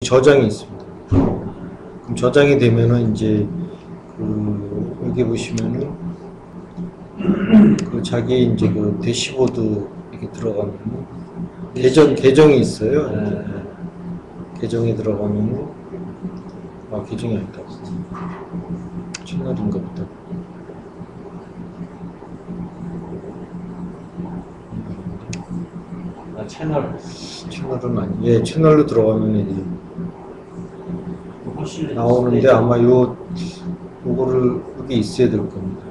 저장이 있습니다. 그럼 저장이 되면은 이제 여기 보시면은 자기 이제 대시보드 이렇게 들어가면 계정이 있어요. 계정에 들어가면은 계정이 아니다. 채널인가 보다. 채널은 아니. 채널로 들어가면 이제 나오는데 아마 요거를 여기 있어야 될 겁니다.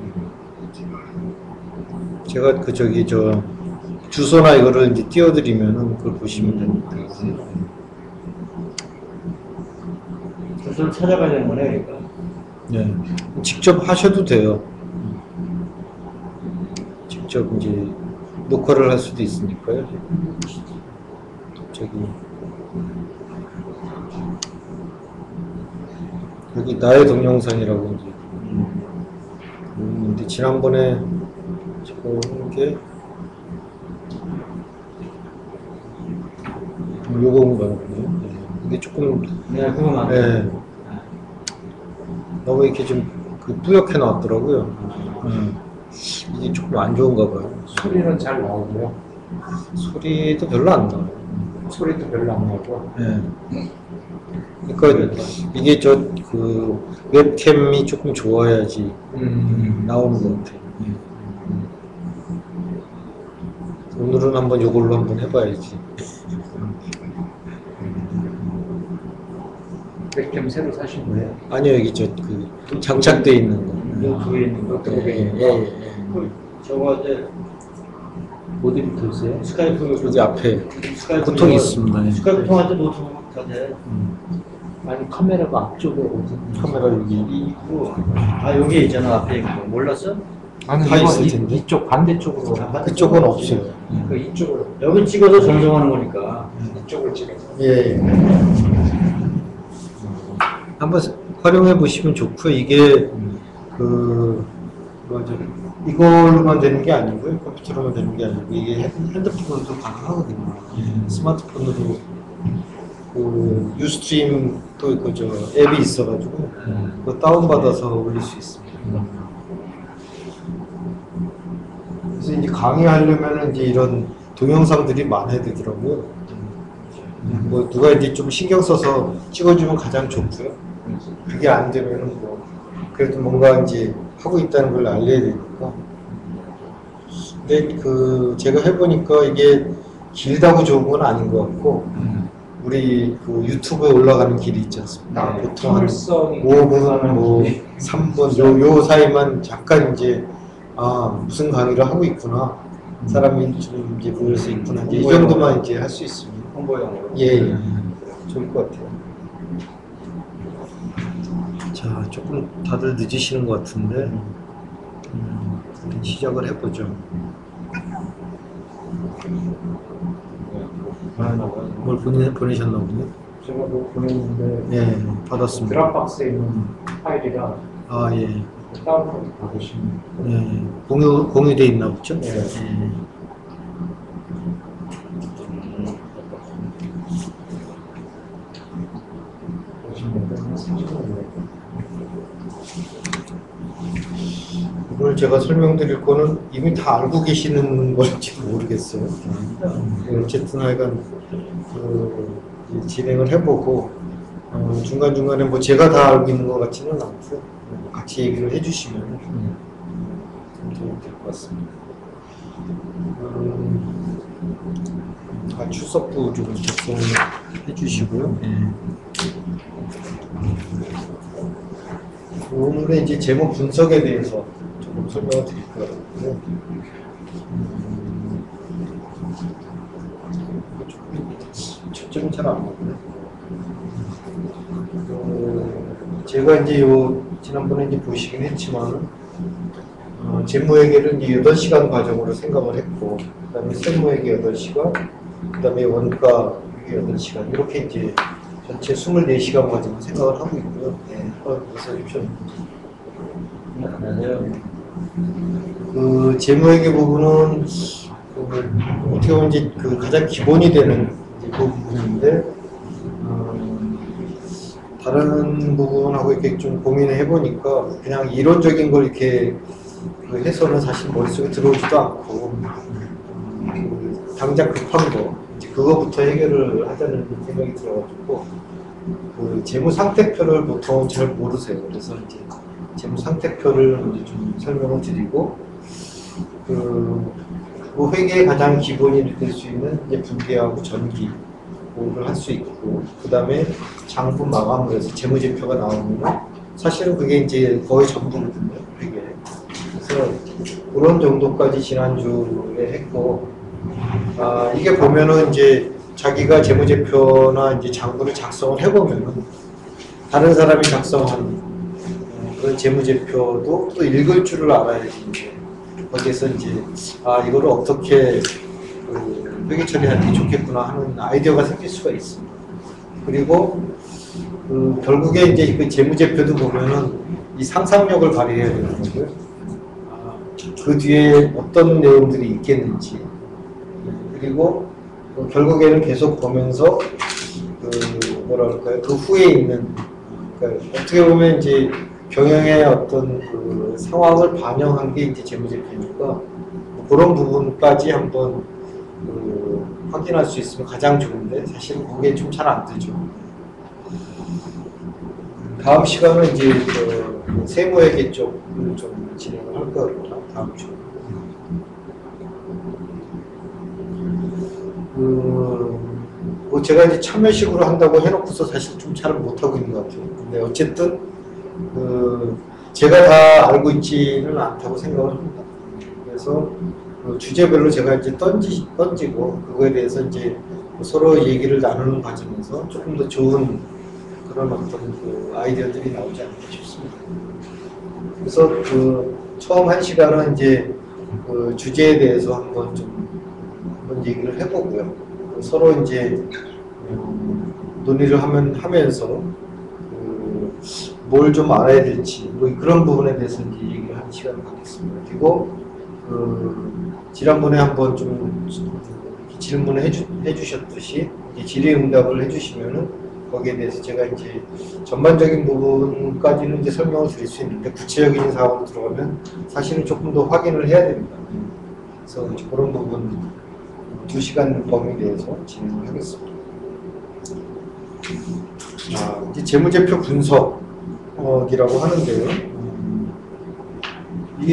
제가 주소나 이거를 이제 띄워드리면은 그걸 보시면 됩니다. 주소를 찾아가야 되는 거네, 그러니까. 네, 직접 하셔도 돼요. 직접 이제 녹화를 할 수도 있으니까요. 여기 나의 동영상이라고 이제 있는데 지난번에 제가 한 게 요건가 보네요. 근데 조금 너무 이렇게 좀 뿌옇게 나왔더라고요. 이게 조금 안 좋은가 봐요. 소리는 잘 나오고요. 소리도 별로 안 나와요. 소리도 별로 안 나고. 그러니까 이게 웹캠이 조금 좋아야지 나오는 것 같아요. 오늘은 한번 이걸로 한번 해봐야지. 웹캠 새로 사신 거예요? 아니요, 여기 장착돼 있는 거. 노트북에 있는 거. 저거 이제 어디 붙어 있어요? 스카이프 여기 앞에 보통 있습니다. 스카이프 통할 때 노트북 다 돼. 아니 카메라가 앞쪽에 어디? 카메라 여기 있고. 여기에 있잖아, 앞에 있고. 몰랐어? 아니 다 있을 텐데. 이쪽 반대쪽으로. 그쪽은 없어요. 이쪽으로. 여기 찍어서 전송하는 거니까. 이쪽을 찍어서. 한번 활용해 보시면 좋고요. 이게 이걸로만 되는 게 아니고요. 컴퓨터로만 되는 게 아니고 이게 핸드폰으로도 가능하거든요. 스마트폰으로 유스트림 또 앱이 있어가지고 그거 다운받아서 올릴 수 있습니다. 그래서 이제 강의하려면 이제 이런 동영상들이 많아야 되더라고요. 누가 이제 좀 신경 써서 찍어주면 가장 좋고요. 그게 안 되면은 그래도 뭔가 이제 하고 있다는 걸 알려야 되니까. 근데 제가 해보니까 이게 길다고 좋은 건 아닌 것 같고, 우리 유튜브에 올라가는 길이 있지 않습니까? 보통 한 5분, 3분, 요 사이만 잠깐 이제, 무슨 강의를 하고 있구나. 사람이 좀 이제 보일 수 있구나. 이제 이 정도만 이제 할 수 있습니다. 홍보용으로. 좋을 것 같아요. 자, 조금 다들 늦으시는 것 같은데, 시작을 해보죠. 뭘 보내셨나 보네. 제가 보냈는데. 받았습니다. 드랍박스에 있는 파일이라. 다운로드 받으시면. 공유돼 있나 보죠? 오늘 제가 설명드릴 거는 이미 다 알고 계시는 건지 모르겠어요. 어쨌든 하여간 진행을 해보고 중간중간에 제가 다 알고 있는 것 같지는 않고요. 같이 얘기를 해주시면 도움이 될 것 같습니다. 출석부 좀 작성해 주시고요. 오늘의 이제 제목 분석에 대해서 조금 설명을 드릴 거고요. 초점이 잘 안 맞네. 제가 이제 지난번에 이제 보시긴 했지만, 재무회계를 이제 8시간 과정으로 생각을 했고, 그 다음에 세무회계 8시간, 그 다음에 원가 8시간, 이렇게 이제 전체 24시간 과정을 생각을 하고 있고요. 그래서 재무회계 부분은 어떻게 보면 이제 가장 기본이 되는 부분인데, 다른 부분하고 이렇게 좀 고민을 해보니까 그냥 이론적인 걸 이렇게 그 해서는 사실 머릿속에 들어오지도 않고 당장 급한 거 이제 그거부터 해결을 하자는 생각이 들어가지고 그 재무 상태표를 보통 잘 모르세요. 그래서 이제 재무 상태표를 먼저 좀 설명을 드리고 그 회계의 가장 기본이 될 수 있는 이제 분배하고 전기 를 할 수 있고 그 다음에 장부 마감을 해서 재무제표가 나오면 사실은 그게 이제 거의 전부거든요. 회계. 그래서 그런 정도까지 지난주에 했고 이게 보면은 이제 자기가 재무제표나 이제 장부를 작성을 해보면은 다른 사람이 작성한 그런 재무제표도 또 읽을 줄을 알아야지 이제 거기에서 이제 이거를 어떻게 회계 처리하는 게 좋겠구나 하는 아이디어가 생길 수가 있습니다. 그리고 결국에 이제 그 재무제표도 보면은 이 상상력을 발휘해야 되는 거고요. 그 뒤에 어떤 내용들이 있겠는지 그리고 결국에는 계속 보면서 뭐랄까요 그 후에 있는 그러니까 어떻게 보면 이제 경영의 어떤 그 상황을 반영한 게 이제 재무제표니까 그런 부분까지 한번 확인할 수 있으면 가장 좋은데 사실은 그게 좀 잘 안 되죠. 다음 시간은 이제 그 세무회계 쪽을 좀 진행을 할 거거든요. 다음 주. 뭐 제가 이제 참여식으로 한다고 해놓고서 사실 좀 잘 못하고 있는 것 같아요. 근데 어쨌든 제가 다 알고 있지는 않다고 생각을 합니다. 그래서 주제별로 제가 이제 던지고 그거에 대해서 이제 서로 얘기를 나누는 과정에서 조금 더 좋은 그런 어떤 그 아이디어들이 나오지 않을까 싶습니다. 그래서 처음 한 시간은 이제 그 주제에 대해서 한번 얘기를 해보고요. 서로 이제 논의를 하면서 뭘 좀 알아야 될지 뭐 그런 부분에 대해서 이제 얘기를 하는 시간을 갖겠습니다. 그리고 지난번에 한번 좀 질문을 해주셨듯이 질의응답을 해주시면은 거기에 대해서 제가 이제 전반적인 부분까지는 이제 설명을 드릴 수 있는데 구체적인 사항으로 들어가면 사실은 조금 더 확인을 해야 됩니다. 그래서 그런 부분 2시간 범위 내에서 진행을 하겠습니다. 이제 재무제표 분석이라고 하는데요.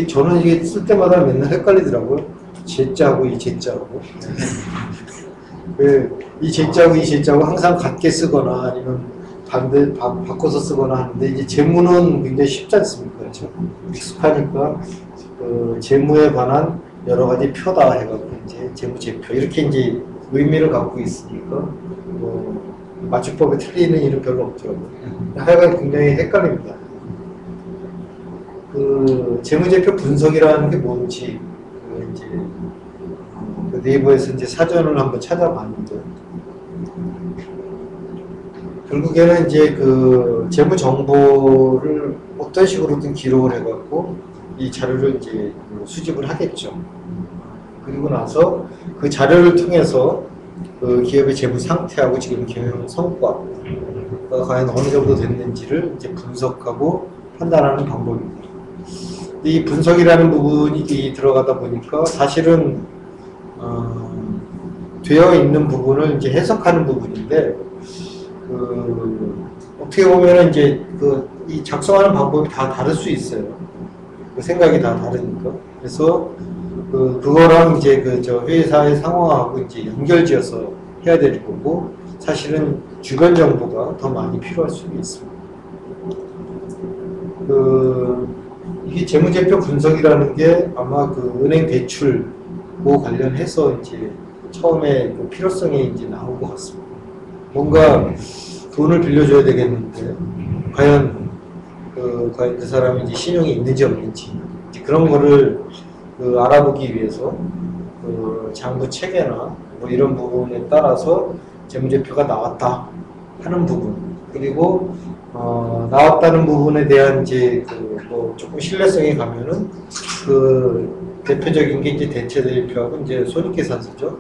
저는 이게 쓸 때마다 맨날 헷갈리더라고요. 제자하고 이 제자하고. 이 제자하고 이 제자하고 항상 같게 쓰거나 아니면 바꿔서 쓰거나 하는데 이제 재무는 굉장히 쉽지 않습니까? 그렇죠? 익숙하니까 재무에 관한 여러 가지 표다 해갖고 이제 재무제표 이렇게 이제 의미를 갖고 있으니까 맞춤법에 틀리는 일은 별로 없더라고요. 하여간 굉장히 헷갈립니다. 재무제표 분석이라는 게 뭔지 이제 네이버에서 이제 사전을 한번 찾아봤는데 결국에는 이제 재무 정보를 어떤 식으로든 기록을 해갖고 이 자료를 이제 수집을 하겠죠. 그리고 나서 그 자료를 통해서 그 기업의 재무 상태하고 지금 경영 성과가 과연 어느 정도 됐는지를 이제 분석하고 판단하는 방법입니다. 이 분석이라는 부분이 들어가다 보니까 사실은 되어 있는 부분을 이제 해석하는 부분인데 어떻게 보면 이제 이 작성하는 방법이 다 다를 수 있어요. 그 생각이 다 다르니까. 그래서 그거랑 이제 회사의 상황하고 이제 연결지어서 해야 될 거고 사실은 주변 정보가 더 많이 필요할 수도 있습니다. 이게 재무제표 분석이라는 게 아마 은행 대출과 관련해서 이제 처음에 필요성이 이제 나온 것 같습니다. 뭔가 돈을 빌려줘야 되겠는데 과연 그 사람이 이제 신용이 있는지 없는지 그런 거를 알아보기 위해서 장부 체계나 뭐 이런 부분에 따라서 재무제표가 나왔다 하는 부분 그리고 나왔다는 부분에 대한 이제 조금 신뢰성이 가면은 대표적인 게 이제 대체대표하고 이제 손익계산서죠.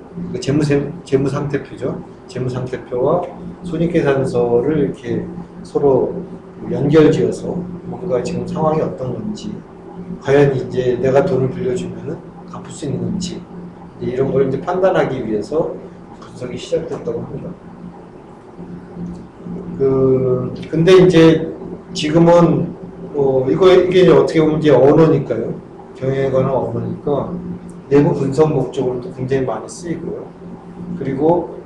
재무상태표죠. 재무상태표와 손익계산서를 이렇게 서로 연결지어서 뭔가 지금 상황이 어떤 건지, 과연 이제 내가 돈을 빌려주면은 갚을 수 있는 건지, 이제 이런 걸 이제 판단하기 위해서 분석이 시작됐다고 합니다. 근데 이제 지금은 이게 이제 어떻게 보면 이제 언어니까요. 경영에 관한 언어니까 내부 분석 목적으로도 굉장히 많이 쓰이고요. 그리고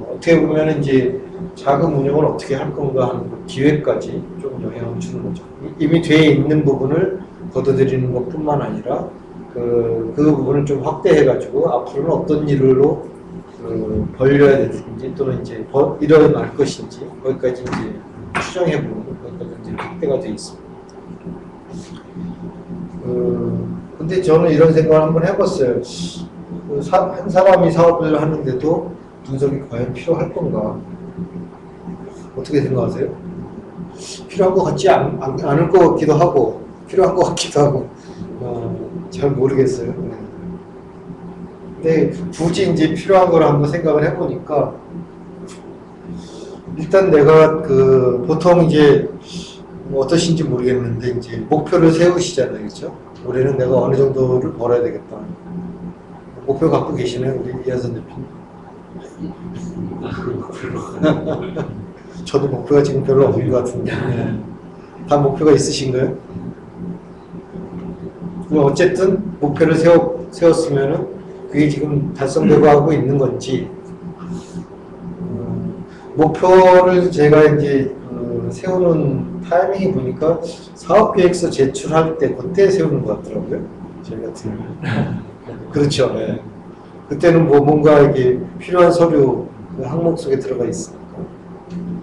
어떻게 보면 이제 자금 운영을 어떻게 할 건가 하는 그 기획까지 좀 영향을 주는 거죠. 이미 돼 있는 부분을 걷어들이는 것뿐만 아니라 그 부분을 좀 확대해가지고 앞으로는 어떤 일로 벌려야 되는지 또는 이제 일어날 것인지 거기까지 이제 추정해보는 거기까지 이제 확대가 돼 있습니다. 근데 저는 이런 생각을 한번 해봤어요. 한 사람이 사업을 하는데도 분석이 과연 필요할 건가? 어떻게 생각하세요? 필요한 것 같지 않을 것 같기도 하고 필요한 것 같기도 하고 잘 모르겠어요. 근데 굳이 이제 필요한 걸 한번 생각을 해보니까 일단 내가 보통 이제 어떠신지 모르겠는데 이제 목표를 세우시잖아요, 그렇죠? 올해는 내가 어느 정도를 벌어야 되겠다. 목표 갖고 계시네요, 우리 이하선 대표님. 저도 목표가 지금 별로 없는 것 같은데 다 목표가 있으신가요? 어쨌든 목표를 세웠으면은 그게 지금 달성되고 하고 있는 건지 목표를 제가 이제 세우는 타이밍이 보니까 사업계획서 제출할 때 그때 세우는 것 같더라고요. 저희 같은 경우는. 그렇죠. 네. 그때는 뭔가 이게 필요한 서류 그 항목 속에 들어가 있으니까.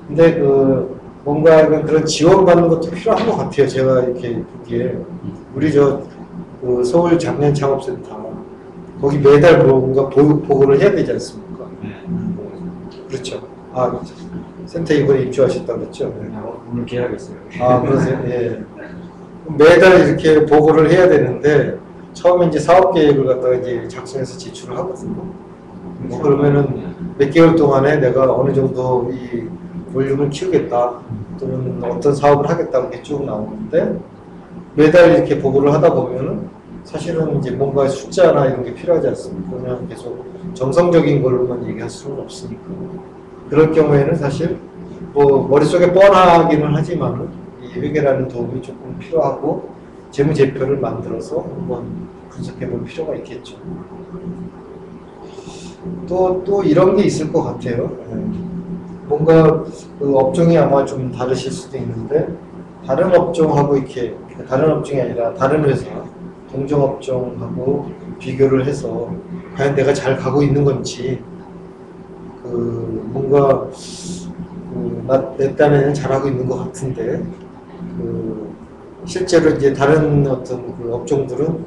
근데 뭔가 그런 지원받는 것도 필요한 것 같아요. 제가 이렇게 보기에. 우리 서울 장년 창업센터 거기 매달 뭔가 보고를 해야 되지 않습니까? 그렇죠. 센터 이번에 입주하셨다고 그랬죠? 네. 오늘 계약했어요. 그러세요? 예. 매달 이렇게 보고를 해야 되는데, 처음에 이제 사업 계획을 갖다가 이제 작성해서 제출을 하거든요. 그러면은 몇 개월 동안에 내가 어느 정도 이 볼륨을 키우겠다, 또는 어떤 사업을 하겠다, 이렇게 쭉 나오는데, 매달 이렇게 보고를 하다 보면은 사실은 이제 뭔가 숫자나 이런 게 필요하지 않습니까? 그냥 계속 정성적인 걸로만 얘기할 수는 없으니까. 그럴 경우에는 사실 머릿속에 뻔하기는 하지만 이 회계라는 도움이 조금 필요하고 재무제표를 만들어서 한번 분석해 볼 필요가 있겠죠. 또 이런 게 있을 것 같아요. 뭔가 업종이 아마 좀 다르실 수도 있는데 다른 업종하고 이렇게 다른 업종이 아니라 다른 회사 동종 업종하고 비교를 해서 과연 내가 잘 가고 있는 건지 뭔가 내 딴에는 잘하고 있는 것 같은데 실제로 이제 다른 어떤 업종들은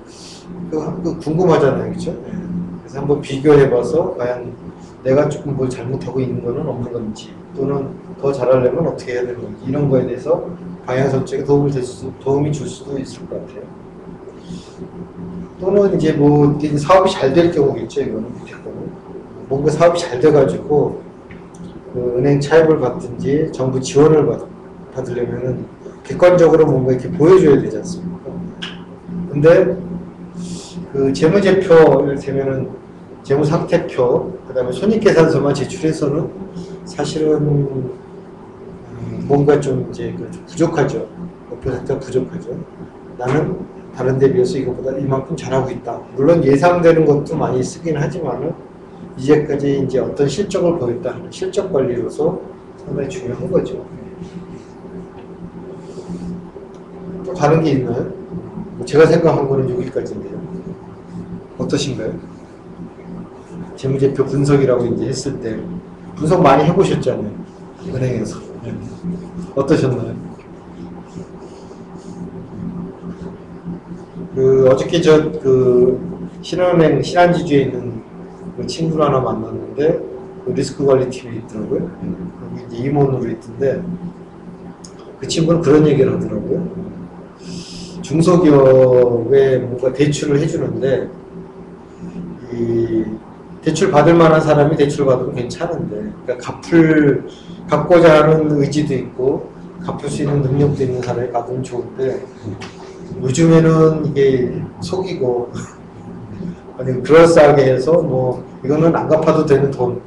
궁금하잖아요, 그렇죠? 그래서 한번 비교해봐서 과연 내가 조금 뭘 잘못하고 있는 거는 없는 건지 또는 더 잘하려면 어떻게 해야 되는 건지 이런 거에 대해서 방향 설정에 도움이 줄 수도 있을 것 같아요. 또는 이제 사업이 잘 될 경우겠죠, 이거는 밑에 거는. 뭔가 사업이 잘 돼가지고 은행 차입을 받든지 정부 지원을 받으려면은 객관적으로 뭔가 이렇게 보여줘야 되지 않습니까? 근데 재무제표 이를테면은 재무상태표 그 다음에 손익계산서만 제출해서는 사실은 뭔가 좀 이제 부족하죠. 목표 자체가 부족하죠. 나는 다른 데 비해서 이것보다 이만큼 잘하고 있다. 물론 예상되는 것도 많이 쓰긴 하지만은 이제까지 이제 어떤 실적을 보였다 하는 실적 관리로서 상당히 중요한 거죠. 또 다른 게 있나요? 제가 생각한 거는 여기까지인데요. 어떠신가요? 재무제표 분석이라고 이제 했을 때 분석 많이 해보셨잖아요. 은행에서. 어떠셨나요? 어저께 신한은행 신한지주에 있는 친구를 하나 만났는데 리스크 관리 팀이 있더라고요. 거기 이제 임원으로 있던데 그 친구는 그런 얘기를 하더라고요. 중소기업에 뭔가 대출을 해주는데 대출 받을 만한 사람이 대출 받으면 괜찮은데, 그러니까 갚고자 하는 의지도 있고, 갚을 수 있는 능력도 있는 사람이 받으면 좋은데, 요즘에는 이게 속이고, 아니, 그럴싸하게 해서, 뭐, 이거는 안 갚아도 되는 돈,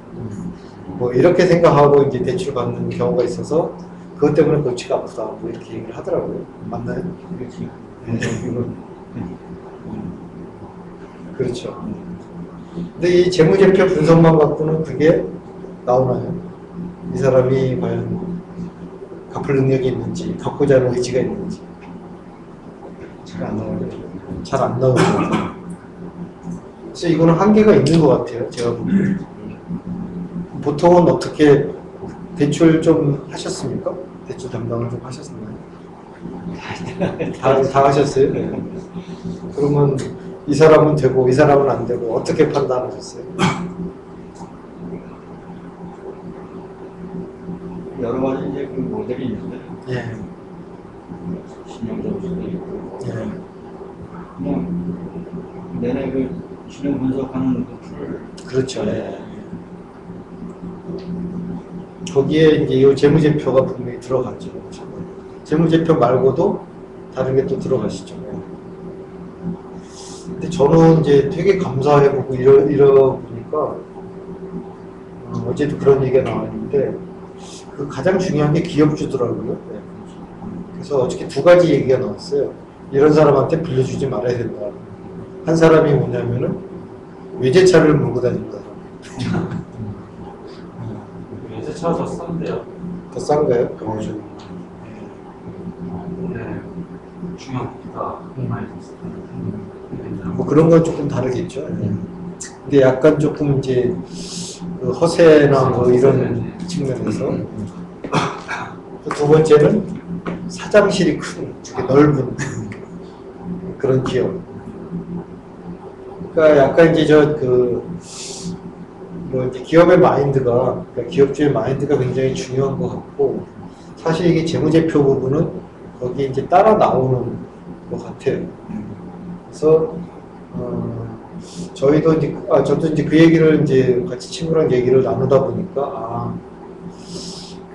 뭐, 이렇게 생각하고 이제 대출 받는 경우가 있어서, 그것 때문에 골치가 아프다, 뭐, 이렇게 얘기를 하더라고요. 맞나요? 그렇지. 그렇죠. 근데 이 재무제표 분석만 갖고는 그게 나오나요? 이 사람이 과연 갚을 능력이 있는지, 갚고자 하는 의지가 있는지. 잘 안 나와요. 잘 안 나오죠. 그래서 이거는 한계가 있는 것 같아요. 제가 보기에. 보통은 어떻게 대출 좀 하셨습니까? 대출 담당을 좀 하셨나요? 다 하셨어요? 그러면 이 사람은 되고 이 사람은 안 되고 어떻게 판단하셨어요? 여러 가지 이제 그 모델이 있는데, 예. 신용점수도 있고, 예. 그냥 내내 그 신용 분석하는 그 툴을. 그렇죠. 예. 거기에 이제 이 재무제표가 분명히 들어가죠. 재무제표 말고도 다른 게 또 들어가시죠. 근데 저는 이제 되게 감사해보고 이러보니까 어제도 그런 얘기가 나왔는데 그 가장 중요한 게 기업주더라고요. 그래서 어저께 두 가지 얘기가 나왔어요. 이런 사람한테 빌려주지 말아야 된다. 한 사람이 뭐냐면은 외제차를 몰고 다닌다. 외제차가 더 싼데요? 더 싼가요? 네. 중형보다 많이 더 싼. 뭐 그런 건 조금 다르겠죠. 근데 약간 조금 이제 그 허세나 뭐 이런 측면에서 두 번째는 사장실이 큰, 되게 넓은 그런 기업. 그러니까 약간 이제 뭐 이제 기업의 마인드가, 그러니까 기업주의 마인드가 굉장히 중요한 것 같고, 사실 이게 재무제표 부분은 거기에 이제 따라 나오는 것 같아요. 그래서 저희도 이제 저도 이제 그 얘기를 이제 같이 친구랑 얘기를 나누다 보니까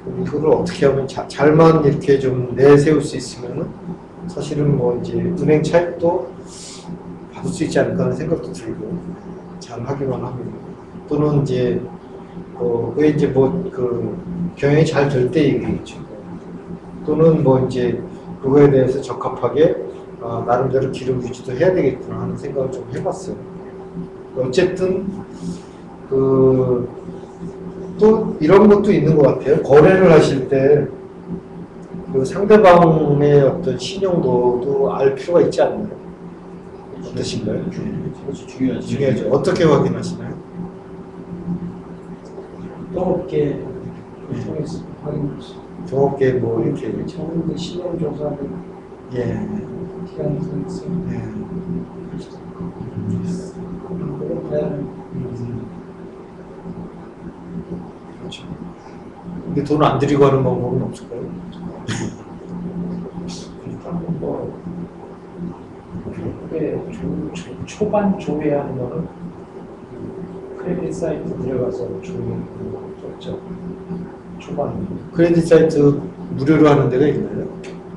그럼 이거를 어떻게 하면 잘만 이렇게 좀 내세울 수 있으면은 사실은 뭐 이제 은행 차입도 받을 수 있지 않을까 하는 생각도 들고 잘 하기만 하면 또는 이제 그게 이제 뭐 그 경영이 잘 될 때 얘기겠죠. 또는 뭐 이제 그거에 대해서 적합하게 나름대로 기록 유지도 해야 되겠구나 하는 생각을 좀 해봤어요. 어쨌든 또 이런 것도 있는 것 같아요. 거래를 하실 때 그 상대방의 어떤 신용도도 알 필요가 있지 않나요? 어떠신가요? 그것이 중요하지. 중요하죠. 어떻게 확인하시나요? 동업계 통해서 확인했어. 종업계 뭐 이렇게 전국 신용조사를 예. 기간이 있어요. 예. 그렇죠. 근데 돈을 안 들이고 하는 방법은 없을까요? 일단 뭐 초반 조회하는 거는 크레딧 사이트 들어가서 조회하는 거죠. 초반. 크레딧 사이트 무료로 하는 데가 있나요?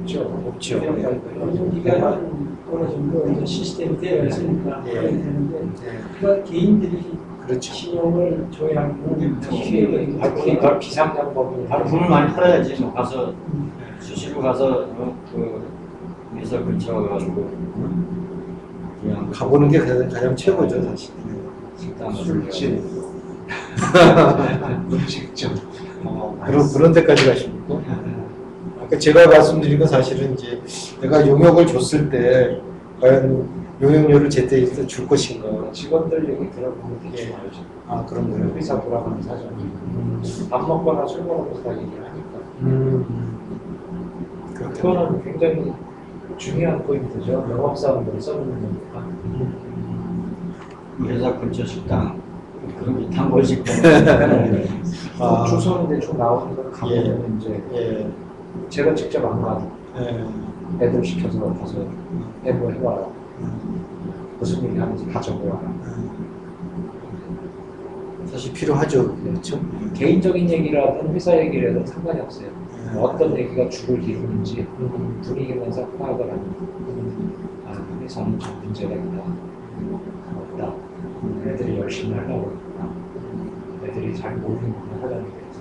없죠. 없죠. 네가 어느 정도 이제 시스템이 되어 있으니까 예. 그렇게 되는데 예. 그런 개인들이 그렇죠. 신용을 조회하는 기회가 비상장법이 바로 돈을 많이 팔아야지. 뭐 가서 수시로 가서 그 회사 근처 가가지고 그냥 가보는 게 가장 최고죠, 사실. 식당 술집 음식점 그런 데까지 가십니까? 아까 제가 말씀드린 건 사실은 이제 내가 용역을 줬을 때 과연 용역료를 제때 줄 것인가. 직원들 얘기 들어보면 되게 예. 알죠. 그런 거예요. 회사 돌아가는 사정이 밥 먹거나 술 먹으면서 다 얘기를 하니까 그거는 굉장히 중요한 포인트죠. 영업사원들이 써주는 거니까. 회사 근처 식당 그런 게 단골식 주소는 대충 나오는 걸 가보면 예. 이제 예. 제가 직접 안 가도 예. 애들 시켜서 가서 해보해와라. 무슨 얘기 하는지 다 적어와라. 사실 필요하죠. 그렇죠. 개인적인 얘기를 하든 회사 얘기를 하든 상관이 없어요. 어떤 얘기가 주를 이루는지 분위기면서 파악을 하는 회사는 좀 문제가 있다. 없다. 애들이 열심히 하려고 했다. 애들이 잘 모르는구나 사장에 대해서.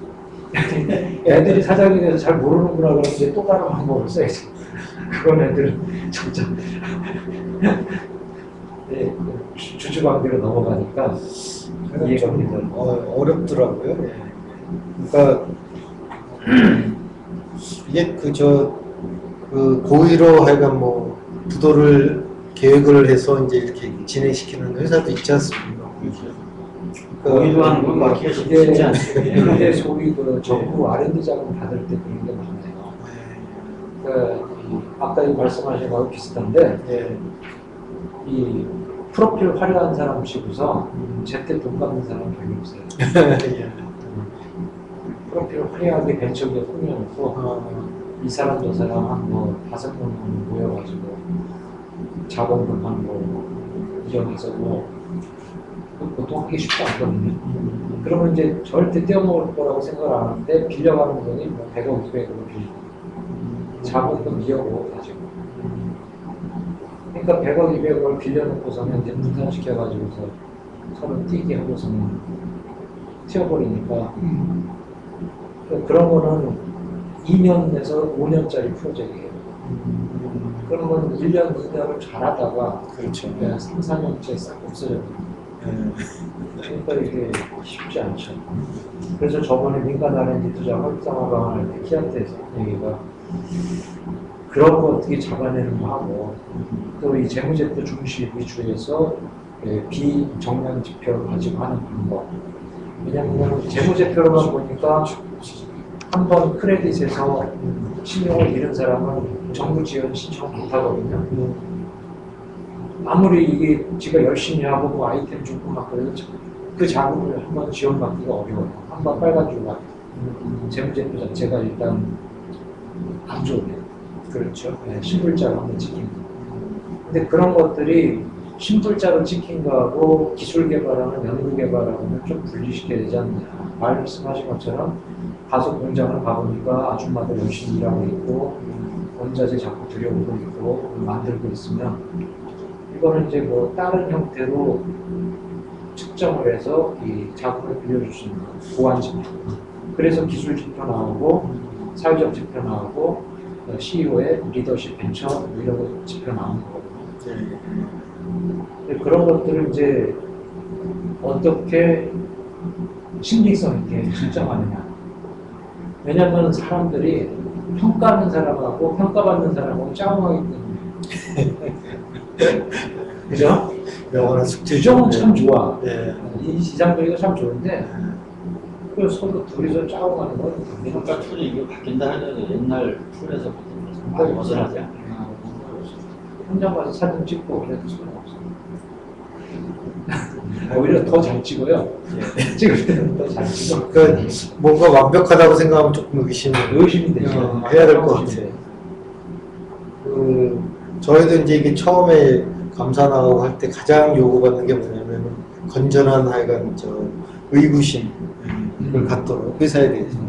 애들이 사장에 대해서 잘 모르는구나 그러면 이제 또 다른 방법을 써야지. 그건 애들은 점점 네, 주주관계로 넘어가니까 이해가 힘들어요. 어렵더라고요. 예. 그러니까 이게 그 고의로 하여간 뭐 부도를 계획을 해서 이제 이렇게 진행시키는 회사도 있지 않습니까? 고의로 하는 건 막히기 쉽지 이게 않죠. 근데 소위 그 정부 R&D 자금 받을 때 그런 게 많아요. 그러니까 아까 말씀하신 거하고 비슷한데 예. 이 프로필 화려한 사람 치고서 제때 돈 받는 사람 별로 없어요. 예. 프로필 화려하게 벤처기에 꾸며놓고 이 사람 저 사람 한뭐 5명 모여가지고 자본금 한뭐 이정해서 뭐 보통 하기 쉽지 않거든요. 그러면 이제 절대 떼어먹을 거라고 생각을 안 하는데 빌려가는 돈이 뭐 100억, 200억을 빌리고 자본금 2억을 가지고 그러니까 100억, 200억을 빌려놓고서는 이제 분산시켜가지고서 서로 뛰게 하고서는 튀어버리니까 그런 거는 2년에서 5년짜리 프로젝트예요. 그러면 1년, 2년을 잘하다가 그렇죠. 3, 4년째 싹 없어져요. 그러니까 이게 쉽지 않죠. 그래서 저번에 민간 R&D 투자 활성화 방안할 때 키한테서 얘기가 그런 거 어떻게 잡아내는 거 하고 또 이 재무제표 중심 위주에서 비정량 지표를 가지고 하는 방법. 왜냐하면 재무제표로만 보니까 한번 크레딧에서 신용을 잃은 사람은 정부 지원 신청 못 하거든요. 아무리 이게 지가 열심히 하고 뭐 아이템 좋고 막 그래도 그 자금을 한번 지원받기가 어려워요. 한번 빨간줄가 재무제표 자체가 일단 안 좋네요. 그렇죠. 네, 신불자로 한번 찍힌 거. 근데 그런 것들이 신불자로 찍힌 거하고 기술 개발하는 연구 개발하고는 좀 분리시켜야 되지 않냐. 말씀하신 것처럼 가서 공장을 가보니까 아줌마들 열심히 일하고 있고 원자재 자꾸 들여오고 있고 만들고 있으면 이거는 이제 뭐 다른 형태로 측정을 해서 이 자금을 빌려줄 수 있는 보완 지표. 그래서 기술 지표 나오고 사회적 지표 나오고 CEO의 리더십 벤처 이런 거 지표 나오는 거거든요. 근데 그런 것들을 이제 어떻게 신빙성 있게 측정하느냐. 왜냐하면 사람들이 평가하는 사람하고 평가받는 사람하고 짜증나기 때문에. 그죠? 영원한 숙제. 규정은 참 좋아. 예. 이 시장적이가 참 좋은데, 그 서로 둘이서 짜고가는 건 평가 툴이 이거 바뀐다 하더라도 옛날 툴에서 많이 벗어나지 않아요. 현장 가서 사진 찍고 그래도 소용없어. 오히려 더 잘 찍어요. 찍을 때는 더 잘 찍어. 그러니까 뭔가 완벽하다고 생각하면 조금 의심이 되죠. 해야 될 것 같아요. 저희도 이제 이게 처음에 감사 나가고 할 때 가장 요구받는 게 뭐냐면 건전한 하여간 의구심을 갖도록 회사에 대해서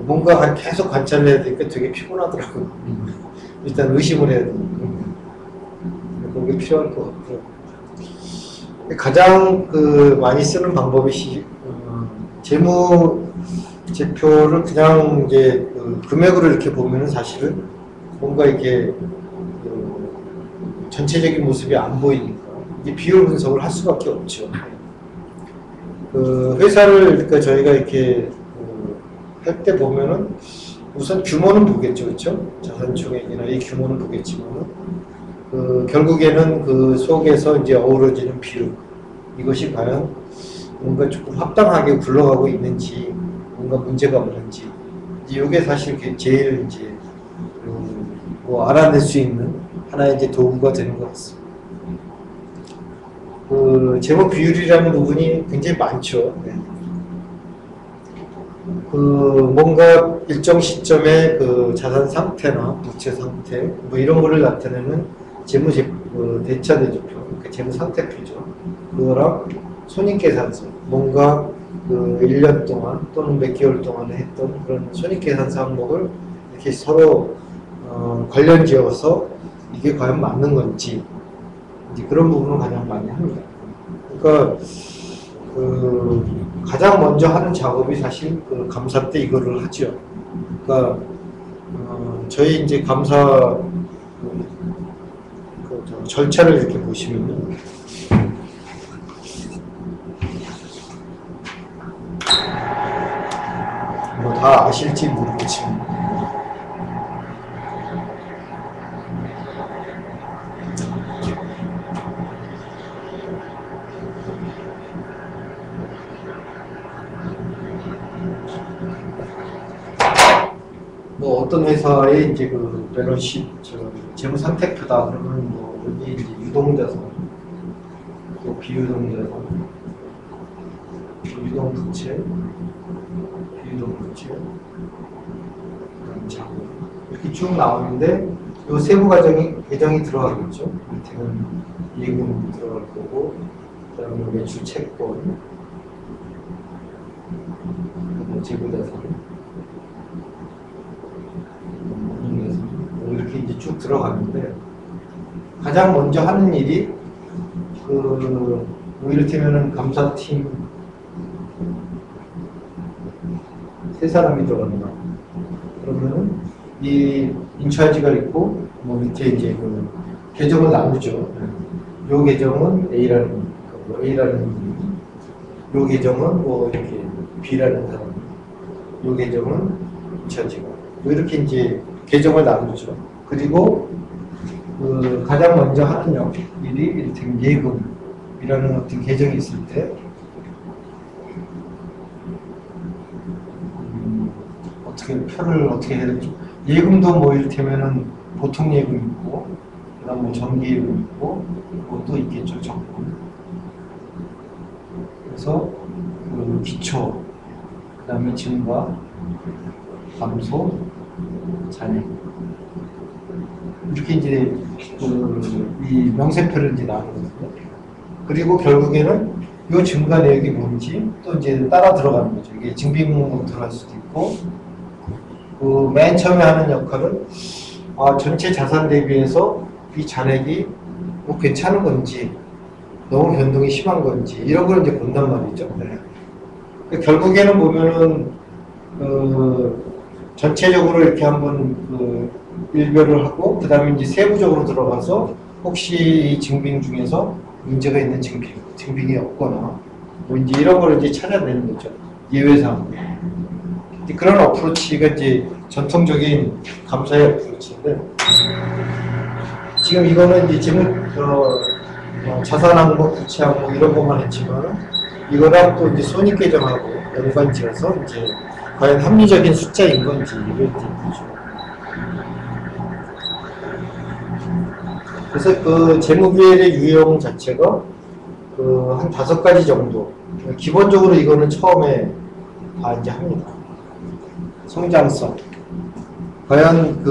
뭔가 계속 관찰을 해야 되니까 되게 피곤하더라고요. 일단 의심을 해야 되니까 그런 게 필요할 것 같고요. 가장 많이 쓰는 방법이 재무 제표를 그냥 이제 금액으로 이렇게 보면은 사실은 뭔가 이게 전체적인 모습이 안 보이니까 이게 비율 분석을 할 수밖에 없죠. 회사를 그러니까 저희가 이렇게 할 때 보면은 우선 규모는 보겠죠, 그렇죠? 자산총액이나 이 규모는 보겠지만은 결국에는 그 속에서 이제 어우러지는 비율 이것이 과연 뭔가 조금 합당하게 굴러가고 있는지 뭔가 문제가 없는지 이게 사실 제일 이제 뭐 알아낼 수 있는 하나의 이제 도구가 되는 것 같습니다. 재무 비율이라는 부분이 굉장히 많죠. 네. 뭔가 일정 시점의 자산 상태나 부채 상태 뭐 이런 거를 나타내는 재무 대차 대조표, 재무 상태표죠. 그거랑 손익계산서, 뭔가 그 1년 동안 또는 몇 개월 동안에 했던 그런 손익계산서 항목을 이렇게 서로 관련 지어서 이게 과연 맞는 건지 이제 그런 부분을 가장 많이 합니다. 그러니까 가장 먼저 하는 작업이 사실 그 감사 때 이거를 하죠. 그러니까 저희 이제 감사 절차를 이렇게 보시면 뭐 다 아실지 모르겠지만 뭐 어떤 회사에 이제 그 밸런스시트 재무 상태표다 그러면 뭐 여기 이제 유동자산 또 비유동자산 유동부채 비유동부채 그다음 자본 이렇게 쭉 나오는데 요 세부 계정이 들어가겠죠. 밑에는 예금 들어갈 거고 그다음에 매출 채권 그다음에 재고자산 이렇게 이제 쭉 들어가는데 가장 먼저 하는 일이 뭐 이를테면은 감사팀 3사람이 들어간다. 그러면은 이 인차지가 있고 뭐 밑에 이제 그 계정을 나누죠. 요 계정은 A라는 요 계정은 뭐 이렇게 B라는 사람, 요 계정은 인차지가 뭐 이렇게 이제 계정을 나누죠. 그리고 가장 먼저 하는 일이 이를테면 예금이라는 어떤 계정이 있을 때 어떻게 표를 어떻게 해야 될지 예금도 뭐 이를테면은 보통 예금 있고 그다음 뭐 정기 예금 있고 뭐 또 있겠죠. 적금. 그래서 그 기초 그다음에 증가 감소 잔액 이렇게 이제 이 명세표를 이제 나누거든요. 그리고 결국에는 이 증가 내역이 뭔지 또 이제 따라 들어가는 거죠. 이게 증빙으로 들어갈 수도 있고 그 맨 처음에 하는 역할은 전체 자산 대비해서 이 잔액이 뭐 괜찮은 건지 너무 변동이 심한 건지 이런 걸 이제 본단 말이죠. 네. 결국에는 보면은 전체적으로 이렇게 한번 일별을 하고 그 다음에 이제 세부적으로 들어가서 혹시 이 증빙 중에서 문제가 있는 증빙이 없거나 뭐 이제 이런 걸 이제 찾아내는 거죠. 예외사항. 그런 어프로치가 이제 전통적인 감사의 어프로치인데 지금 이거는 이제 자산 항목, 부채 항목 이런 것만 했지만 이거랑 또 이제 손익계정하고 연관지어서 이제 과연 합리적인 숫자인 건지 이걸 이제 보죠. 그래서 그 재무비율의 유형 자체가 한 5가지 정도. 기본적으로 이거는 처음에 다 이제 합니다. 성장성. 과연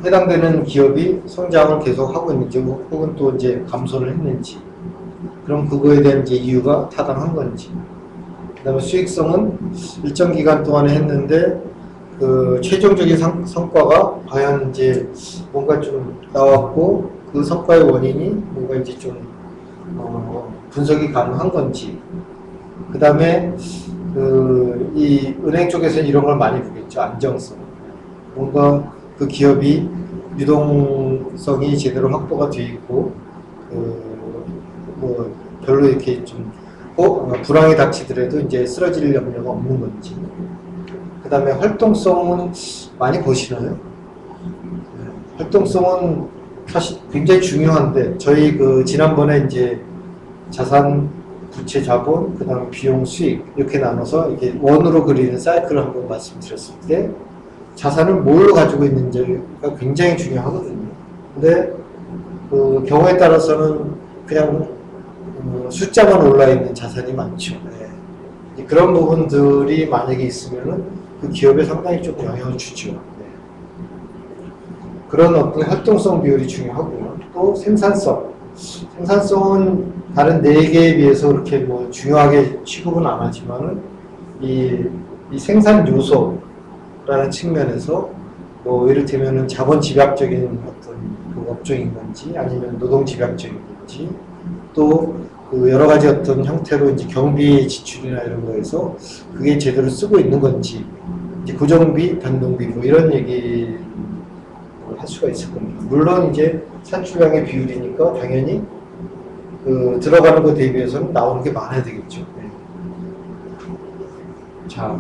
해당되는 기업이 성장을 계속 하고 있는지 혹은 또 이제 감소를 했는지. 그럼 그거에 대한 이제 이유가 타당한 건지. 그 다음에 수익성은 일정 기간 동안에 했는데 최종적인 성과가 과연 이제 뭔가 좀 나왔고 그 성과의 원인이 뭔가 이제 좀 분석이 가능한 건지. 그 다음에 이 은행 쪽에서는 이런 걸 많이 보겠죠. 안정성. 뭔가 그 기업이 유동성이 제대로 확보가 되어 있고 뭐 별로 이렇게 좀 불황이 닥치더라도 이제 쓰러질 염려가 없는 건지. 그 다음에 활동성은 많이 보시나요? 활동성은 사실 굉장히 중요한데 저희 지난번에 이제 자산, 부채, 자본, 그 다음에 비용, 수익 이렇게 나눠서 이렇게 원으로 그리는 사이클을 한번 말씀드렸을 때 자산을 뭘 가지고 있는지가 굉장히 중요하거든요. 근데 경우에 따라서는 그냥 숫자만 올라있는 자산이 많죠. 네. 그런 부분들이 만약에 있으면은 그 기업에 상당히 조금 영향을 주죠. 네. 그런 어떤 활동성 비율이 중요하고요. 또 생산성. 생산성은 다른 4개에 비해서 그렇게 뭐 중요하게 취급은 안 하지만은 이 생산 요소라는 측면에서 뭐 이를테면은 자본 집약적인 어떤 그 업종인 건지 아니면 노동 집약적인 건지 또 그 여러 가지 어떤 형태로 이제 경비 지출이나 이런 거에서 그게 제대로 쓰고 있는 건지 이제 고정비, 변동비 뭐 이런 얘기를 할 수가 있을 겁니다. 물론 이제 산출량의 비율이니까 당연히 그 들어가는 것 대비해서는 나오는 게 많아야 되겠죠. 네. 자,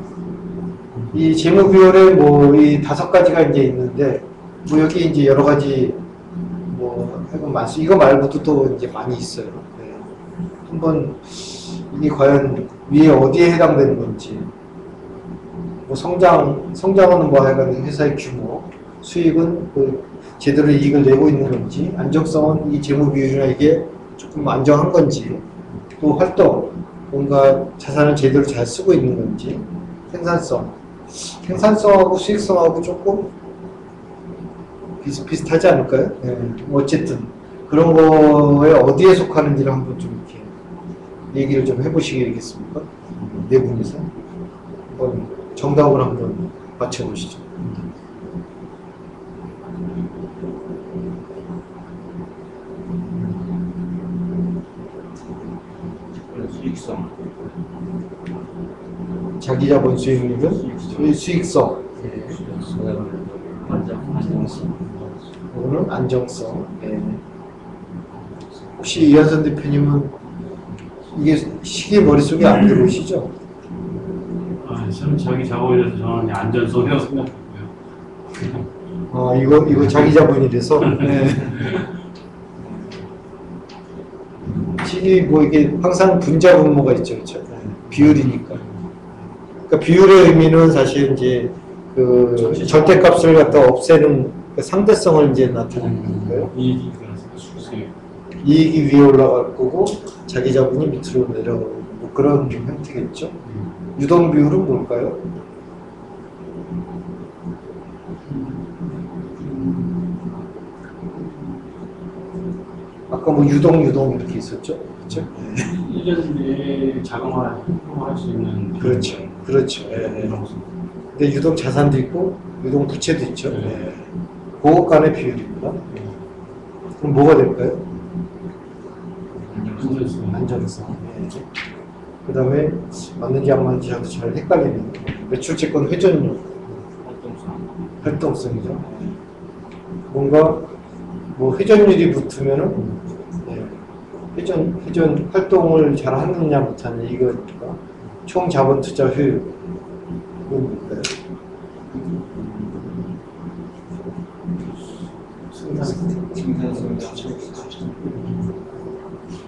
이 재무 비율에 뭐 이 5가지가 이제 있는데 뭐 여기 이제 여러 가지 뭐 하여간 많습니다. 이거 말고도 또 이제 많이 있어요. 네. 한번 이게 과연 위에 어디에 해당되는 건지 뭐 성장은 뭐 하여간 회사의 규모, 수익은 그 제대로 이익을 내고 있는 건지, 안정성은 이 재무 비율이나 이게 조금 안정한 건지, 또 활동, 뭔가 자산을 제대로 잘 쓰고 있는 건지, 생산성하고 수익성하고 조금 비슷하지 않을까요? 네. 어쨌든 그런 거에 어디에 속하는지를 한번 좀 이렇게 얘기를 좀 해보시겠습니까? 네 분이서 한번 정답을 한번 맞춰보시죠. 수익성. 자기자본 수익률은 수익성. 예. 안정성. 이거는 안정성. 예. 혹시 이한선 대표님은 이게 시계 머릿속에 안 들어오시죠? 저는 자기 작업에 대해서 저는 안전성이라고 생각하고요. 이거 자기자본이라서. 네. 시기 뭐 이게 항상 분자 분모가 있죠, 그렇죠? 네. 비율이니까. 그러니까 비율의 의미는 사실 이제 그 절대값을 갖다 없애는 그 상대성을 이제 나타내는 거예요. 이익이 그래서 수익. 이익이 위에 올라갈 거고 자기 자본이 밑으로 내려가고 뭐 그런 형태겠죠. 유동 비율은 뭘까요? 아까 뭐 유동 이렇게 있었죠, 그렇죠? 1년 내에 자금화할 수 있는 그렇죠. 예. 근데 유동 자산도 있고 유동 부채도 있죠. 예. 그것 간의 비율입니다. 그럼 뭐가 될까요? 안정성. 예. 그 다음에 맞는지 안 맞는지 저도 잘 헷갈리는 매출채권 회전율, 활동성이죠. 뭔가 뭐 회전율이 붙으면은 회전 활동을 잘 하느냐 못하느냐 이거니까 총 자본 투자 효율 이건 뭘까요?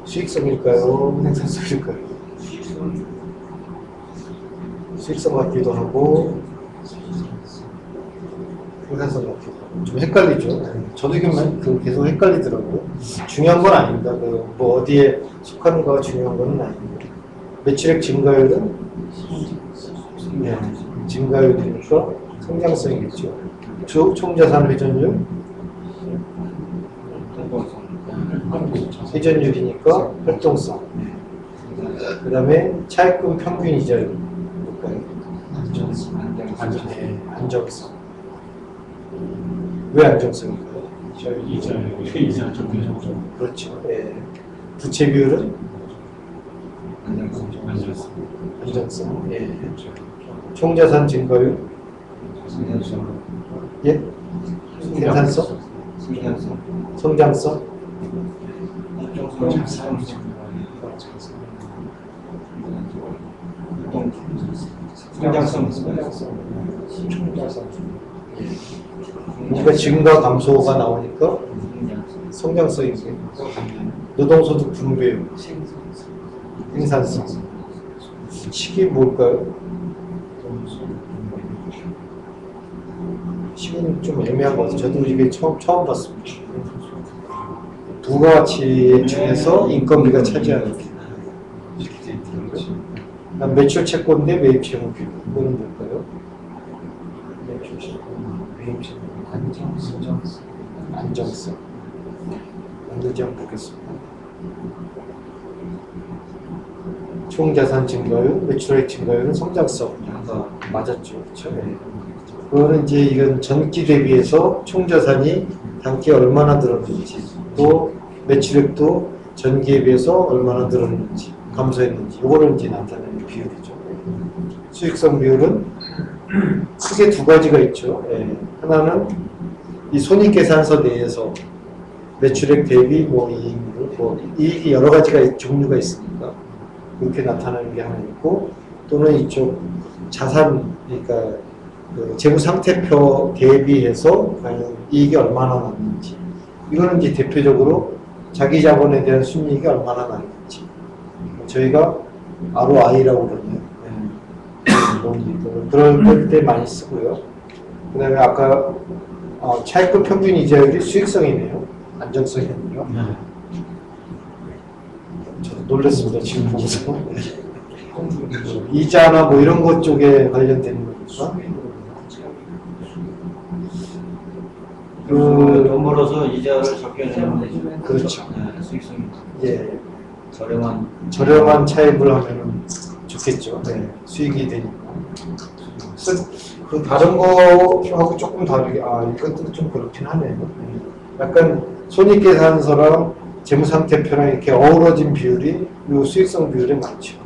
수익성일까요? 생산성일까요? 수익성 같기도 하고 생산성 같기도 하고 좀 헷갈리죠. 저도 이게 계속 헷갈리더라고요. 중요한 건 아닙니다. 뭐 어디에 속하는가가 중요한 건 아닙니다. 매출액 증가율은 증가율이니까 성장성이겠죠. 총자산 회전율 회전율이니까 활동성. 그 다음에 차입금 평균 이자율 볼까요? 안정성. 왜 안정성일까요? 이자 적정. 그렇죠. 예. 부채 비율은 안정성. 예. 총자산 증가율 예? 생산성? 성장성? 총자산. 뭔가 증가 감소가 나오니까 성장성이 노동소득 분배율, 생산성. 식이 뭘까요? 식은 좀 애매한 것 같아요. 저도 이게 처음 봤습니다. 부가가치 중에서 인건비가 차지하는 게 이렇게 돼 있더라고요. 매출 채권 대 매입 채무 비율. 이거는 뭘까요? 매출 채권, 매입 채무, 안정성. 없는지 한번 보겠습니다. 총자산 증가율, 매출액 증가율은 성장성. 아까 맞았죠, 그렇죠? 네. 그거는 이제 이건 전기 대비해서 총자산이 단기에 얼마나 늘었는지, 또 매출액도 전기에 비해서 얼마나 늘었는지, 감소했는지, 이거를 이제 나타내는 비율이죠. 수익성 비율은 크게 두 가지가 있죠. 예. 하나는 이 손익계산서 내에서 매출액 대비 뭐 이익률, 뭐 이익이 여러 가지가 종류가 있으니까 그렇게 나타나는 게 하나 있고, 또는 이쪽 자산, 그러니까 그 재무 상태표 대비해서 과연 이익이 얼마나 났는지, 이거는 이제 대표적으로 자기 자본에 대한 순이익이 얼마나 났는지, 저희가 ROI라고 그러네요. 그럴 때 많이 쓰고요. 그 다음에 아까 차익금 평균 이자율이 수익성이네요. 안정성이 아니라. 저도 놀랐습니다. 지금 보고서. 이자나 뭐 이런 것 쪽에 관련된 거니까. 돈 벌어서 이자를 적게 내면 그렇죠. 수익성이 예. 저렴한 차입을 하면은 좋겠죠. 네. 수익이 되니까. 그래서 그 다른 거하고 조금 다르게, 이것도 좀 그렇긴 하네요. 약간 손익계산서랑 재무상태표랑 이렇게 어우러진 비율이 이 수익성 비율에 많죠.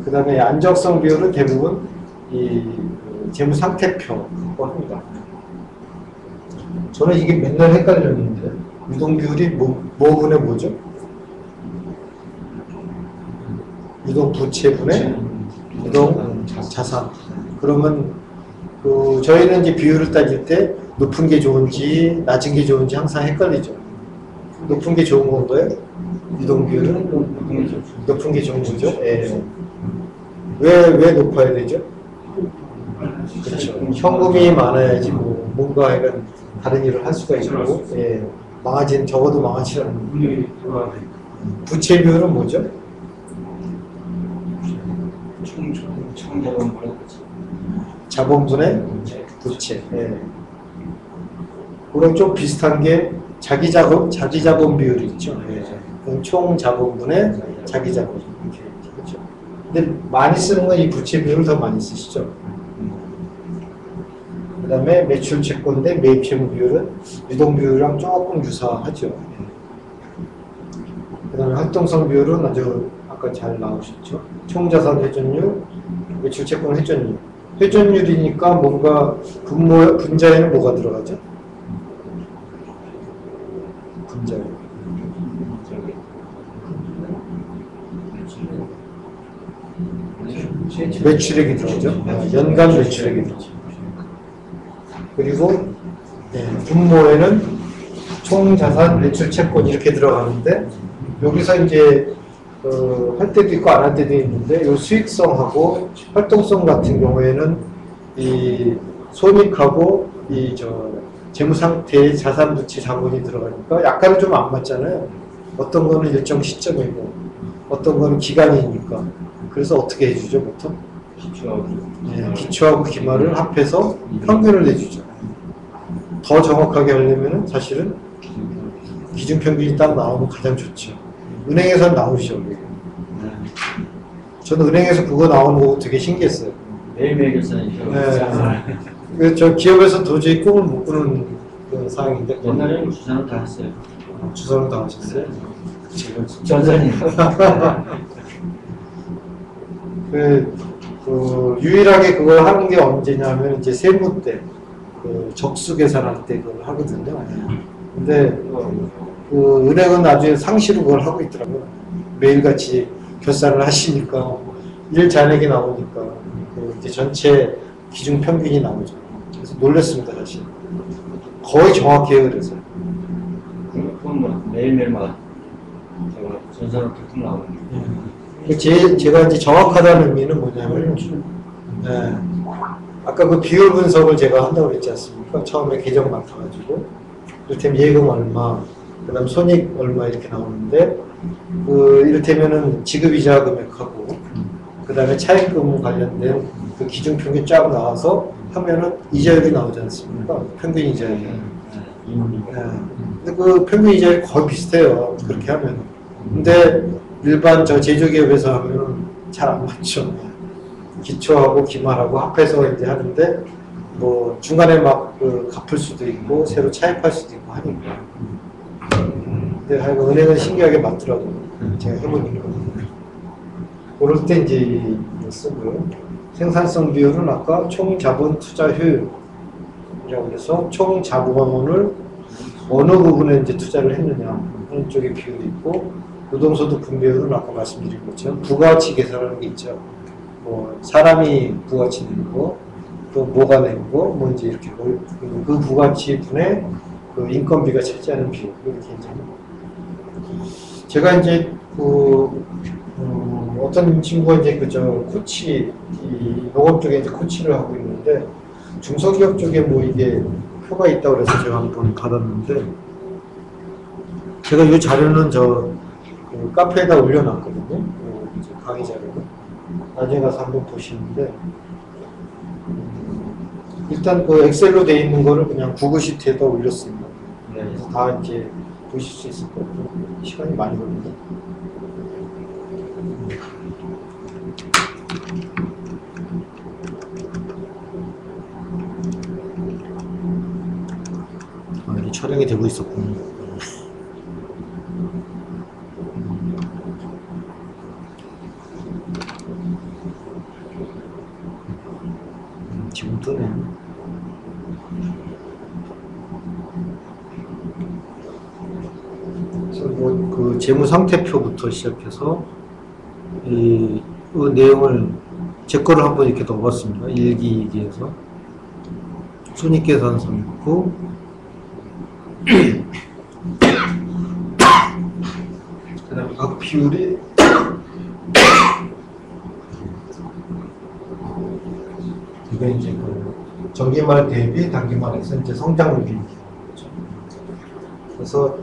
그 다음에 안정성 비율은 대부분 이 재무상태표 그거 합니다. 저는 이게 맨날 헷갈렸는데, 유동 비율이 뭐분의 뭐죠? 유동 부채분의 유동 자산. 그러면 저희는 이제 비율을 따질 때 높은 게 좋은지 낮은 게 좋은지 항상 헷갈리죠. 높은 게 좋은 건가요? 유동 비율은 높은 게 좋은 거죠. 예. 왜 높아야 되죠? 그렇죠. 현금이 많아야지 뭔가 약간 다른 일을 할 수가 있고, 예. 적어도 망하지 않는. 부채 비율은 뭐죠? 총자본 자본분의 부채. 예. 그럼 좀 비슷한 게 자기자본 비율이 있죠. 예. 그럼 총 자본분의 자기자본. 그렇죠. 근데 많이 쓰는 건 이 부채 비율을 더 많이 쓰시죠. 그 다음에 매출 채권대 매입 채무 비율은 유동 비율이랑 조금 유사하죠. 그 다음에 활동성 비율은 아주 아까 잘 나오셨죠. 총자산 회전율, 매출 채권 회전율. 회전율이니까 뭔가 분자에는 뭐가 들어가죠? 분자에. 매출액이 들어가죠. 연간 매출액이 들어가죠. 그리고 분모에는 총자산, 매출 채권 이렇게 들어가는데, 여기서 이제 할 때도 있고 안 할 때도 있는데, 이 수익성하고 활동성 같은 경우에는 이 손익하고 재무상태의 자산, 부채, 자본이 들어가니까 약간은 좀 안 맞잖아요. 어떤 거는 일정 시점이고 어떤 거는 기간이니까. 그래서 어떻게 해주죠, 보통? 기초하고 기말을 합해서 평균을 내주죠. 더 정확하게 하려면 사실은 기준평균이 딱 나오면 가장 좋죠. 은행에서 나오죠. 저는 은행에서 그거 나오는 거 되게 신기했어요. 매일매일 결산이죠. 네. 저 기업에서 도저히 꿈을 못 꾸는 그런 상황인데. 옛날에는 주사는 다 했어요. 주사는 다 하셨어요? 지금 전산이요. 유일하게 그걸 하는 게 언제냐면 이제 세무 때, 적수 계산할 때 그걸 하거든요. 근데 은행은 나중에 상시로 그걸 하고 있더라고요. 매일같이 결산을 하시니까 일 잔액이 나오니까 이제 전체 기준 평균이 나오죠. 그래서 놀랐습니다, 사실. 거의 정확해요, 그래서. 그건 뭐 매일매일마다 전산으로 툭툭 나오는 게. 제가 이제 정확하다는 의미는 뭐냐면, 아까 그 비율 분석을 제가 한다고 그랬지 않습니까? 처음에 계정 맡아가지고, 이를테면 예금 얼마, 그 다음 손익 얼마 이렇게 나오는데, 이를테면은 지급이자 금액하고, 그 다음에 차입금 관련된 그 기준 평균 쫙 나와서 하면은 이자율이 나오지 않습니까? 평균 이자율이. 근데 그 평균 이자율이 거의 비슷해요. 그렇게 하면. 근데 일반 저 제조기업에서 하면 잘 안 맞죠. 기초하고 기말하고 합해서 이제 하는데 뭐 중간에 막 그 갚을 수도 있고 새로 차입할 수도 있고 하니까. 근데 하여간 은행은 신기하게 맞더라고요. 제가 해보니까. 그럴 때 이제 쓰고요. 생산성 비율은 아까 총 자본 투자 효율이라고 해서 총 자본을 어느 부분에 이제 투자를 했느냐 하는 쪽에 비율이 있고, 노동소득 분배율은 아까 말씀드린 것처럼 부가가치 계산하는 게 있죠. 뭐 사람이 부가가치 내는 거, 또 뭐가 내는 거, 뭐 이제 이렇게 그 부가가치 분의 그 인건비가 차지하는 비율, 이렇게 이제 제가 이제 어떤 친구가 이제 그저 코치, 이 농업 쪽에 이제 코치를 하고 있는데 중소기업 쪽에 뭐 이게 표가 있다고 그래서 제가 한번 받았는데, 제가 이 자료는 그 카페에다 올려놨거든요. 이제 강의 자료를. 나중에 가서 한번 보시는데, 일단 그 엑셀로 돼 있는 거를 그냥 구글 시트에다 올렸습니다. 그래서 다 이제 보실 수 있을 거고, 시간이 많이 걸립니다. 이게 촬영이 되고 있었군요. 지금 뜨네. 그래서 뭐 그 재무 상태표부터 시작해서 그 내용을 제 거를 한번 이렇게 넣어봤습니다. 1기, 2기에서 손익계산서 있고, 그다음에 각 비율이 이게 이제 그 정기말 대비 단기말에서 이제 성장률 비율. 그래서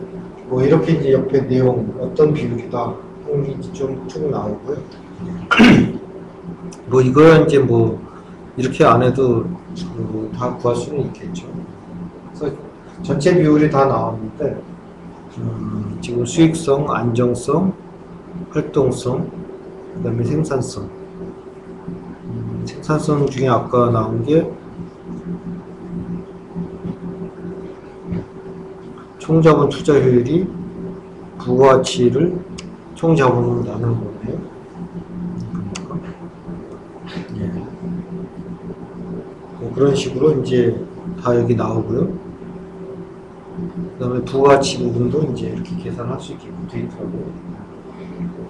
뭐 이렇게 이제 옆에 내용 어떤 비율이다 하는 게 쭉 나오고요. 뭐 이거야 이제 뭐 이렇게 안 해도 다 구할 수는 있겠죠. 그래서 전체 비율이 다 나왔는데 지금 수익성, 안정성, 활동성, 그다음에 생산성. 생산성 중에 아까 나온 게 총자본 투자 효율이 부가가치를 총자본으로 나누는 거네요. 예. 뭐 그런 식으로 이제 다 여기 나오고요. 그 다음에 부가가치 부분도 이제 이렇게 계산할 수 있게 되어 있더라고요.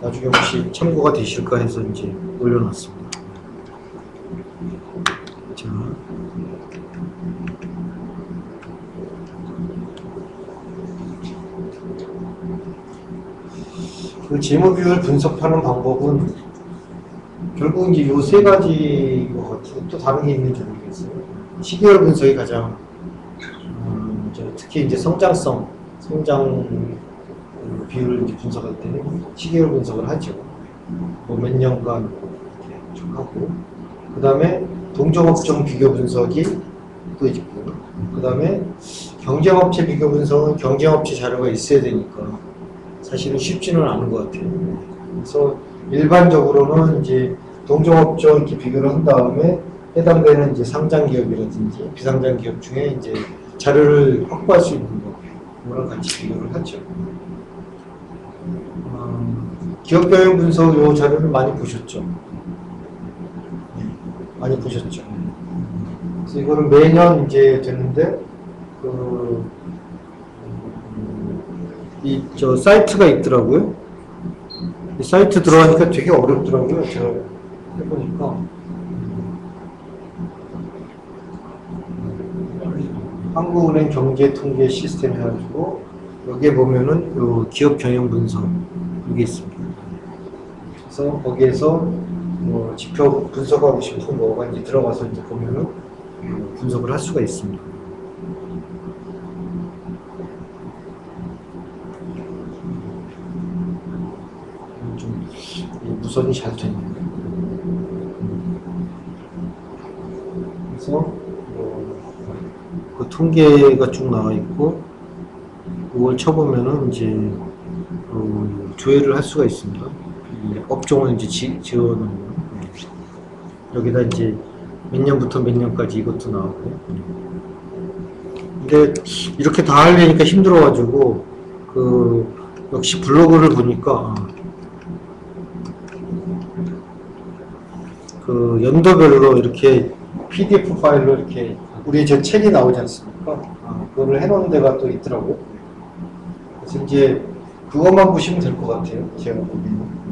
나중에 혹시 참고가 되실까 해서 이제 올려놨습니다. 자. 그 재무 비율 분석하는 방법은 결국 이제 요 세 가지 것 같아요. 또 다른 게 있는지 모르겠어요. 시계열 분석이 가장 특히 이제 성장 비율을 이제 분석할 때는 시계열 분석을 하죠. 뭐 몇 년간 이렇게 쭉 하고, 그 다음에 동종업종 비교 분석이 또 있고, 그 다음에 경쟁업체 비교 분석은 경쟁업체 자료가 있어야 되니까 사실은 쉽지는 않은 것 같아요. 그래서 일반적으로는 이제 동종업종 이렇게 비교를 한 다음에 해당되는 이제 상장 기업이라든지 비상장 기업 중에 이제 자료를 확보할 수 있는 거랑 같이 비교를 하죠. 기업 경영 분석 요 자료를 많이 보셨죠? 네, 많이 보셨죠? 그래서 이거는 매년 이제 되는데 저 사이트가 있더라고요. 이 사이트 들어가니까 되게 어렵더라고요. 제가 해보니까. 한국은행 경제통계 시스템 해가지고 여기에 보면은 요 기업 경영 분석 이게 있습니다. 그래서 거기에서 뭐 지표 분석하고 싶은 거가 이제 들어가서 이제 보면은 분석을 할 수가 있습니다. 좀 무선이 잘 됐네요. 그래서 그 통계가 쭉 나와 있고 그걸 쳐보면은 이제 조회를 할 수가 있습니다. 이 업종을 이제 지어놓은 거. 여기다 이제 몇 년부터 몇 년까지 이것도 나오고. 근데 이렇게 다 하려니까 힘들어가지고 역시 블로그를 보니까 그 연도별로 이렇게 PDF 파일로 이렇게 우리 저 책이 나오지 않습니까? 그거를 해놓은 데가 또 있더라고요. 그래서 이제 그것만 보시면 될 것 같아요. 제가 보기에는.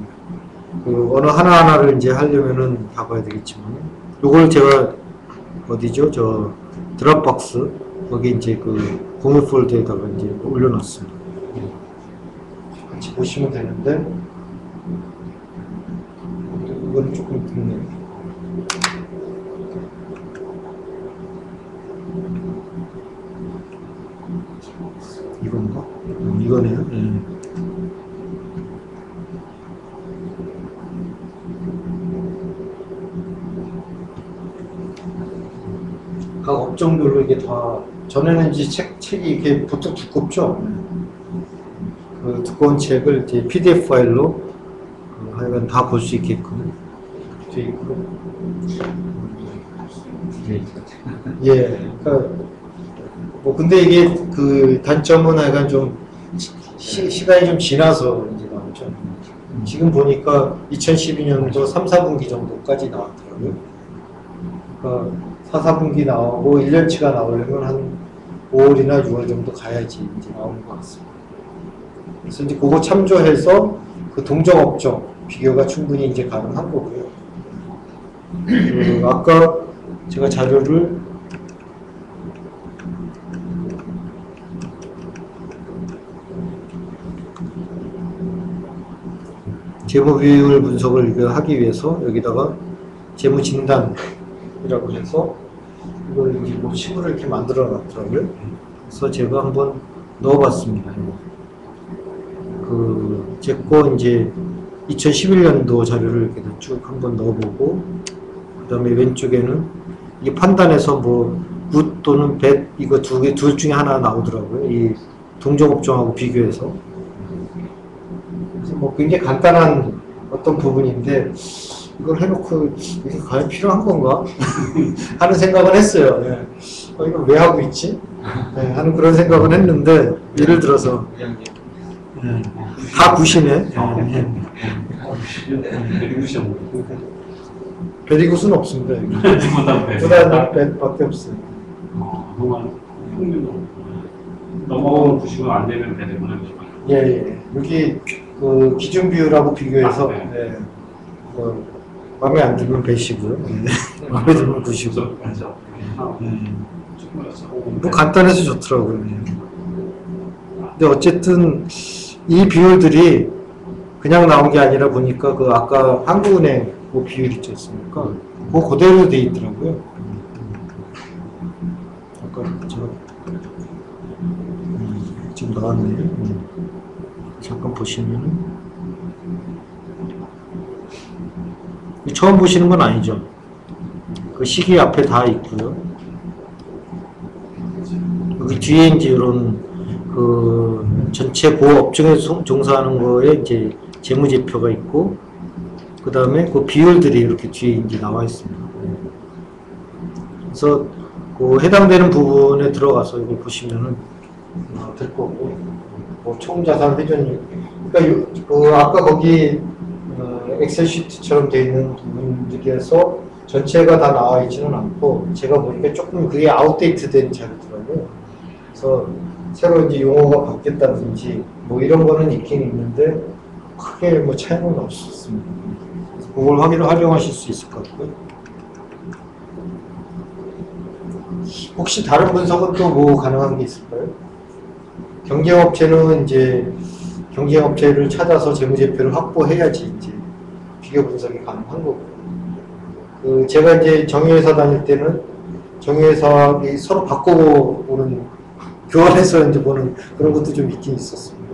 그 어느 하나하나를 이제 하려면은 봐봐야 되겠지만, 요걸 제가 어디죠? 저 드랍박스 거기 이제 그 공유 폴더에다가 이제 올려놨습니다. 같이 보시면 되는데, 이건 조금 늦네요. 이건가? 이거네요. 각 업종별로 이게 다 전에는 이제 책이 이렇게 보통 두껍죠. 그 두꺼운 책을 이제 PDF 파일로 하여간 다 볼 수 있게끔 돼 있고. 예. 그러니까 뭐 근데 이게 그 단점은 하여간 좀 시간이 좀 지나서 이제 나오죠. 지금 보니까 2012년도 3, 4분기 정도까지 나왔더라고요. 그러니까 4, 4분기 나오고 1년치가 나오려면 한 5월이나 6월 정도 가야지 이제 나오는 것 같습니다. 그래서 이제 그거 참조해서 그 동종업종 비교가 충분히 이제 가능한 거고요. 아까 제가 자료를 재무 비율 분석을 하기 위해서 여기다가 재무 진단이라고 해서 이걸 이제 뭐 식으로 이렇게 만들어 놨더라고요. 그래서 제가 한번 넣어봤습니다. 제 거 이제 2011년도 자료를 이렇게 쭉 한번 넣어보고, 그 다음에 왼쪽에는 이 판단해서 뭐 굿 또는 뱃 이거 둘 중에 하나 나오더라고요. 이 동종업종하고 비교해서. 그래서 뭐 굉장히 간단한 어떤 부분인데 이걸 해놓고 이게 과연 필요한 건가 하는 생각은 했어요. 예. 이걸 왜 하고 있지? 예, 하는 그런 생각은 했는데 예를 들어서 다 굿이네. 베리굿은 없습니다. 보다는 뱃밖에 없어요. 그동안 평균으로 넘어가는 90은 안 되면 되는구나. 예. 여기 그 기준 비율하고 비교해서 예. 뭐 마음에 안 들면 배시고요. 마음에 들면 굿이고. 뭐 간단해서 좋더라고요. 근데 어쨌든 이 비율들이 그냥 나온 게 아니라 보니까 그 아까 한국은행 그 비율 있지 않습니까? 그거 그대로 돼 있더라고요. 아까 제가 지금 나왔네요. 잠깐 보시면은 처음 보시는 건 아니죠. 그 시기 앞에 다 있고요. 여기 뒤에 이제 이런 그 전체 그 업종에 종사하는 거에 이제 재무제표가 있고, 그 다음에 그 비율들이 이렇게 뒤에 이제 나와 있습니다. 그래서 그 해당되는 부분에 들어가서 이거 보시면은 될 거고, 뭐 총자산 회전율, 그러니까 그 아까 거기 엑셀 시트처럼 되어 있는 부분들에서 전체가 다 나와 있지는 않고, 제가 보니까 조금 그게 아웃데이트된 자료더라고요. 그래서 새로 이제 용어가 바뀌었다든지 뭐 이런 거는 있긴 있는데 크게 뭐 차이는 없었습니다. 그래서 그걸 활용하실 수 있을 것 같고요. 혹시 다른 분석은 또 뭐 가능한 게 있을까요? 경쟁업체는 이제 경쟁업체를 찾아서 재무제표를 확보해야지 이제 비교 분석이 가능한 거고, 그 제가 이제 정유회사 다닐 때는 정유회사 서로 바꿔보는, 교환해서 이제 보는 그런 것도 좀 있긴 있었습니다.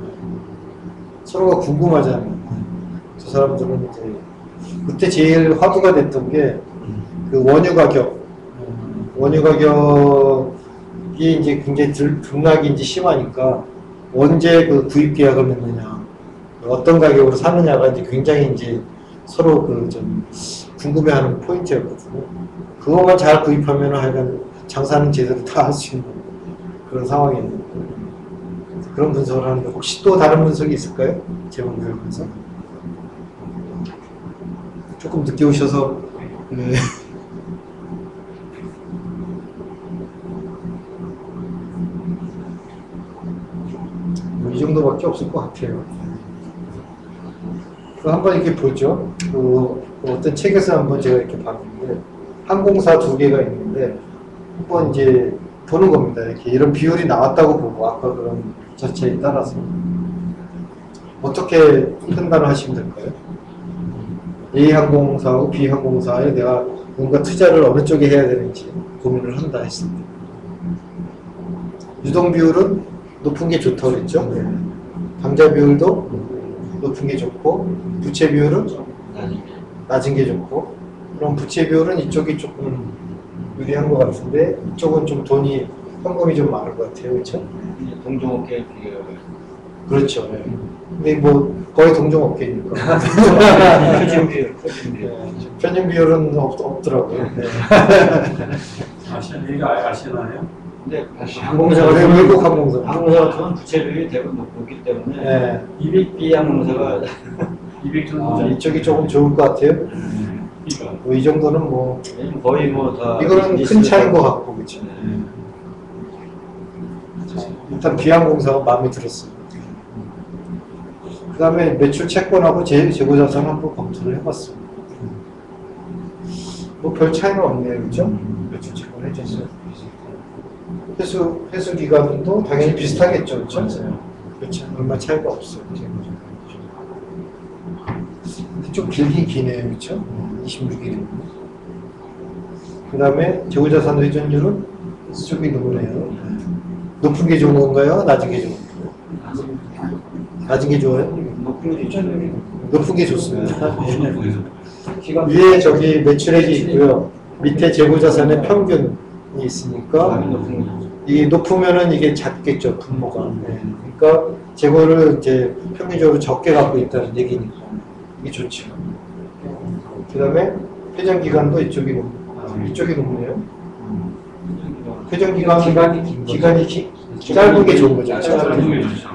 서로가 궁금하잖아요. 저 사람들은 이제 그때 제일 화두가 됐던 게 그 원유 가격 이게 이제 굉장히 등락이 이제 심하니까 언제 그 구입 계약을 맺느냐, 어떤 가격으로 사느냐가 이제 굉장히 이제 서로 그 좀 궁금해하는 포인트였거든요. 그것만 잘 구입하면 하여간 장사는 제대로 다 할 수 있는 그런 상황이었는데 그런 분석을 하는데 혹시 또 다른 분석이 있을까요? 제목 교육에서 조금 늦게 오셔서 네. 이 정도밖에 없을 것 같아요. 한번 이렇게 보죠. 그 어떤 책에서 한번 제가 이렇게 봤는데 항공사 두 개가 있는데 한번 이제 보는 겁니다. 이렇게 이런 비율이 나왔다고 보고 아까 그런 자체에 따라서 어떻게 판단을 하시면 될까요? A 항공사하고 B 항공사에 내가 뭔가 투자를 어느 쪽에 해야 되는지 고민을 한다 했을 때 유동 비율은 높은 게 좋다고 그랬죠. 당좌 비율도 높은 게 좋고 부채 비율은 낮은 게 좋고 그럼 부채 비율은 이쪽이 조금 유리한 것 같은데 이쪽은 좀 돈이 현금이 좀 많을 것 같아요. 그렇죠? 동종업계 비교. 그렇죠. 네. 근데 뭐 거의 동종업계니까 표준 비율. 편입 비율은 없더라고요. 네. 얘가 아시나요? 근데 항공사가 외국 항공사. 항공사 같은 부채 비율이 대부분 높기 때문에 네. 200B 항공사가 200 정도. 이쪽이 조금 좋을 것 같아요. 그러니까. 뭐 이 정도는 뭐 거의 뭐다 이거는 큰 차이인 것 같고 그렇죠. 일단 비항공사가 마음에 들었어요. 그 다음에 매출 채권하고 재고자산 한번 검토를 해봤습니다. 뭐 별 차이는 없네요, 그죠? 매출 채권 해줬어요. 회수 기간도 당연히 비슷하겠죠, 그렇죠? 그렇죠. 얼마 차이가 없어요. 근데 좀 길긴 기네요, 그렇죠? 26일이면. 그 다음에 재고자산 회전율은 쪽이 높네요. 높은 게 좋은 건가요? 낮은 게 좋은 건가요? 낮은 게 좋아요? 높은 게 좋습니다. 위에 저기 매출액이 있고요. 밑에 재고자산의 평균이 있으니까 이 높으면은 이게 작겠죠, 분모가. 네. 그러니까 재고를 이제 평균적으로 적게 갖고 있다는 얘기니까 이게 좋죠. 그 다음에 회전 기간도 이쪽이 높네요. 회전 기간이 짧은 게 좋은 거죠. 짧은 게 좋죠.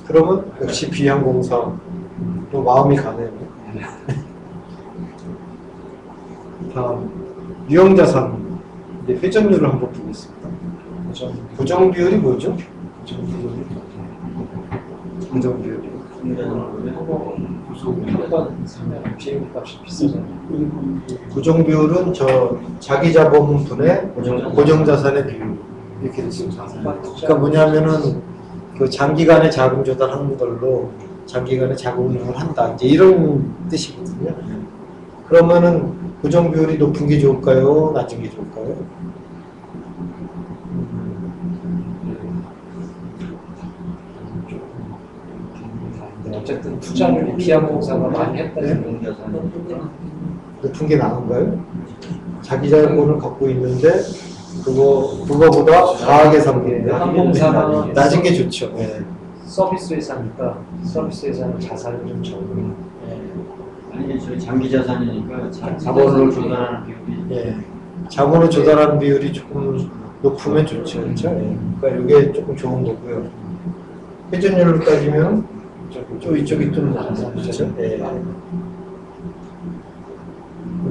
그러면 역시 비항공사 또 마음이 가네요. 다음 유형자산 이제 회전율을 한번 보겠습니다. 고정 비율이 뭐죠? 고정 비율이 한번 사면 비행값이 비싸잖아요. 고정 비율은 저 자기 자본분의 고정 자산의 비율 이렇게 됐습니다. 그러니까 뭐냐면은 그 장기간에 자금 조달하는 걸로 장기간에 자금 운용을 한다 이제 이런 뜻이거든요. 그러면은 고정 비율이 높은 게 좋을까요? 낮은 게 좋을까요? 어쨌든 투자를 비항공사가 많이 했다는 높은 게 나은가요? 자기 자본을 갖고 있는데 그거보다 과하게 삼기에 항공사는 낮은 게 좋죠. 네. 서비스 회사니까 서비스 회사는 자산이 좀 적은. 아니 저희 장기 자산이니까 자본을 조달하는 비율이 예. 자본을 조달하는 비율이 조금 높으면 좋죠. 그렇죠? 예. 그러니까 이게 조금 좋은 거고요. 회전율을 따지면 좀 이쪽이 좀 낮죠. 예.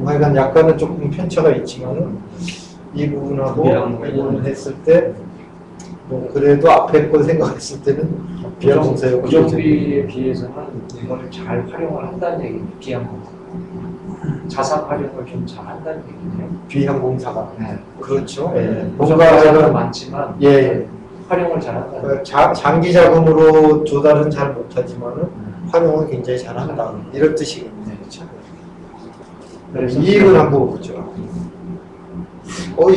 하여간 약간은 조금 편차가 있지만은 이 부분하고 이 부분을 했을 때 뭐 그래도 앞에 걸 생각했을 때는 비항공사의 고정비에 비해서는 이거를 잘 활용을 한다는 얘기예요. 비항공사. 자산 활용을 좀 잘 한다는 얘기네요. 비항공사가 네. 그렇죠. 예. 고정자산은 뭔가 많지만 예. 활용을 잘 한다는 장기 자금으로 조달은 잘 못하지만은 활용을 굉장히 잘한다 이런 뜻이거든요. 그렇죠? 그래서 이익을 한번 보죠.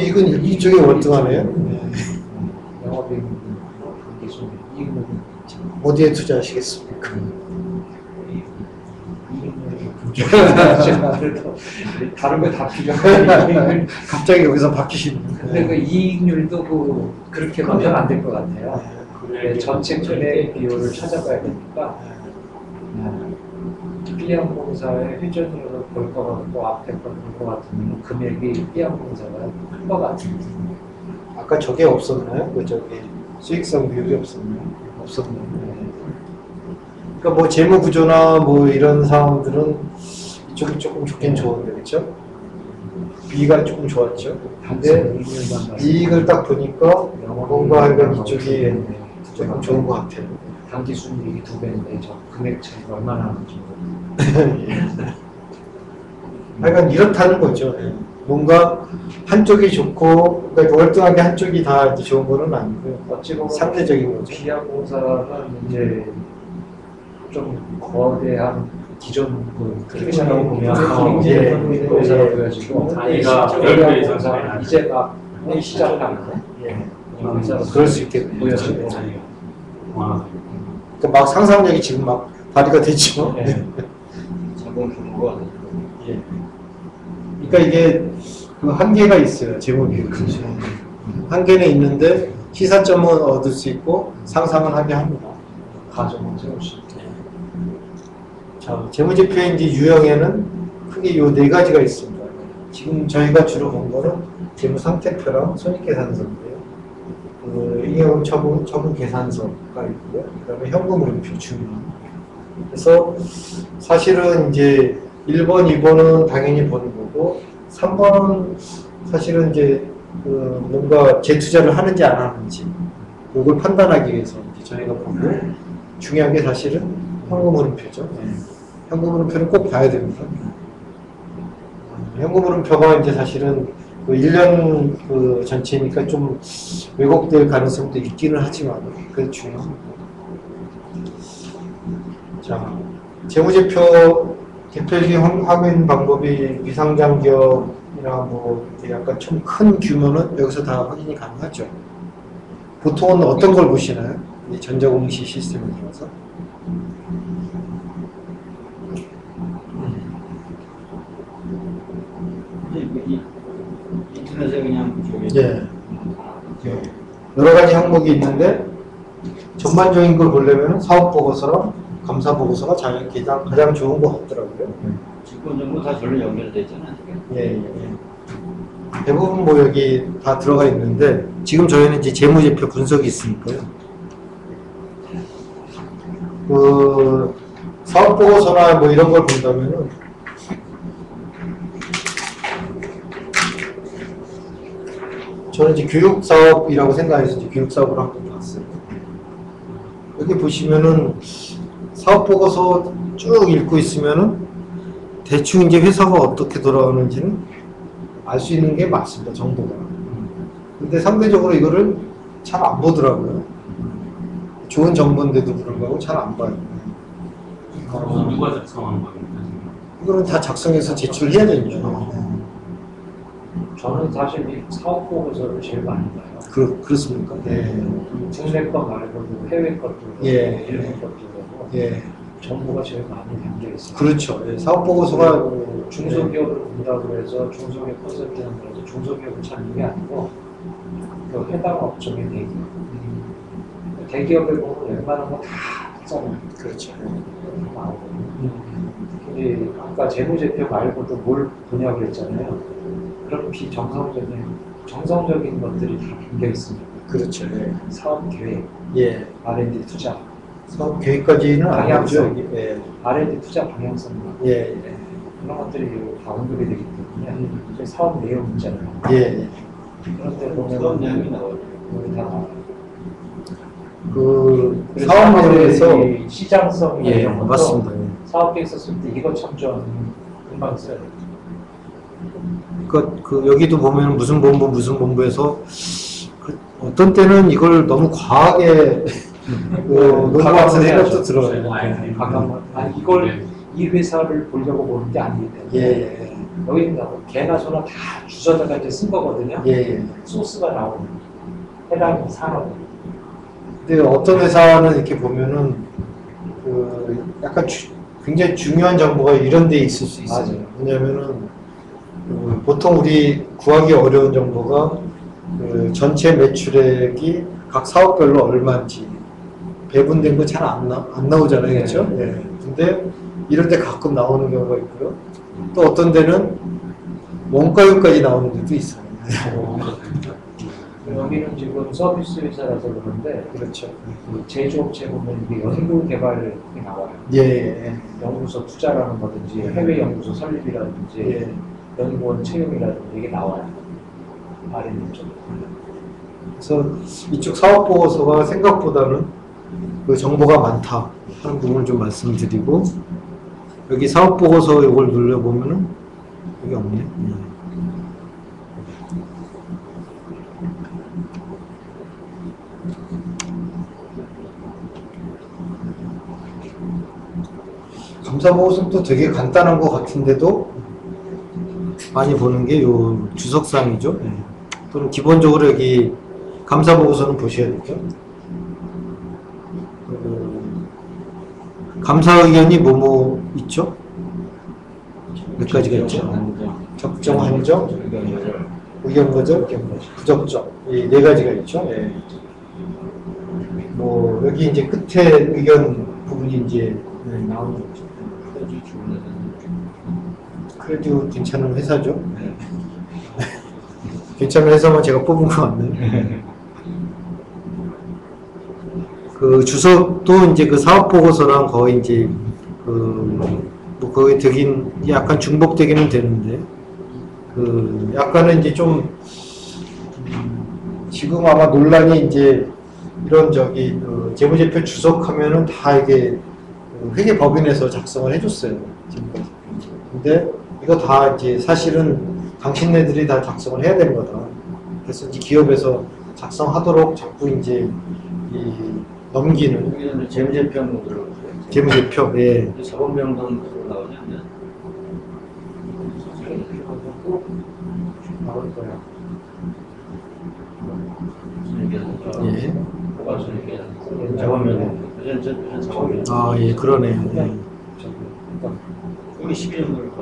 이건 이쪽에 월등하네요. 영업이익 계속 이익은 어디에 투자하시겠습니까? 그래도 다른 거 다 필요하니. 갑자기 여기서 바뀌시는. 근데 그 이익률도 그렇게 하면 안 될 것 같아요. 네, 전체 금액 비율을 찾아봐야 되니까 B항공사의 회전율을 볼 것 같고 앞에 볼것 같으면 금액이 B항공사가 큰 것 같은데. 아까 저게 없었나요? 그 저기 수익성 비율이 없었나요? 없었나요? 그러니까 뭐 재무 구조나 뭐 이런 상황들은 이쪽이 조금 좋긴 좋은데 그렇죠? B가 조금 좋았죠. 근데 이익을 딱 보니까 뭔가 하여간 이쪽이 조금 좋은 것 같아요. 단기 순이익이 2배인데 저 금액 차이가 얼마나 나는지 모르겠어요. 하여간 이렇다는 거죠. 뭔가 한쪽이 좋고 그러니까 월등하게 한쪽이 다 이제 좋은 거는 아니고요. 어찌 보면 상대적인 거죠. B항공사는 이제 좀 거대한 기존 그 트랙션하고 보면 회사로 보여지고 단위가 10배 이상 차이 나죠. 이제 막 시작하는 그럴 수 있겠네요. 보여지고 와, 그러니까 막 상상력이 지금 막 발휘가 되죠. 자본 규모가 예. 그러니까 이게 그 한계가 있어요. 제목이. 한계는 있는데 시사점은 얻을 수 있고 상상은 하게 합니다. 가정을 세울 수 있고. 자, 재무제표의 이제 유형에는 크게 요 네 가지가 있습니다. 지금 저희가 주로 본 거는 재무상태표랑 손익계산서인데요. 그 잉여금 처분 계산서가 있고요. 그다음에 현금흐름표 중요한. 그래서 사실은 이제 1번, 2번은 당연히 보는 거고 3번은 사실은 이제 그 뭔가 재투자를 하는지 안 하는지 이걸 판단하기 위해서 이제 저희가 보고 중요한 게 사실은 현금흐름표죠. 현금흐름표는 꼭 봐야 됩니다. 현금흐름표가 이제 사실은 그 1년 그 전체니까 좀 왜곡될 가능성도 있기는 하지만 그게 중요합니다. 자, 재무제표 대표적인 확인 방법이 미상장 기업이나 뭐 약간 좀 큰 규모는 여기서 다 확인이 가능하죠. 보통은 어떤 걸 보시나요? 이 전자공시 시스템을 들어서. 인터넷에 그냥 저기 예. 여러 가지 항목이 있는데 전반적인 걸 보려면 사업보고서랑 감사보고서가 가장 좋은 것 같더라고요. 직권 정보 다 절로 연결돼 있잖아요. 예. 대부분 뭐 여기 다 들어가 있는데 지금 저희는 이제 재무제표 분석이 있으니까요. 그 사업보고서나 뭐 이런 걸 본다면은 저는 이제 교육사업이라고 생각해서 이제 교육사업을 한번 봤어요. 여기 보시면은 사업보고서 쭉 읽고 있으면은 대충 이제 회사가 어떻게 돌아가는지는 알 수 있는 게 맞습니다, 정보가. 근데 상대적으로 이거를 잘 안 보더라고요. 좋은 정보인데도 불구하고 잘 안 봐요. 누가 작성한 겁니까? 이거는 다 작성해서 제출해야 됩니다. 저는 사실 이 사업 보고서를 제일 많이 봐요. 그렇습니까? 네. 국내 것 말고도 해외 것도 예. 일본 것도 그러고 예. 정보가 제일 많이 담겨 있어요. 그렇죠. 예. 사업보고서가 중소기업을 본다고 해서 중소기업 컨설팅을 해서 중소기업을 찾는 게 아니고 그 해당 업종의 대기업. 대기업에 보면 웬만한 거 다 있잖아요. 그렇죠. 나오거든요. 근데 아까 재무제표 말고도 뭘 보냐고 그랬잖아요. 그런 정성적인 것들이 다 담겨 있습니다. 그렇죠. 예. 사업 계획, 예. R&D 투자, 사업 계획까지는 안 하죠. 방향성. 예. R&D 투자 방향성 예. 그런 것들이 다 언급이 되기 때문에 이제 사업 내용 있잖아요. 예. 그런데 그런 내용이 보면 나와요. 여기 다 나와요. 그 그래서 사업 내용에서 이 시장성 예, 이런 것도 맞습니다. 사업 계획 썼을 때 이거 참조하는 금방 써야 돼요. 그 여기도 보면 무슨 본부에서 어떤 때는 이걸 너무 과하게 놓은 것 같은 생각도 들어요. 이걸 이 회사를 보려고 보는 게 아니기 때문에 예. 여기 개나 소나 다 주소다가 이제 쓴 거거든요. 예. 소스가 나오는 해당 산업. 근데 어떤 회사는 이렇게 보면은 그 약간 굉장히 중요한 정보가 이런 데 있을 수 있어요. 맞아요. 왜냐면은 보통 우리 구하기 어려운 정보가 그 전체 매출액이 각 사업별로 얼마인지 배분된 거 잘 안 나오잖아요. 네. 그렇죠? 예. 근데 이런 데 가끔 나오는 경우가 있고요. 또 어떤 데는 원가율까지 나오는 데도 있어요. 여기는 지금 서비스 회사라서 그런데 그렇죠. 그 제조업체 보면 이게 연구 개발이 나와요. 예. 연구소 투자라는 거든지 해외 연구소 설립이라든지 예. 연구원 채용이라든지 이게 나와요. R&D 쪽. 그래서 이쪽 사업 보고서가 생각보다는 그 정보가 많다 하는 부분을 좀 말씀드리고, 여기 사업 보고서 이걸 눌러보면은 여기 없네. 감사 보고서는 또 되게 간단한 것 같은데도 많이 보는 게 요 주석상이죠. 또는 기본적으로 여기 감사 보고서는 보셔야 되죠. 감사 의견이 뭐뭐 있죠? 몇 가지가 있죠? 적정, 한정, 의견 거절, 부적정. 이 네 가지가 있죠. 예. 뭐 여기 이제 끝에 의견 부분이 이제 나오는 거죠. 그래도 괜찮은 회사죠. 괜찮은 회사만 제가 뽑은 거 같네. 그 주석도 이제 그 사업 보고서랑 거의 이제 뭐 거의 되긴 약간 중복되기는 되는데, 그 약간은 이제 좀 지금 아마 논란이 이제 이런 저기 재무제표 주석하면은 다 이게 회계법인에서 작성을 해줬어요 지금까지. 근데 이거 다 이제 사실은 당신네들이 다 작성을 해야 되는 거다. 그래서 이제 기업에서 작성하도록 자꾸 이제 넘기는 여기는 재무제표는 들어가요. 재무제표. 예. 자본명단으로 나오지 않냐? 나올 거야. 예. 자본명단. 그전 자본명단. 아, 예, 그러네요. 예. 여기 12년도일까?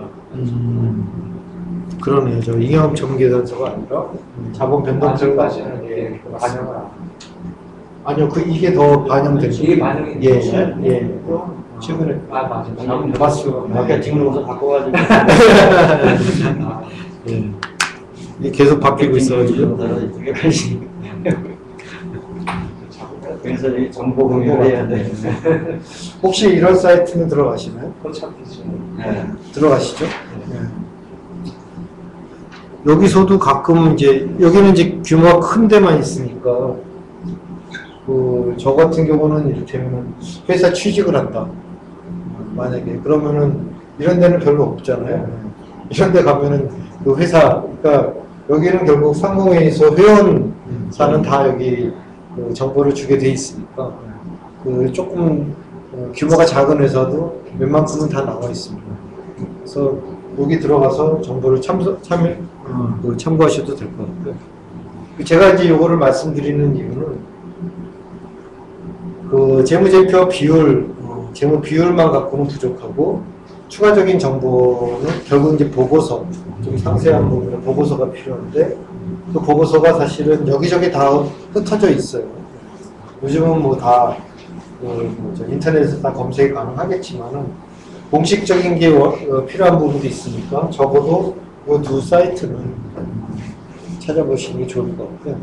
그러네요. 저 잉여업 전문계산서가 아니라 자본 변동 아직까지는 이게 반영을 안. 아니요, 이게 더 반영된 이게 반영이 예, 됐어요? 예. 최근에 맞아. 자본 봤어요. 아까 직무서 바꿔가지고. 예. 이게 계속 바뀌고 있어가지고. 되게 관심. 그래서 이 정보 공유를 해야 돼. 혹시 이런 사이트는 들어가시나요? 포착기죠. 네. 들어가시죠? 여기서도 가끔 이제 여기는 이제 규모가 큰 데만 있으니까 저 같은 경우는 이를테면 회사 취직을 한다 만약에 그러면은 이런 데는 별로 없잖아요. 이런 데 가면은 그 회사, 그러니까 여기는 결국 상공회의소 회원사는 다 여기 그 정보를 주게 돼 있으니까 그 조금 규모가 작은 회사도 웬만큼은 다 나와 있습니다. 그래서 여기 들어가서 정보를 참고하셔도 될 것 같고요. 제가 이제 요거를 말씀드리는 이유는 그 재무제표 비율, 재무 비율만 갖고는 부족하고 추가적인 정보는 결국 이제 보고서, 좀 상세한 부분의 보고서가 필요한데 그 보고서가 사실은 여기저기 다 흩어져 있어요. 요즘은 뭐 다 인터넷에서 다 검색이 가능하겠지만은 공식적인 게 필요한 부분도 있으니까 적어도 이 두 사이트는 찾아보시는 게 좋을 것 같고요.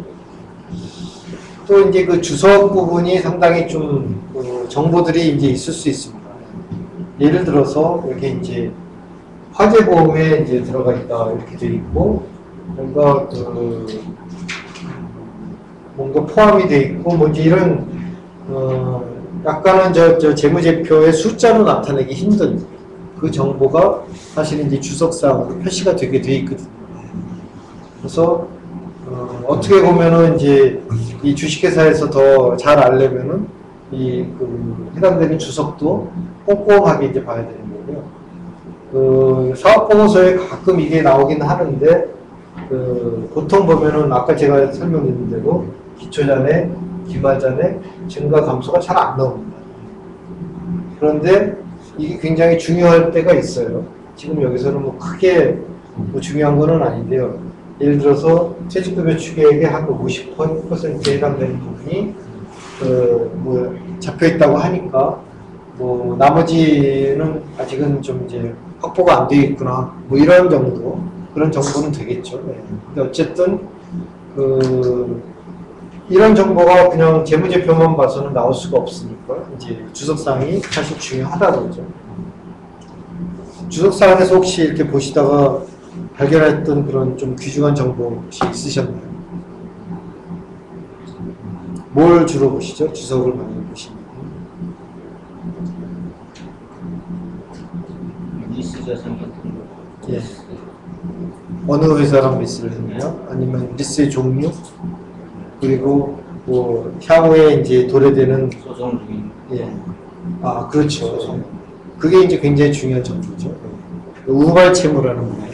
또 이제 그 주석 부분이 상당히 좀 정보들이 이제 있을 수 있습니다. 예를 들어서 여기 이제 화재보험에 이제 들어가 있다 이렇게 되어 있고 뭔가 포함이 되어 있고 뭐 이제 이런 약간은 저 재무제표의 숫자로 나타내기 힘든 그 정보가 사실은 이제 주석상으로 표시가 되게 돼 있거든요. 그래서 어떻게 보면은 이제 이 주식회사에서 더 잘 알려면은 해당되는 주석도 꼼꼼하게 이제 봐야 되는 거고요. 사업보고서에 가끔 이게 나오긴 하는데 보통 보면은 아까 제가 설명드린 대로 기초잔액, 기말잔액, 증가 감소가 잘 안 나옵니다. 그런데 이게 굉장히 중요할 때가 있어요. 지금 여기서는 뭐 크게 뭐 중요한 거는 아닌데요. 예를 들어서 퇴직급여 추계액의 한 50%에 해당되는 부분이 뭐 잡혀 있다고 하니까 뭐 나머지는 아직은 좀 이제 확보가 안 되어 있구나 뭐 이런 정도 그런 정보는 되겠죠. 네. 근데 어쨌든 이런 정보가 그냥 재무제표만 봐서는 나올 수가 없으니까 이제 주석사항이 사실 중요하다고죠. 주석사항에서 혹시 이렇게 보시다가 발견했던 그런 좀 귀중한 정보 혹시 있으셨나요? 뭘 주로 보시죠? 주석을 많이 보시면. 리스 자산 같은 거. 예. 어느 회사랑 리스를 했느냐? 아니면 리스의 종류? 그리고 뭐 향후에 이제 도래되는 소송 중인. 예. 아, 그렇죠. 그게 이제 굉장히 중요한 정보죠. 우발 채무라는 거예요.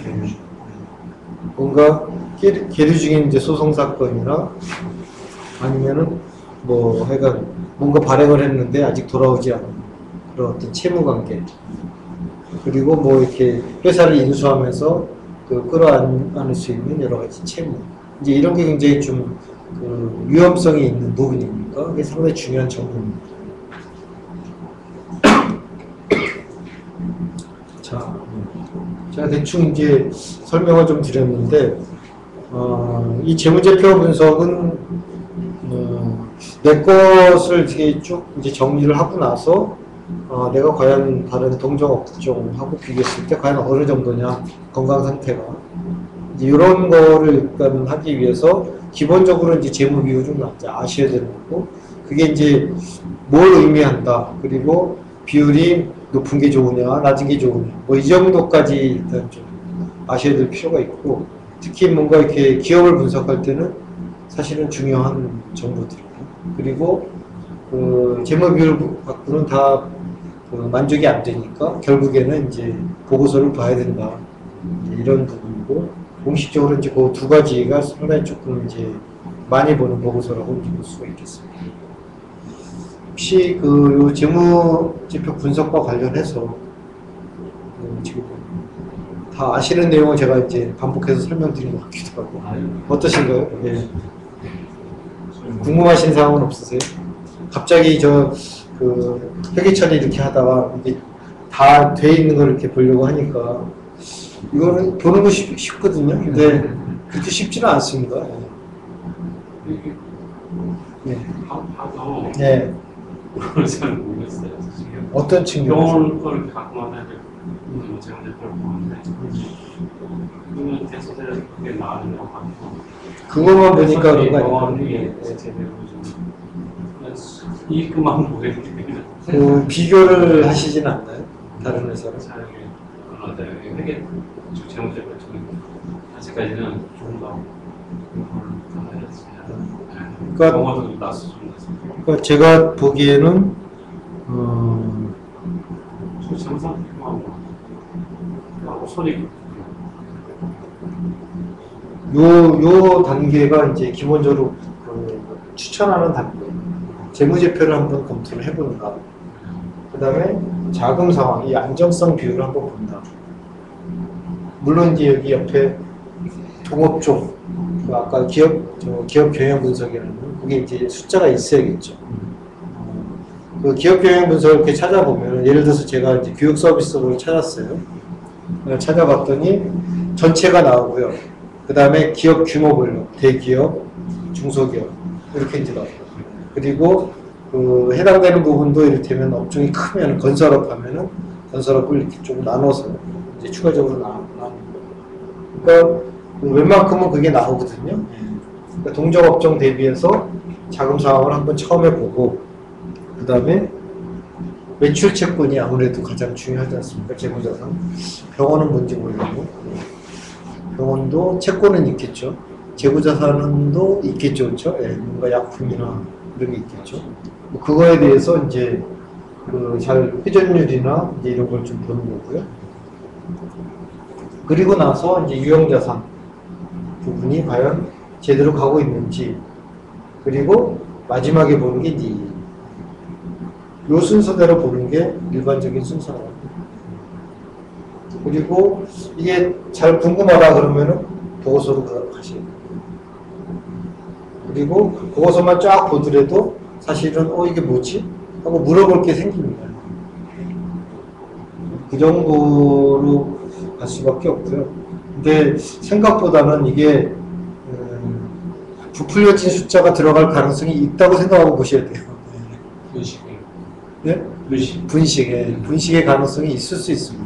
뭔가 계류 중인 이제 소송 사건이나 아니면은 뭐 하여간 뭔가 발행을 했는데 아직 돌아오지 않은 그런 어떤 채무 관계. 그리고 뭐 이렇게 회사를 인수하면서 끌어안을 수 있는 여러 가지 채무. 이제 이런 게 굉장히 좀 위험성이 있는 부분이니까 이게 상당히 중요한 정보입니다. 자, 제가 대충 이제 설명을 좀 드렸는데, 이 재무제표 분석은 내 것을 이렇게 쭉 이제 정리를 하고 나서 내가 과연 다른 동종 업종하고 비교했을 때 과연 어느 정도냐 건강 상태가 이제 이런 거를 일단 하기 위해서 기본적으로 이제 재무 비율은 아셔야 되는 거고 그게 이제 뭘 의미한다 그리고 비율이 높은 게 좋으냐 낮은 게 좋으냐 뭐 이 정도까지 일단 좀 아셔야 될 필요가 있고 특히 뭔가 이렇게 기업을 분석할 때는 사실은 중요한 정보들이고 그리고 재무 비율 갖고는 다 만족이 안 되니까 결국에는 이제 보고서를 봐야 된다 이런 부분이고 공식적으로 이제 그 두 가지가 상당히 조금 이제 많이 보는 보고서라고 볼 수가 있겠습니다. 혹시 요 재무제표 분석과 관련해서 지금 다 아시는 내용을 제가 이제 반복해서 설명드린 것 같기도 하고 어떠신가요? 예. 궁금하신 사항은 없으세요? 갑자기 회계 처리 이렇게 하다가 이게 다 돼 있는 걸 이렇게 보려고 하니까 이거는 보는 거 쉽거든요. 근데 그렇게 쉽지는 않습니다. 네. 봐도 네. 그걸 잘 모르겠어요. 지금 어떤 측면에서? 병원 걸 갖고 와야 될 재무제표를 보는데 그러면 대소대로 그게 나오는 것 같고 그것만 보니까 그런 거 병원이 아니에요? 제대로 좀 이익만 보게 비교를 하시진 않나요? 다른 회사랑? 잘 그런데 회계 재무제표 좀 아직까지는 좀 더 그러니까 병원도 나서 좀 그러니까 제가 보기에는 정상 소리 요 단계가 이제 기본적으로 추천하는 단계. 재무제표를 한번 검토를 해본다. 그 다음에 자금 상황, 이 안정성 비율을 한번 본다. 물론 이제 여기 옆에 동업종, 아까 기업 경영 분석이라는 그게 이제 숫자가 있어야겠죠. 그 기업 경영 분석을 이렇게 찾아보면 예를 들어서 제가 이제 교육 서비스를 찾았어요. 찾아봤더니 전체가 나오고요. 그 다음에 기업 규모별로 대기업, 중소기업 이렇게 이제 나와요. 그리고 해당되는 부분도 이를테면 업종이 크면 건설업 하면은 건설업을 이렇게 좀 나눠서 이제 추가적으로 나누는 거예요. 그러니까 웬만큼은 그게 나오거든요. 그러니까 동종업종 대비해서 자금 상황을 한번 처음에 보고 그 다음에 매출 채권이 아무래도 가장 중요하지 않습니까? 재무자산. 병원은 뭔지 모르겠고 병원도 채권은 있겠죠. 재고자산도 있겠죠, 그렇죠? 예, 뭔가 약품이나 이런 게 있겠죠. 그거에 대해서 이제 잘 회전율이나 이제 이런 걸 좀 보는 거고요. 그리고 나서 이제 유형자산 부분이 과연 제대로 가고 있는지 그리고 마지막에 보는 게 이제 요 순서대로 보는 게 일반적인 순서라고 그리고 이게 잘 궁금하다 그러면은 보고서로 가시고, 그리고 보고서만 쫙 보더라도 사실은 이게 뭐지? 하고 물어볼 게 생깁니다. 그 정도로 갈 수밖에 없고요. 근데 생각보다는 이게 부풀려진 숫자가 들어갈 가능성이 있다고 생각하고 보셔야 돼요. 분식에. 네? 분식. 분식의 가능성이 있을 수 있습니다.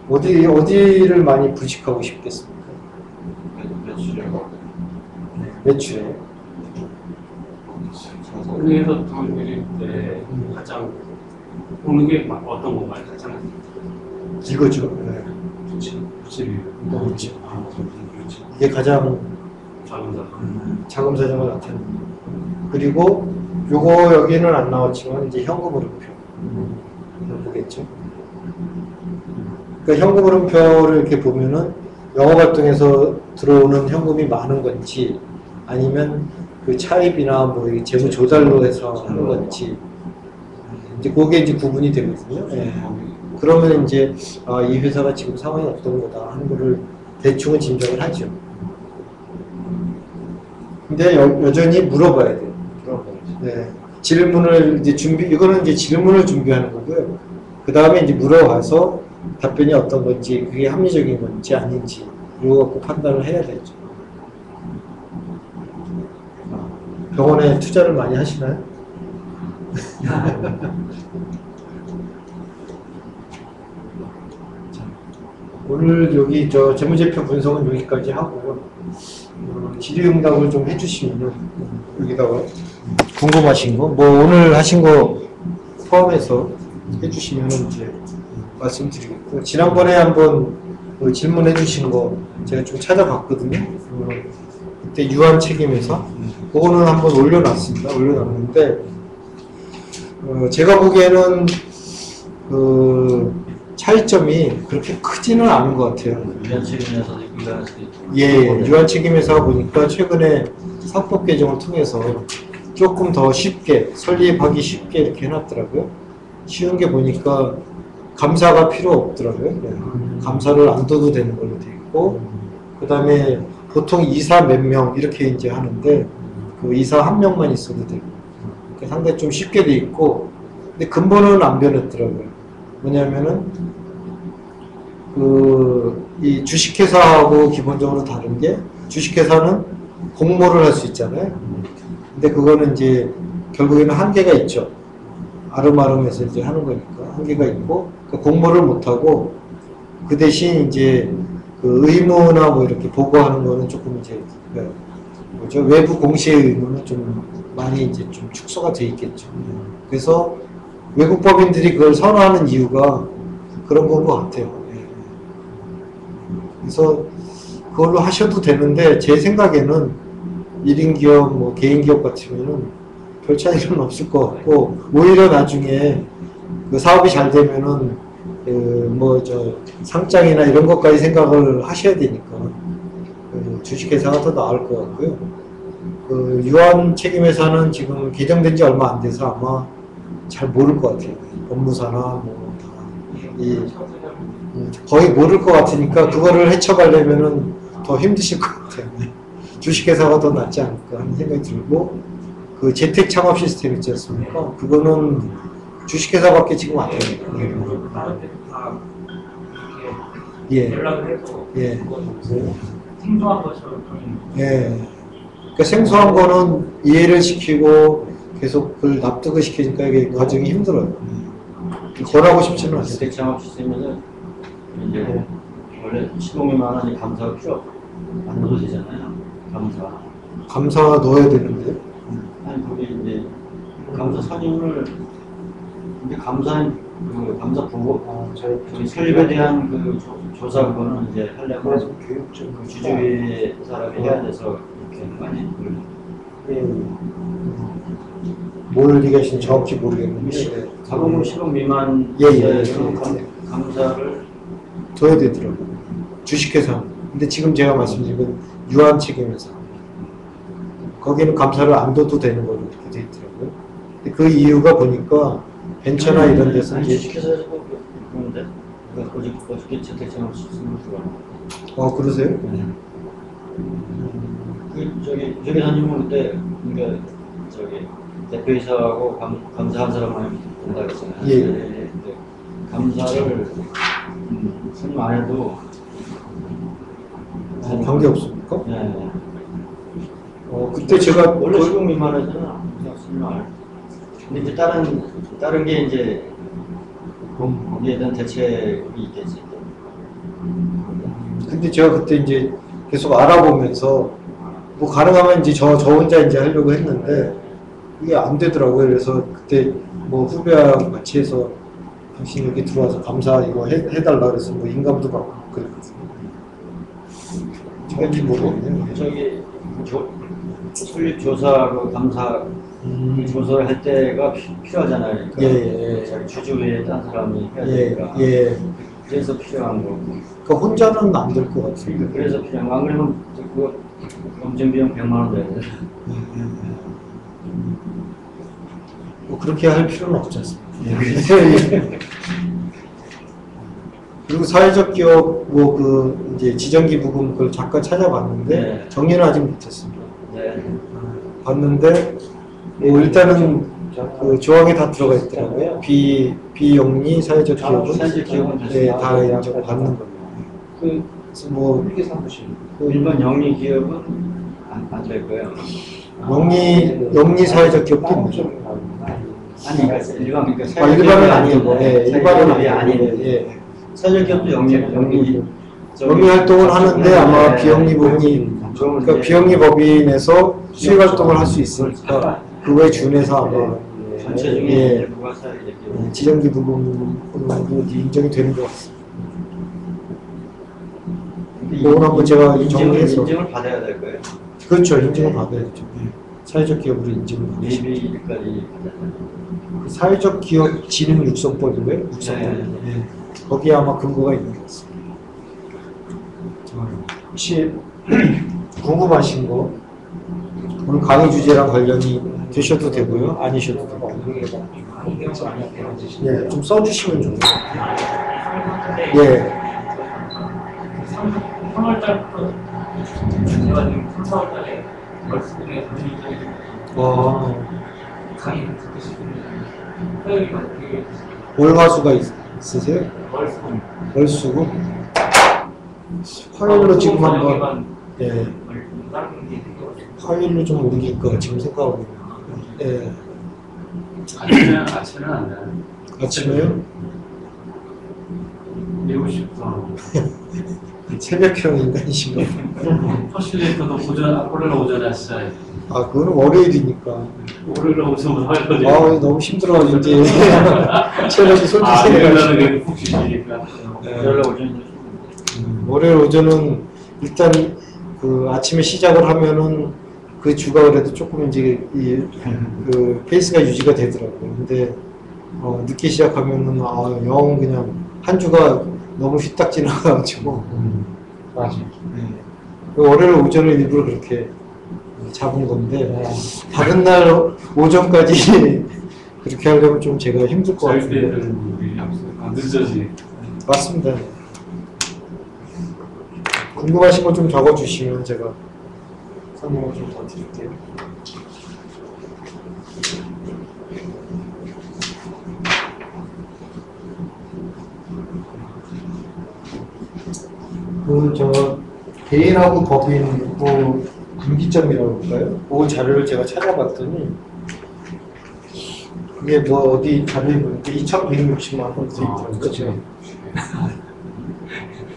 어디를 많이 분식하고 싶겠습니까? 매출에. 그래서 돈 드릴 때 가장 보는 게 어떤 건가요? 가장 이거죠. 네. 부채비율. 그렇죠. 이게 가장 자금사정을 나타냅니다. 그리고 요거 여기는 안 나왔지만 이제 현금 흐름표 보겠죠. 그러니까 현금 흐름표를 이렇게 보면은 영업활동에서 들어오는 현금이 많은 건지 아니면 그 차입이나 뭐 재무 조달로 해서 하는 건지 이제 그게 이제 구분이 되거든요. 예. 그러면 이제 이 회사가 지금 상황이 어떤 거다 하는 거를 대충은 짐작을 하죠. 근데 여전히 물어봐야 돼요. 네. 질문을 이제 이거는 이제 질문을 준비하는 거고요. 그 다음에 이제 물어봐서 답변이 어떤 건지, 그게 합리적인 건지 아닌지, 이거 갖고 판단을 해야 되죠. 병원에 투자를 많이 하시나요? 오늘 여기 재무제표 분석은 여기까지 하고요. 질의응답을 좀 해주시면 여기다가 궁금하신 거, 뭐 오늘 하신 거 포함해서 해주시면 이제 말씀드리겠고, 지난번에 한번 질문해 주신 거 제가 좀 찾아봤거든요. 그때 유한 책임에서 그거는 한번 올려놨는데 제가 보기에는 차이점이 그렇게 크지는 않은 것 같아요. 유한 책임에서 유한 책임에서 보니까 최근에 사법 개정을 통해서 조금 더 쉽게 설립하기 쉽게 이렇게 해놨더라고요. 쉬운 게 보니까 감사가 필요 없더라고요. 감사를 안 둬도 되는 걸로 돼 있고, 그 다음에 보통 이사 몇 명 이렇게 이제 하는데 그 이사 한 명만 있어도 되고, 상당히 좀 쉽게 돼 있고, 근데 근본은 안 변했더라고요. 뭐냐면은 이 주식회사하고 기본적으로 다른 게, 주식회사는 공모를 할 수 있잖아요. 근데 그거는 이제 결국에는 한계가 있죠. 아름아름해서 이제 하는 거니까 한계가 있고, 그 공모를 못 하고, 그 대신 이제 그 의무나 뭐 이렇게 보고하는 거는 조금 이제 뭐죠, 외부 공시의 의무는 좀 많이 이제 좀 축소가 돼 있겠죠. 그래서 외국 법인들이 그걸 선호하는 이유가 그런 건 것 같아요. 그래서 그걸로 하셔도 되는데, 제 생각에는 1인 기업, 뭐 개인 기업 같으면은 별 차이는 없을 것 같고, 오히려 나중에 그 사업이 잘 되면은 상장이나 이런 것까지 생각을 하셔야 되니까 주식회사가 더 나을 것 같고요. 유한 책임회사는 지금 개정된 지 얼마 안 돼서 아마 잘 모를 것 같아요. 법무사나 거의 모를 것 같으니까 그거를 헤쳐가려면은 더 힘드실 것 같아요. 주식회사가 더 낫지 않을까 하는 생각이 들고, 그 재택 창업 시스템 있지 않습니까? 그거는 주식회사밖에 지금 안 됩니다. 다른 데도 다 이렇게 연락을 해서 생소한 것처럼 그러니까 생소한 거는 이해를 시키고 계속 그걸 납득을 시키니까 이게 과정이 힘들어요. 권하고 싶지는 않아요. 재택 창업 시스템에는 이제 원래 시공이만 하니 감사가 필요 안 넣어도 되잖아요. 감사 넣어야 되는데. 아니 거기 이제 감사 선임을, 근데 감사 보고 저희 설립에 대한 그 조사 그거는 이제 하려면 교육적 그 주주의 사람이 해야 돼서 이렇게 많이 뭘 얘기하시는지 정확히 모르겠는데, 자본금 10억 미만 예. 감사를 둬야 되더라고요. 주식회사. 근데 지금 제가 말씀드린 건 유한 책임회사. 거기는 감사를 안 둬도 되는 걸로 이렇게 돼 있더라고요. 근데 그 이유가 보니까 벤처나 이런 데서 이제 주식회사에서 그런데 어저께 채택장을 쓰는 수가. 그러세요? 저기 회장님은 그때 그러니까 저기 대표이사하고 감사 한 사람만 된다 그랬잖아요. 예. 근데 감사를 손님 안 해도 관계 없습니까? 네. 그때 제가 원래 수용 미만하잖아. 그냥 손님 안 해. 근데 이제 다른 게 이제 거기에 대한 대책이 있겠지. 근데 제가 그때 이제 계속 알아보면서 뭐 가능하면 이제 저 혼자 이제 하려고 했는데 이게 안 되더라고요. 그래서 그때 뭐 후배하고 같이 해서 당신 여기 들어와서 감사 이거 해달라 그래서 뭐 인감도 받고 그랬거든요. 저기 모르겠네요. 저기 설립 조사 그 감사 조사를 할 때가 필요하잖아요. 그러니까 예. 자기 주주회에 딴 사람이 해야 예, 되니까. 예. 그래서 필요한 거고. 그러니까 혼자는 안 될 것 같아요. 그래서 필요한 거. 안 그러면 그거 검증 비용 100만 원 돼야 돼. 뭐 그렇게 할 필요는 없지 않습니까? 그리고 사회적 기업 뭐 그 이제 지정기부금 그걸 잠깐 찾아봤는데 네. 정리는 아직 못했습니다. 네. 봤는데 뭐 일단은 그 조항에 다 들어가 있더라고요. 비영리 사회적 기업은 사회적 기업은 네, 다 인정받는 겁니다. 그래서 뭐 훌게 사무실. 일반 영리 기업은 안 될 거예요. 영리 사회적 기업도 있죠. 아니, 그러니까 일반 그러니까 일반은 아니고, 예, 일반은 아닌데. 예. 사회적 기업도 영리 영리 활동을 하는데 아마 비영리 법인이 그러니까 비영리 법인에서 수익 활동을 할 수 있으니까 그거에 준해서 아마 전체 중에 예. 일부가 사회적 기업. 지정기부금으로 인정이 되는 것 같습니다. 그건 한번 제가 정리해서 인증을 받아야 될 거예요. 그렇죠. 인증을 받아야죠. 사회적 기업으로 인증을 받으시죠. 예비까지 받아야 돼요. 사회적 기업 진흥 육성법인가요? 육성법. 네. 거기에 아마 근거가 있는 것 같습니다. 혹시 궁금하신 거 오늘 강의 주제랑 관련이 되셔도 되고요. 아니셔도 되고요. 예, 좀 써주시면 좋을 것 같아요. 예. 3월달부터 제가 지금 3, 4월달에 월수금에 금융적인 강의를 듣고 싶은데 토요일이 어떻게 월화수가 있으세요? 월수금 월수금? 화요일로 지금 한번 예, 다른 게 생겨가지고 화요일로 좀 옮길까 지금 생각하고 있는데 예, 아침에는 안 되나요? 아침에요? 7시부터 새벽형 인간이신가? 퍼실레이터도 원래는 오전에 하시잖아요. 아, 그거는 월요일이니까. 월요일에 오전부터 하거든요. 아, 너무 힘들어가지고 이제 체력이 솔직히 일요일날은 그래도 푹 쉬시니까. 월요일 오전 월요일 오전은 일단 그 아침에 시작을 하면은 그 주가 그래도 조금 이제 그 페이스가 유지가 되더라고요. 근데 늦게 시작하면은 영 그냥 한 주가 너무 휘딱 지나가가지고 맞아. 월요일 오전을 일부러 그렇게 잡은 건데 다른 날 오전까지 그렇게 하려면 좀 제가 힘들 것 같은데. 절대는 우리 늦어지. 맞습니다. 궁금하신 거 좀 적어주시면 제가 설명을 좀 더 드릴게요. 저 개인하고 법인 뭐 분기점이라고 할까요? 그 자료를 제가 찾아봤더니 이게 뭐 어디 자료에 보니까 2,160만 원 돼 있더라고요. 그렇죠.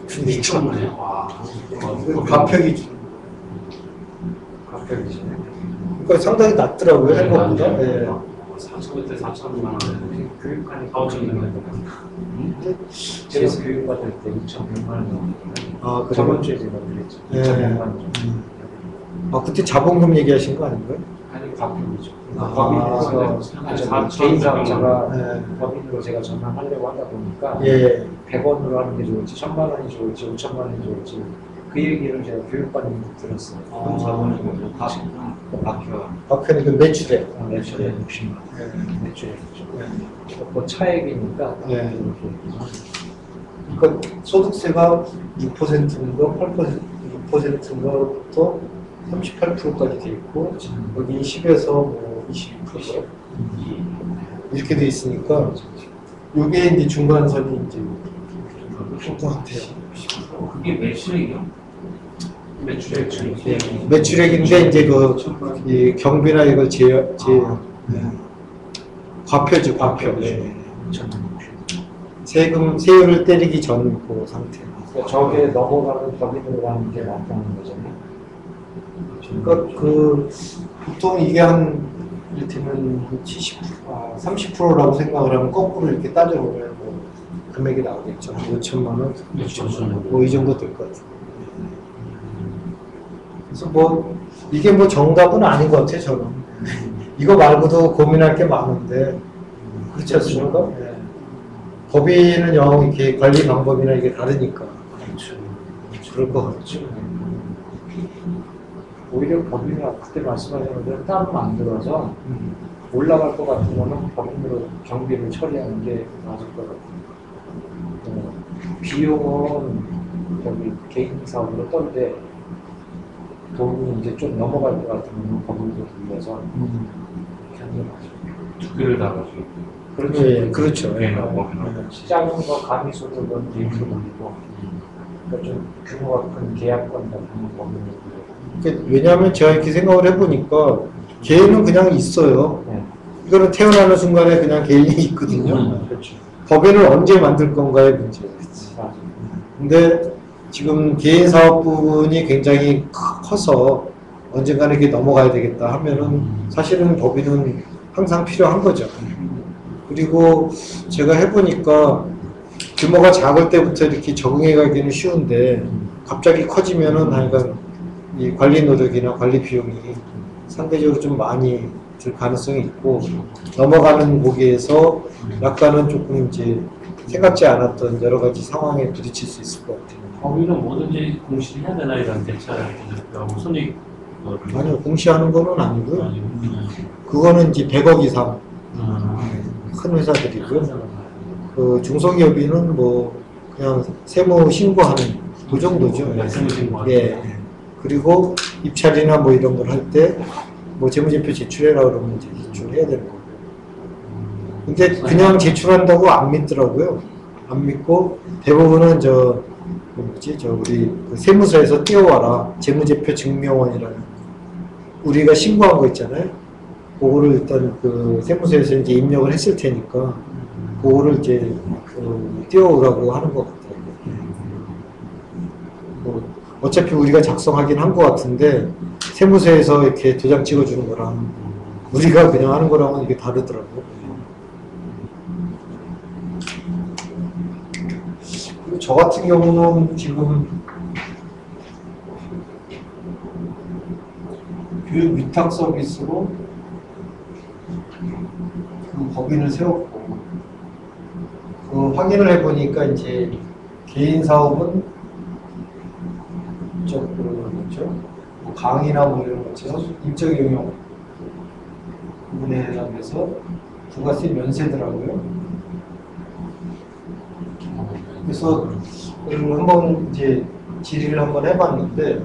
분기점. 와. 그리고 가평이죠. 가평이죠. 그러니까 상당히 낮더라고요, 생각보다. 네. 4천 대 4천만 원. 교육관이 4, 5천 원. 제가 교육받을 때 2,100만 원. 아, 그래요? 저번 주에 제가 그랬죠. 네. 2,100만 원. 그때 자본금 얘기하신 거 아닌가요? 아니 가평이죠. 아, 법인에서 아, 개인 사업자가 네. 법인으로 제가 전환하려고 하다 보니까 예. 100원으로 하는 게 좋을지 1,000만 원이 좋을지 5,000만 원이 좋을지 그 얘기를 제가 교육받는 들었어요. 그럼 자본이고 박혀. 박현이 그 매출액. 매출에 60만 원. 네. 매출에 그 차액이니까 네. 이렇게 그러니까 소득세가 6%인가 8%, 6%인가부터 38%까지 돼 있고 여기 10에서 뭐 22% 이렇게 돼 있으니까 요게 이제 중간선이 이제 통통한데요. 그게 매출액이요? 매출액. 매출액인데 이제 이 경비나 이걸 과표죠, 과표. 네. 세율을 때리기 전 그 상태. 그러니까 저게 넘어가는 법인으로라는 게 나타나는 거잖아요. 그러니까 보통 이게 한 이를테면 30%라고 생각을 하면 거꾸로 이렇게 따져보면 뭐 금액이 나오겠죠. 5천만 원, 6천만 원, 뭐 이 정도 될 것 같아요. 그래서 뭐 이게 뭐 정답은 아닌 것 같아요, 저는. 이거 말고도 고민할 게 많은데 그렇지 않습니까? 네. 법인은 영 이렇게 관리 방법이나 이게 다르니까 그럴 것 같죠. 오히려 법인이 그때 말씀하신 대로 따로 만들어서 올라갈 것 같으면 법인으로 경비를 처리하는 게 맞을 것 같아요. 비용은 저기 개인 사업으로 떤데 돈이 이제 좀 넘어갈 것 같으면 법인으로 돌려서 이렇게 하는 게 맞아요. 두 개를 다 가지고. 그렇죠. 예, 그렇죠. 예. 작은 거 가미소득은 개인으로 돌리고 그러니까 좀 규모가 큰 계약권 같은 법인으로 돌리고. 왜냐하면 제가 이렇게 생각을 해보니까 개인은 그냥 있어요. 네. 이거는 태어나는 순간에 그냥 개인이 있거든요. 그렇죠. 법인을 언제 만들 건가의 문제예요. 맞아요. 근데 지금 개인 사업 부분이 굉장히 커서 언젠가는 이렇게 넘어가야 되겠다 하면은 사실은 법인은 항상 필요한 거죠. 그리고 제가 해보니까 규모가 작을 때부터 이렇게 적응해 가기는 쉬운데 갑자기 커지면은 하여간 이 관리 노력이나 관리 비용이 상대적으로 좀 많이 들 가능성이 있고 넘어가는 거기에서 약간은 조금 이제 생각지 않았던 여러 가지 상황에 부딪힐 수 있을 것 같아요. 거기는 뭐든지 공시를 해야 되나 이런 대처를 손익 아니요, 공시하는 거는 아니고요. 아니고. 그거는 이제 100억 이상 큰 회사들이고요. 그 중소기업인은 뭐 그냥 세무 신고하는 그 정도죠. 세무 신고하는 예. 그리고 입찰이나 뭐 이런 걸 할 때 뭐 재무제표 제출해라 그러면 이제 제출해야 되는 거고. 근데 그냥 제출한다고 안 믿더라고요. 안 믿고 대부분은 우리 그 세무서에서 띄워와라. 재무제표 증명원이라는 우리가 신고한 거 있잖아요. 그거를 일단 그 세무서에서 이제 입력을 했을 테니까 그거를 이제 띄워오라고 하는 것 같아요. 뭐 어차피 우리가 작성하긴 한 것 같은데 세무서에서 이렇게 도장 찍어주는 거랑 우리가 그냥 하는 거랑은 이게 다르더라고요. 그리고 저 같은 경우는 지금 교육 위탁 서비스로 그 법인을 세웠고 그 확인을 해보니까 이제 개인 사업은 뭐 강의나 뭐 이런 것처럼 인적 영역 부분에 해당돼서 부가세 면세더라고요. 그래서 한번 이제 질의를 한번 해봤는데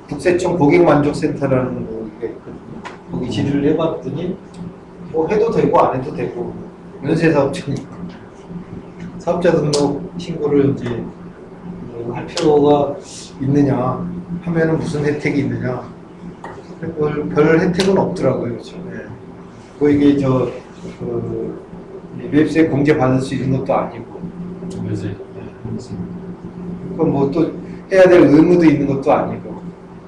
국세청 고객만족센터라는 거가 있거든요. 거기 질의를 해봤더니 뭐 해도 되고 안 해도 되고 면세 사업자니까 사업자 등록 신고를 이제 할 필요가 있느냐 하면은 무슨 혜택이 있느냐 별 혜택은 없더라고요. 그렇죠? 네. 뭐 이게 웹세 공제 받을 수 있는 것도 아니고 그러니까 뭐 또 해야 될 의무도 있는 것도 아니고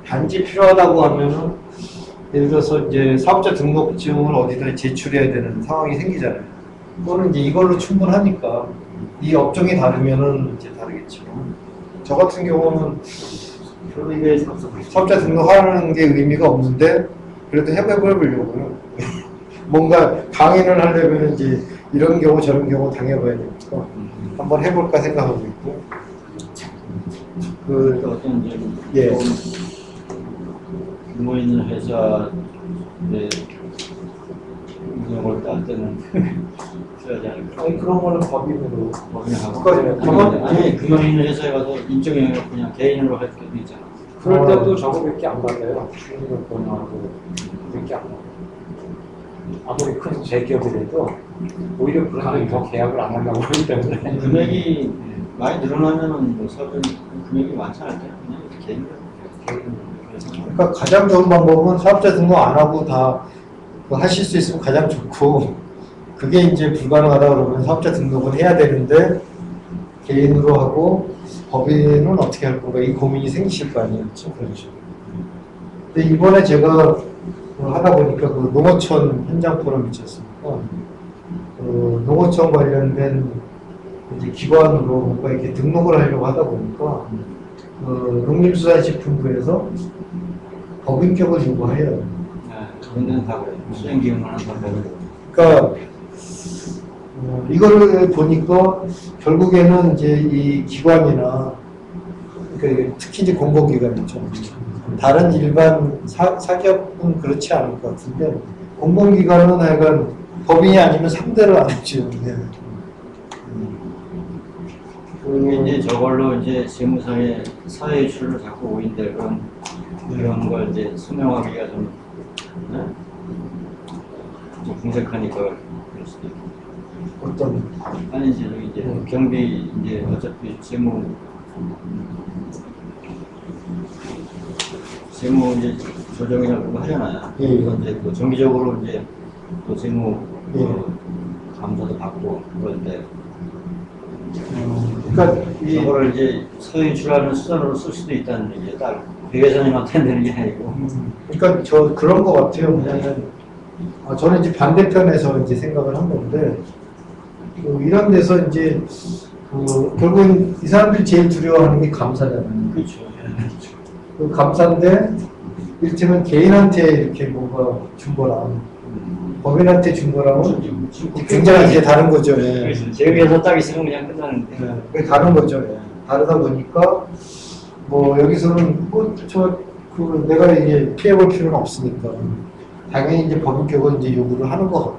단지 필요하다고 하면은 예를 들어서 이제 사업자 등록증을 어디다 제출해야 되는 상황이 생기잖아요. 그거는 이제 이걸로 충분하니까 이 업종이 다르면은 이제 다르겠지만 저 같은 경우는 별로 이게 사업자 등록하는 게 의미가 없는데 그래도 해보려고요. 뭔가 강의를 하려면 이제 이런 경우 저런 경우 당해봐야 되니까 한번 해볼까 생각하고 있고 어떤 예. 규모 있는 회사의 이걸 딸 때는 써야지 않을까. 아니 그런 거는 법인으로 그냥 하고. 그러니까 아니 금융인 회사에 가서 인적 영역 그냥 개인으로 할 때도 있잖아. 그럴 때도 저거밖에 안 받아요. 주인을 권유하고 그밖에 안 받아요. 아무리 큰 대기업이라도 오히려 그런 데더 계약을 안 하려고 하기 때문에 금액이 많이 늘어나면은 뭐 사업은 금액이 많지 않을 때 그냥 개인으로. 그러니까 가장 좋은 방법은 사업자 등록 안 하고 다 하실 수 있으면 가장 좋고, 그게 이제 불가능하다 그러면 사업자 등록을 해야 되는데 개인으로 하고 법인은 어떻게 할 건가 이 고민이 생기실 거 아니겠죠. 그렇죠. 근데 이번에 제가 하다 보니까 그 농어촌 현장 포럼 있지 않습니까? 그 농어촌 관련된 이제 기관으로 뭔가 이렇게 등록을 하려고 하다 보니까 그 농림수산식품부에서 법인격을 요구해요. 그런 다 그래. 수행 기능을 하는 사람들. 그러니까 이거를 보니까 결국에는 이제 이 기관이나 그러니까 특히 이제 공공기관이죠. 다른 일반 사기업은 그렇지 않을 것 같은데 공공기관은 약간 법인이 아니면 상대를 안 했죠. 그리고 이제 저걸로 이제 세무상의 사회 이슈를 자꾸 오인될 그런 걸 이제 소명하기가 좀, 네? 좀 궁색하니까 그럴 수도 있고. 어떤 아니 이제 여기 이제 경비 이제 어차피 세무 이제 조정이나 그런 거 하잖아요. 예. 이건 이제 또 정기적으로 이제 또 세무 예. 감사도 받고 그런데 그러니까 이 저거를 이제 사회 출하는 수단으로 쓸 수도 있다는 얘기에 딱 회계사님한테 되는 게 아니고. 그러니까 저 그런 것 같아요. 뭐냐면 저는 이제 반대편에서 이제 생각을 한 건데 그 이런 데서 이제 그 결국은 이 사람들이 제일 두려워하는 게 감사잖아요. 그렇죠. 그 감사인데 이를테면 개인한테 이렇게 뭔가 준 거랑 법인한테 준 거랑은 굉장히 이제 다른 거죠. 예. 제 위에서 딱 있으면 그냥 끝나는데. 네, 그게 다른 거죠. 예. 다르다 보니까 뭐 여기서는 그 내가 이게 피해볼 필요는 없으니까 당연히 이제 법인격은 이제 요구를 하는 것 같고.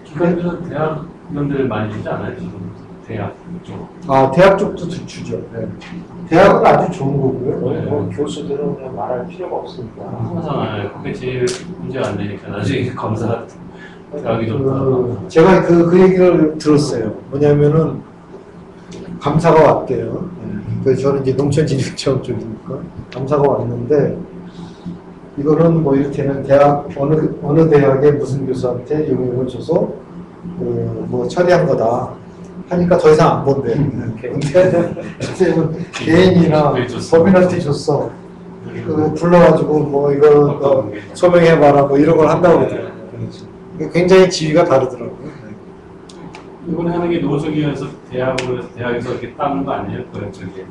기관에서 대학 이런들 많이 주지 않아요? 지금 대학 쪽. 대학 쪽도 주죠. 네. 대학은 아주 좋은 거고요. 뭐 교수들은 그냥 말할 필요가 없으니까 항상 그게 제일 문제가 안 되니까 나중에 검사 대학이 좀 제가 그 얘기를 들었어요. 뭐냐면은 감사가 왔대요. 그래서 저는 이제 농촌진흥청 쪽이니까 감사가 왔는데 이거는 뭐 이를테면 대학 어느 대학의 무슨 교수한테 용역을 줘서 뭐 처리한 거다 하니까 더 이상 안 본대. 근데 개인이나 법인한테 줬어. 그 불러가지고 뭐 이거 너 소명해봐라 뭐 이런 걸 한다고 그러더라고요. 굉장히 지위가 다르더라고요. 이번에 하는 게 농어촌기관에서 대학에서 이렇게 따는 거 아니에요? 저기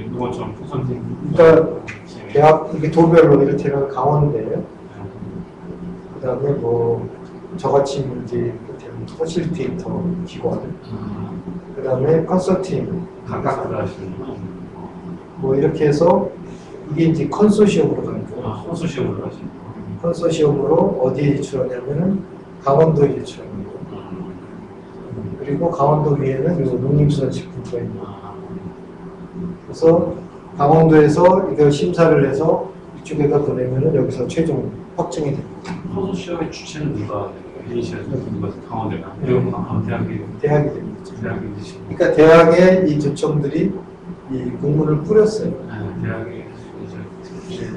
농어촌 후선팀. 그러니까 대학 이렇게 도별로 이를테면 강원대예요. 그다음에 뭐 저같이 이제 퍼실테이터 기관, 그다음에 컨설팅 각각 들어가시는구나. 뭐 이렇게 해서 이게 이제 컨소시엄으로 가는 거예요. 컨소시엄으로 하시는 컨소시엄으로 어디에 제출하냐면은 강원도에 제출하는 거예요. 그리고 강원도 위에는 요 농림수산식품부가 있는 거예요. 그래서 강원도에서 이걸 심사를 해서 이쪽에다 보내면은 여기서 최종 확정이 됩니다. 컨소시엄의 주체는 누가 이니시에서 누가 강원대가 대학이 대학이 됩니다. 대학이 이니시. 그러니까 대학에 이 조청들이 이 공문을 뿌렸어요. 대학이 이제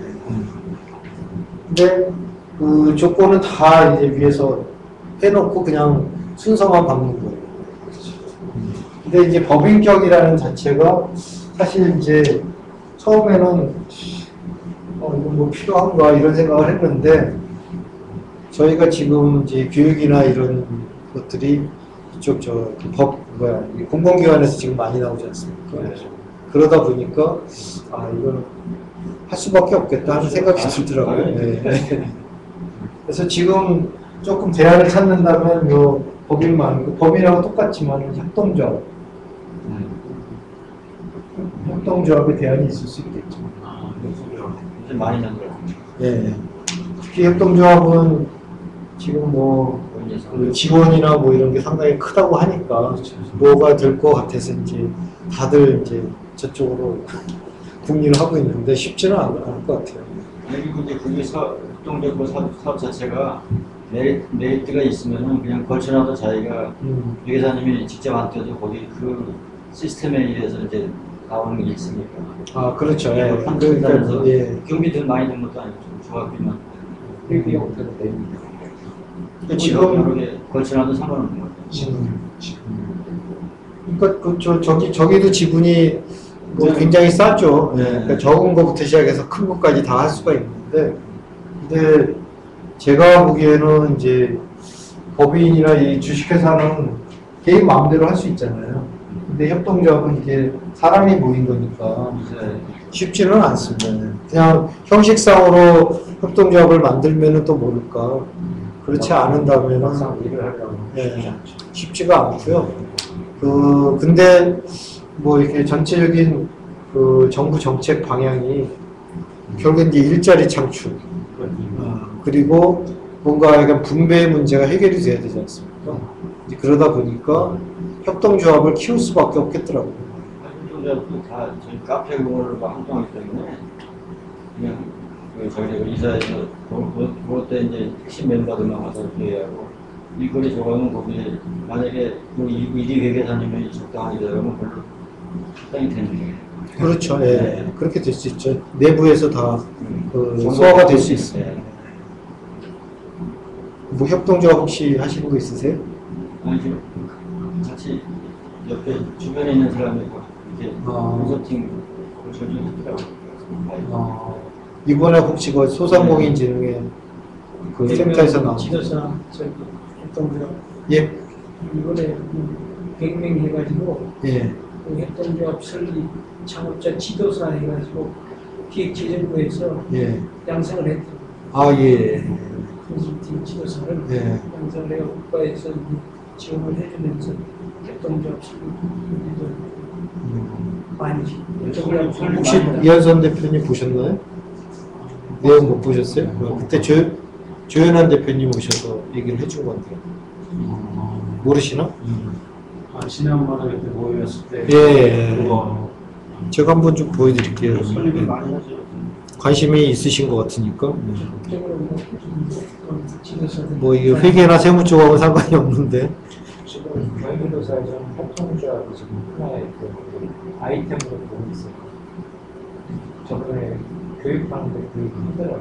근데 그 조건은 다 이제 위에서 해놓고 그냥 순서만 받는 거예요. 근데 이제 법인격이라는 자체가 사실 이제 처음에는 이거 뭐 필요한가 이런 생각을 했는데 저희가 지금 이제 교육이나 이런 것들이 이쪽 이 공공기관에서 지금 많이 나오지 않습니까? 그러다 보니까 이건 할 수밖에 없겠다 하는 생각이 들더라고요. 네. 그래서 지금 조금 대안을 찾는다면 요 법인하고 똑같지만 협동조합, 협동조합의 대안이 있을 수 있겠죠. 이제 많이 난 거예요. 예. 특히 협동조합은 지금 뭐 그런 예상. 그 지원이나 뭐 이런 게 상당히 크다고 하니까 뭐가 될 것 같아서 이제 다들 이제 저쪽으로 궁리를 하고 있는데 쉽지는 않을 것 같아요. 그리고 이제 그게 협동적으로 사업 자체가 메리트가 있으면은 그냥 걸쳐놔도 자기가 회계사님이 직접 안 떼도 거기 그 시스템에 의해서 이제 나오는 게 있으니까. 아 그렇죠. 예. 그러니까 예. 경비들 많이 든 것도 아니고 좀 조합비만. 그리고 형태로 됩니다. 여러 개 걸쳐놔도 상관없는 거죠. 그러니까 저기도 지분이 뭐 굉장히 싸죠. 예. 그러니까 적은 거부터 시작해서 큰 것까지 다 할 수가 있는데, 근데 제가 보기에는 이제 법인이나 이 주식회사는 개인 마음대로 할 수 있잖아요. 근데 협동조합은 이게 사람이 모인 거니까 쉽지는 않습니다. 그냥 형식상으로 협동조합을 만들면은 또 모를까. 그렇지 않은다면은 막상 일을 하려면 쉽지 않죠. 쉽지가 않고요. 근데 뭐 이렇게 전체적인 그 정부 정책 방향이 결국 이제 일자리 창출, 그리고 뭔가 약간 분배의 문제가 해결이 돼야 되지 않습니까? 이제 그러다 보니까 협동조합을 키울 수밖에 없겠더라고요. 협동조합도 다 저희 카페 공원으로 활동하기 때문에 그냥 저희 이사에서 그것 때 이제 핵심 멤버들만 와서 회의하고 일거리 조각은 거기에 만약에 그 일이 회계사님이 적당하게 되면 별로 적당히 되는 거예요. 그렇죠. 예. 네. 그렇게 될 수 있죠. 내부에서 다 정보가 소화가 될 수 있어요. 네. 뭐 협동조합 혹시 하시는 거 있으세요? 아니 지금 같이 옆에 주변에 있는 사람이 이렇게 컨설팅 해주더라고요. 이번에 혹시 그 소상공인진흥회 그 센터에서 나온 지도사 저기 협동조합 예, 이번에 100명 해가지고 예, 그 협동조합 설립 창업자 지도사 해가지고 기획재정부에서 예. 양성을 했죠. 아, 예, 컨설팅 지도사를 예. 양성을 해서 국가에서 지원을 해주면서 협동조합 설립도 많이 협동조합 혹시 이한선 대표님 보셨나요? 내용 못 보셨어요? 그때 조현한 대표님 오셔서 얘기를 해준 건데 모르시나? 지난번에 그때 모였을 때 예. 그거 제가 한번 좀 보여드릴게요. 설립을 예. 많이 하죠. 관심이 있으신 것 같으니까. 적극적으로 지도사들 뭐 이게 회계나 세무 쪽하고 상관이 없는데. 지금 경기도사에서는 협동조합이 지금 하나의 그 아이템으로 보고 있어요. 저번에 교육하는데 교육이 힘들어요.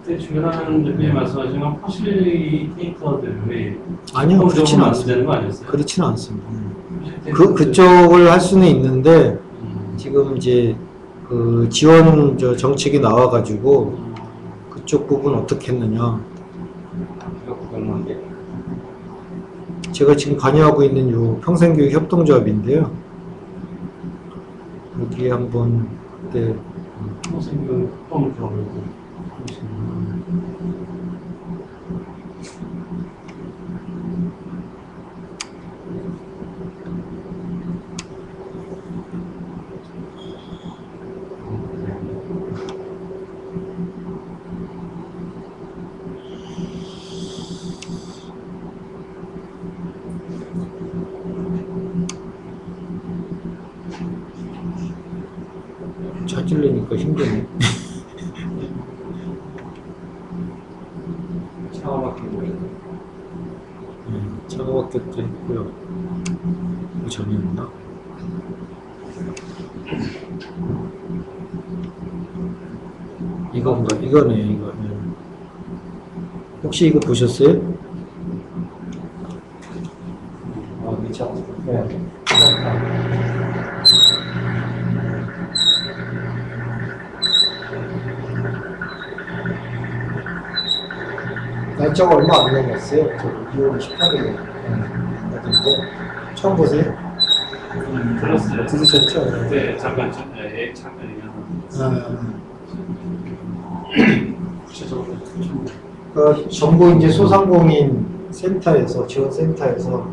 그때 주변하는 대표님 말씀하신 건 퍼실리테이터들이 아니요, 그렇지는 않습니다. 되는 거 아니었어요? 그렇지는 않습니다. 그쪽을 할 수는 있는데 지금 이제 그 지원 정책이 나와가지고 그쪽 부분 어떻게 했느냐. 제가 지금 관여하고 있는 요 평생교육 협동조합인데요. 여기 한번 그때 평생교육 협동조합을 찾으려니까 힘드네. 차가 막히고 차가 바뀌었도 했고요. 그 전이었나? 이건가? 이거네요, 이거. 혹시 이거 보셨어요? 미쳐. 네. 날짜가 얼마 안 남았어요. 저 2월 18일에 같은데 처음 보세요? 들었어요. 들으셨죠? 네, 잠깐 구체적으로 좀 그 정부 이제 소상공인 센터에서 지원센터에서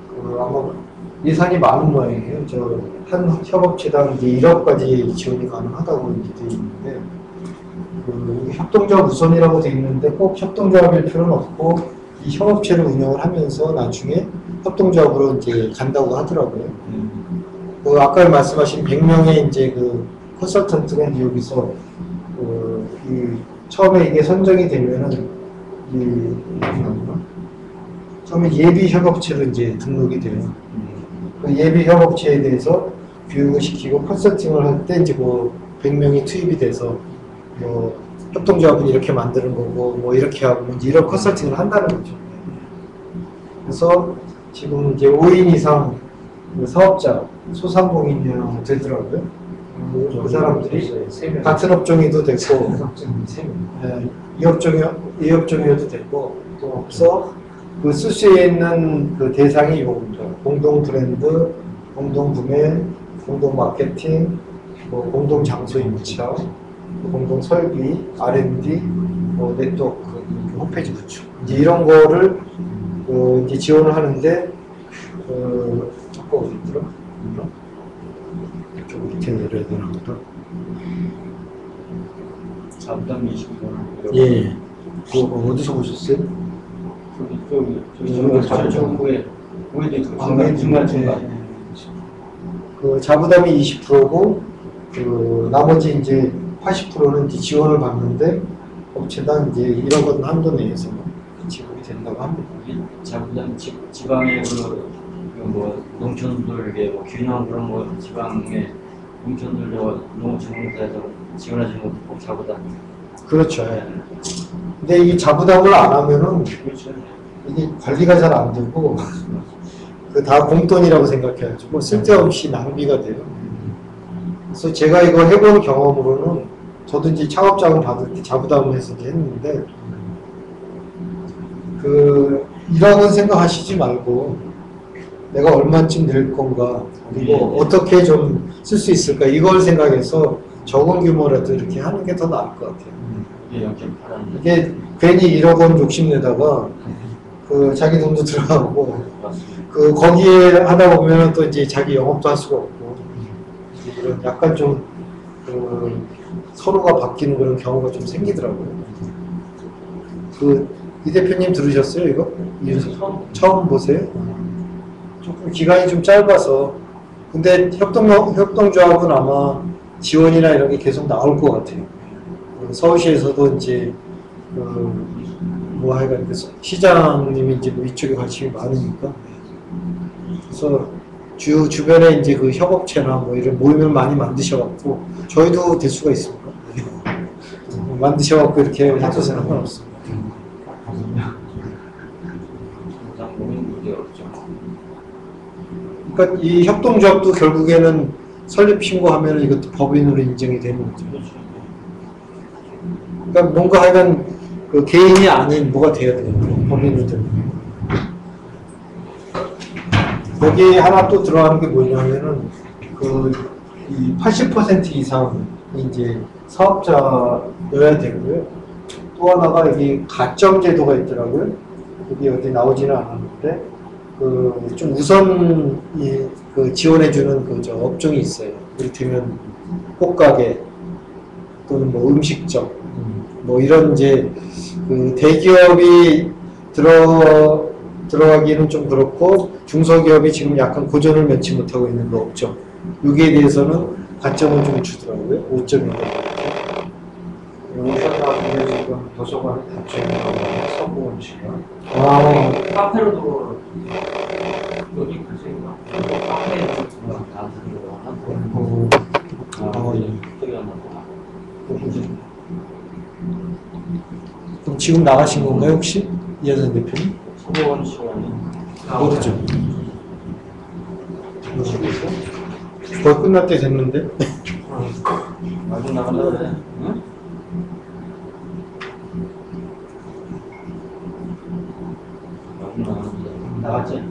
그 아마 예산이 많은 모양이에요. 저 한 협업체당 이제 1억까지 지원이 가능하다고 이제 돼 있는데 그 협동조합 우선이라고 되어 있는데 꼭 협동조합일 필요는 없고 이 협업체를 운영을 하면서 나중에 협동조합으로 이제 간다고 하더라고요. 그 아까 말씀하신 100명의 이제 그 컨설턴트가 이제 여기서 이 처음에 이게 선정이 되면은 처음에 예비 협업체로 이제 등록이 돼요. 그 예비 협업체에 대해서 교육을 시키고 컨설팅을 할 때 이제 뭐 100명이 투입이 돼서 뭐 협동조합은 이렇게 만드는 거고 뭐 이렇게 하고 이제 이런 컨설팅을 한다는 거죠. 그래서 지금 이제 5인 이상 그 사업자 소상공인이 되더라고요. 그 사람들이 같은 업종이도 됐고 이업종이어도 됐고 또 그래서 그 쓸 수 있는 그 대상이 요겁니다. 공동 브랜드, 공동 구매, 공동 마케팅, 뭐 공동 장소 임차, 공동 설비, R&D, 뭐 네트워크, 홈페이지 구축 이제 이런 거를 이제 지원을 하는데 아까 어디 있더라? 좀 밑에 내려야 되나 보다. 잡담 20분. 예. 그거 어디서 보셨어요? 저기 정부에 중간. 그 자부담이 20%고 그 나머지 이제 80%는 이제 지원을 받는데 업체당 이제 1억 원 한도 내에서 지급이 된다고 합니다. 자부담 지방의 뭐 농촌들에게 뭐 균형 그런 거 지방의 농촌들 농업진흥사에서 지원하시는 것도 꼭 자부담. 그렇죠. 예. 근데 이 자부담을 안 하면은 그렇죠. 이게 관리가 잘 안 되고 그 다 공돈이라고 생각해야죠. 뭐 쓸데없이 낭비가 돼요. 그래서 제가 이거 해본 경험으로는 저도 이제 창업자금 받을 때 자부담을 해서 이제 했는데 그 1억은 생각하시지 말고 내가 얼마쯤 낼 건가 그리고 어떻게 좀 쓸 수 있을까 이걸 생각해서 적은 규모라도 이렇게 하는 게 더 나을 것 같아요. 이게 괜히 1억 원 욕심내다가 그 자기 돈도 들어가고 그 거기에 하다 보면 또 이제 자기 영업도 할 수가 없고 이런 약간 좀 서로가 바뀌는 그런 경우가 좀 생기더라고요. 그 이 대표님 들으셨어요 이거? 처음 보세요? 조금 기간이 좀 짧아서 근데 협동조합은 아마 지원이나 이런 게 계속 나올 것 같아요. 서울시에서도 이제 뭐 하여간 그 시장님이 이제 뭐 이쪽에 관심이 많으니까 그래서 주변에 이제 그 협업체나 뭐 이런 모임을 많이 만드셔갖고 저희도 될 수가 있습니다. 만드셔갖고 이렇게 해도 상관없습니다. 그러니까 이 협동조합도 결국에는 설립 신고하면 이것도 법인으로 인정이 되는 거죠. 그러니까 뭔가 하여간 그 개인이 아닌 뭐가 돼야 돼요. 법인으로 되면. 거기에 하나 또 들어가는 게 뭐냐면은 이 80% 이상이 이제 사업자여야 되고요. 또 하나가 여기 가점 제도가 있더라고요. 여기 어디 나오지는 않았는데 좀 우선 그 지원해주는 그 업종이 있어요. 이를테면 꽃가게 또는 뭐 음식점 뭐 이런 이제 그 대기업이 들어가기는 좀 그렇고 중소기업이 지금 약간 고전을 면치 못하고 있는 거 없죠. 여기에 대해서는 가점을 좀 주더라고요. 5점인가. 오셨다는데 지금 도서관에 닫혀있다고 성공원 씨가 카페로도 여기 가시니까 카페에 그럼 지금 나가신 건가요 혹시? 이하선 대표님? 성공원 시간이 모르죠. 거의 끝날 때 됐는데? 아주 나간다 그래. 응? 나갔지?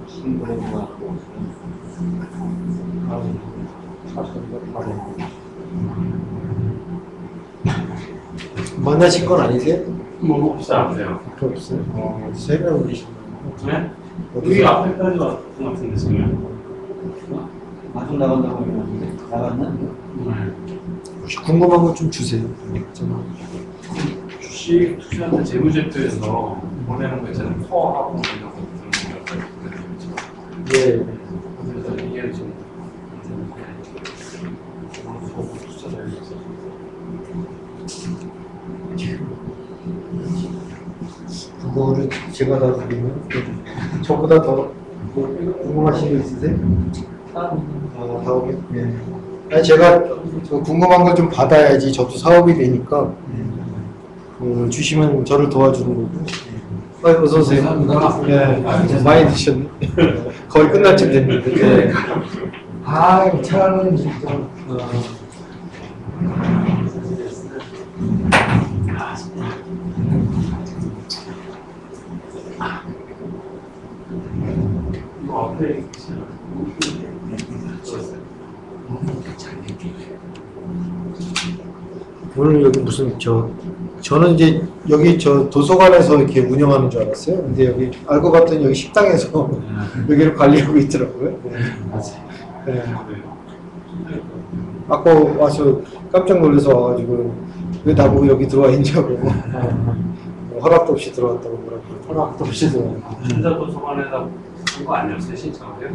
신고를 하고 만나신 건 아니세요? 뭐 없지 않으세요? 없어요. 새벽 오신 네? 여기 앞에까지 왔던 것 같은데 지금. 아주 나간다고 했는데 나갔나? 네. 궁금한 거 좀 주세요. 주식 투자한테 재무제표에서 보내는 거 있잖아요. 코어하고 이런 거 예. 그래서 이게 좀 투자자에 그거를 제가 다 드리면 저보다 더 궁금하신 거 있으세요? 사업이? 네. 아니, 제가 저 궁금한 걸 좀 받아야지 저도 사업이 되니까 주시면 저를 도와주는 거고. 어서 오세요. 네, 많이 드셨네. 거의 끝날 쯤 됐는데. 네. 차는 진짜. 이거 앞에 오늘 여기 무슨 저는 이제 여기 저 도서관에서 이렇게 운영하는 줄 알았어요. 근데 여기 알고 봤더니 여기 식당에서 여기를 관리하고 있더라고요. 네. 아까 와서 깜짝 놀라서 와가지고 왜 나보고 여기 들어와 있냐고 허락도 없이 들어왔다고 그러더라고요. 허락도 없이 들어와요. 신자도서관에다 그거 아니었어요? 신청하세요?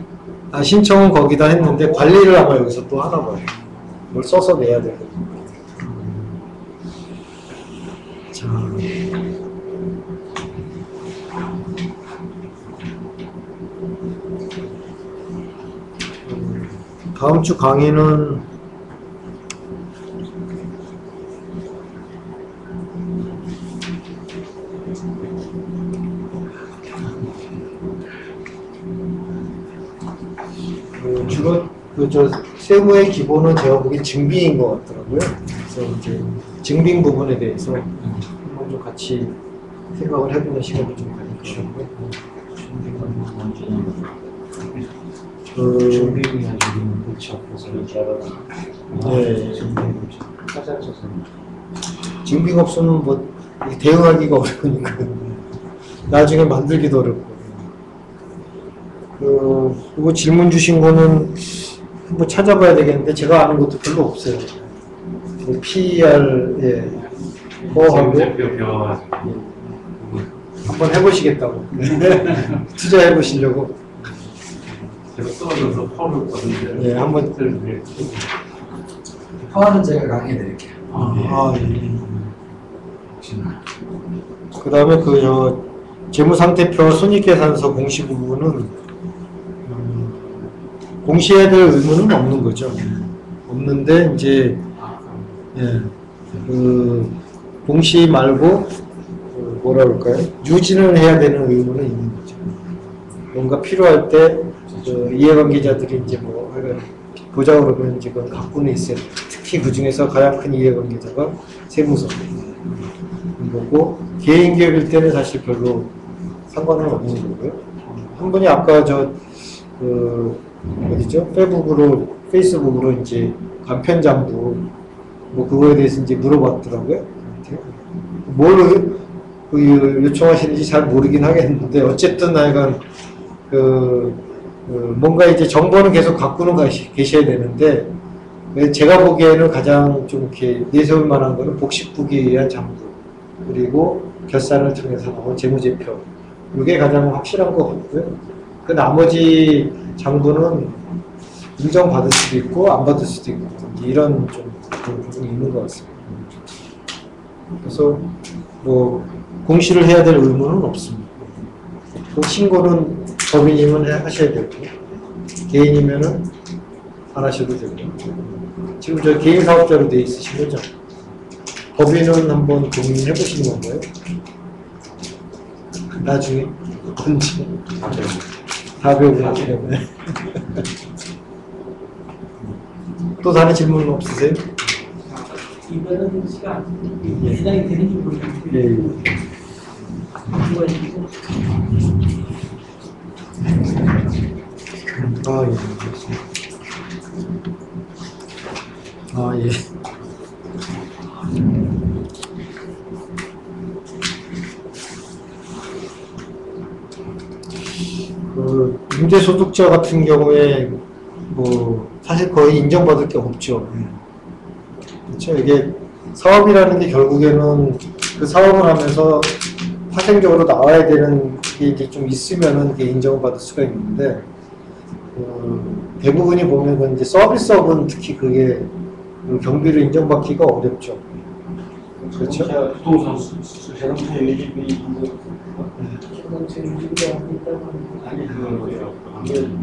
아, 신청은 거기다 했는데 관리를 아마 여기서 또 하나 봐요. 뭘 써서 내야 되고. 자. 다음 주 강의는 주로 세무의 기본은 제가 보기엔 증빙인 것 같더라고요. 그래서 이제 증빙 부분에 대해서 한번 좀 같이 생각을 해보는 시간을 좀 가지고 준비를 해주는 그렇지 앞에서 네. 가장 좋습니다. 증빙 없으면 뭐 대응하기가 어려우니까 나중에 만들기도 어렵고. 그리고 질문 주신 거는 뭐 찾아봐야 되겠는데 제가 아는 것도 별로 없어요. 그 PER 거하고 재무제표 배워가지고 한번 해보시겠다고 투자해 보시려고. 제가 떨어져서 펄을 거든요. 예, 한번. 화는 제가 강의해 드릴게요. 그 다음에 재무상태표 손익계산서 공시 부분은 공시해야 될 의무는 없는 거죠. 없는데 이제 공시 말고 뭐라 그럴까요? 유지는 해야 되는 의무는 있는 거죠. 뭔가 필요할 때 이해관계자들이 이제 뭐 보자 그러면 이제 그건 갖고는 있어요. 특히 그 중에서 가장 큰 이해관계자가 세무서인 거고, 개인 기업일 때는 사실 별로 상관은 없는 거고요. 한 분이 아까 어디죠? 페이스북으로 이제 간편장부 뭐 그거에 대해서 이제 물어봤더라고요. 뭘 요청하시는지 잘 모르긴 하겠는데 어쨌든 하여간 뭔가 이제 정보는 계속 갖고는 계셔야 되는데 제가 보기에는 가장 좀 이렇게 내세울 만한 거는 복식부기에 의한 장부 그리고 결산을 통해서 나온 재무제표 이게 가장 확실한 것 같고요. 그 나머지 장부는 인정받을 수도 있고 안 받을 수도 있고 이런 좀 부분이 있는 것 같습니다. 그래서 뭐 공시를 해야 될 의무는 없습니다. 그 신고는 법인이면 하셔야 되고 개인이면은 안 하셔도 되고 지금 저 개인 사업자로 돼 있으신 거죠? 법인은 한번 고민해 보시는 건가요? 나중에 언제? 다 배우고 나중에. 또 다른 질문 없으세요? 이거는 시간 시간이 되는지 모르겠는데 예. 이거 있고 예. 임대소득자 같은 경우에 뭐 사실 거의 인정받을 게 없죠. 그렇죠. 이게 사업이라는 게 결국에는 그 사업을 하면서 파생적으로 나와야 되는 게 이제 좀 있으면은 그게 인정을 받을 수가 있는데 대부분이 보면 그 이제 서비스업은 특히 그게 그 경비를 인정받기가 어렵죠. 그렇죠. 부동산 수수 자동차 유지비 자동차 유지비가 있다고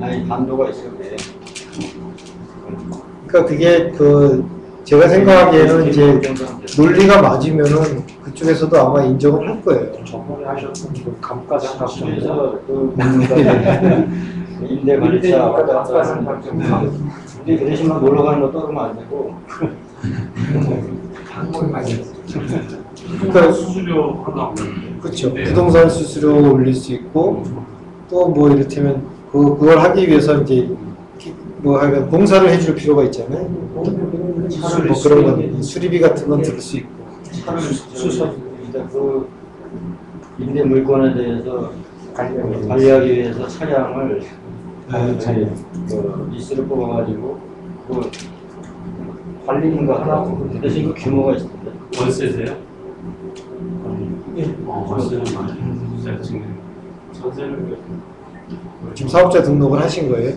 아니 단도가 있을 때 그러니까 그게 제가 생각하기에는 이제 논리가 맞으면은 그쪽에서도 아마 인정을 할 거예요. 저번에 하셨던 그 감가상각 집에서 그 임대 관리자 감가상각 좀 근데 그 대신만 놀러 가는 거 떠들면 안 되고 방법이 많이 있어요. 그러니까 수수료 하나 없는데. 그렇죠. 부동산 수수료 올릴 수 있고 또 뭐 이를테면 그걸 하기 위해서 이제 뭐 하여간 공사를 해줄 필요가 있잖아요. 뭐 그런 건 수리비 같은 건 들 수 있고. 수선 그 임대 물건에 대해서 관리하기 위해서 차량을 리스를 뽑아가지고 그 관리인가 하나 그 대신 그 규모가 있을 텐데 월세세요? 월세는 많이 진짜 지금 전세는 지금 사업자 등록을 하신 거예요?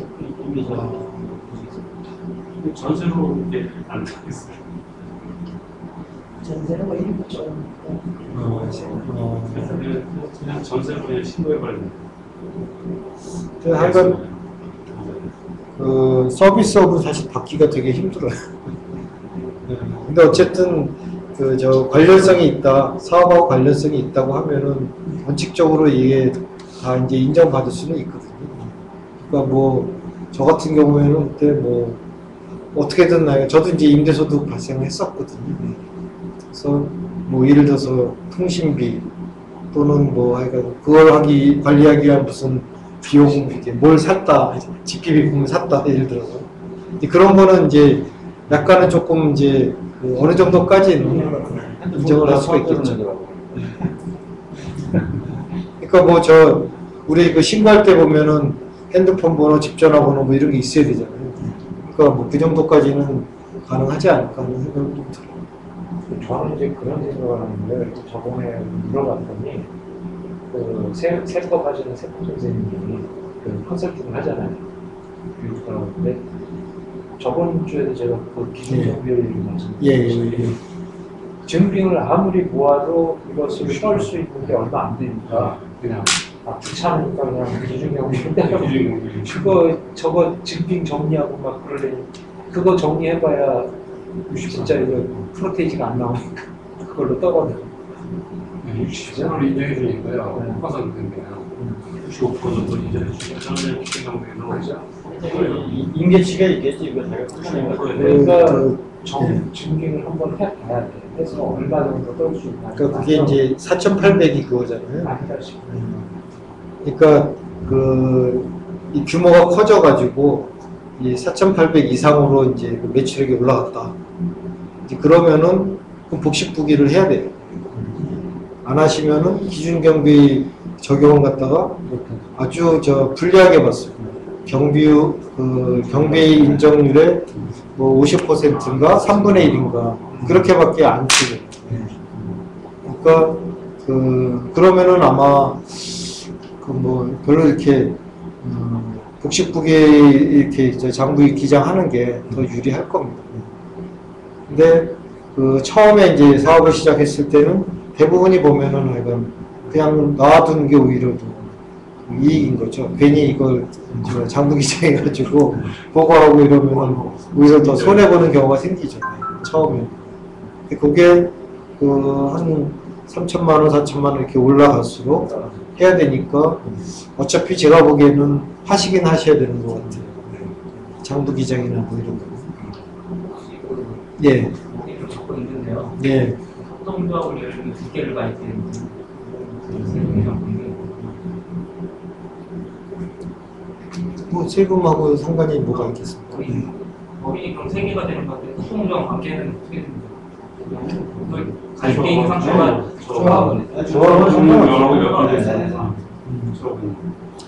전세로 이렇게 안 타겠어요. 전세는 뭐 일부죠. 그래서 그냥 전세로 그냥 신고해버리는 하여간 그 서비스업은 사실 받기가 되게 힘들어요. 근데 어쨌든 저 관련성이 있다, 사업하고 관련성이 있다고 하면은 원칙적으로 이게 다 이제 인정받을 수는 있거든요. 그러니까 뭐 저 같은 경우에는 그때 뭐 어떻게든 저도 이제 임대소득 발생했었거든요. 그래서 뭐 예를 들어서 통신비 또는 뭐 하여간 그걸 관리하기 위한 무슨 비용 이게 뭘 샀다, 집기비품을 샀다 예를 들어서 그런 거는 이제 약간은 조금 이제 어느 정도까지는 인정을 할 수가 있겠죠. 그러니까 뭐 우리 그 신고할 때 보면은 핸드폰 번호, 집 전화번호 뭐 이런 게 있어야 되잖아요. 그러니까 뭐 그 정도까지는 가능하지 않을까 하는 생각이 좀 들어요. 저는 이제 그런 생각을 하는데 저번에 물어봤더니 그 세법 하시는 세법 선생님이 그 컨설팅을 하잖아요. 근데 저번 주에도 제가 그 기준 정비를 말씀드렸는데 증빙을 아무리 모아도 이것을 할 수 있는 게 얼마 안 되니까 그냥 귀찮으니까 그냥 기준 경비 저거 증빙 정리하고 막 그러려니 그거 정리해봐야 60짜리 프로테이지가 안 나오니까 그걸로 떨어져. 60%를 인정해주니까요. 효과상 되네요. 65% 정도 인정해주니까 저는 기준경비는 임계치가 있겠지 이거 제가 풀어낸 거. 그러니까 증빙을 한번 해봐야 돼. 해서 얼마 정도 떨 수 있나. 그러니까 그게 이제 4,800이 그거잖아요. 아니다 싶어요. 그러니까 이 규모가 커져가지고 이 4,800 이상으로 이제 그 매출액이 올라갔다. 이제 그러면은 그 복식부기를 해야 돼요. 안 하시면은 기준경비 적용을 갖다가 아주 불리하게 봤어요. 경비 인정률의 뭐 50%인가 3분의 1인가 그렇게밖에 안 치고. 그러니까 그러면은 아마 뭐 별로 이렇게 복식부기 이렇게 장부기 기장하는 게 더 유리할 겁니다. 근데 처음에 이제 사업을 시작했을 때는 대부분이 보면은 그냥 놔두는 게 오히려 더 이익인 거죠. 괜히 이걸 장부 기장해가지고 보고하고 이러면 오히려 더 손해보는 경우가 생기죠. 처음에. 그게 한 3천만 원, 4천만 원 이렇게 올라갈수록 해야 되니까 어차피 제가 보기에는 하시긴 하셔야 되는 것 같아요. 장부 기장이나 뭐 이런 거. 예. 적고 있는데요. 예. 협동조합을 예를 들면 두 개를 가야 되는데 뭐 세금하고 상관이 뭐가 있겠습니까? 법인이 그럼 세 개가 되는 건데 협동조합 관계는 어떻게 됩니까? 가족개인 상태가 조합은 상관없어요.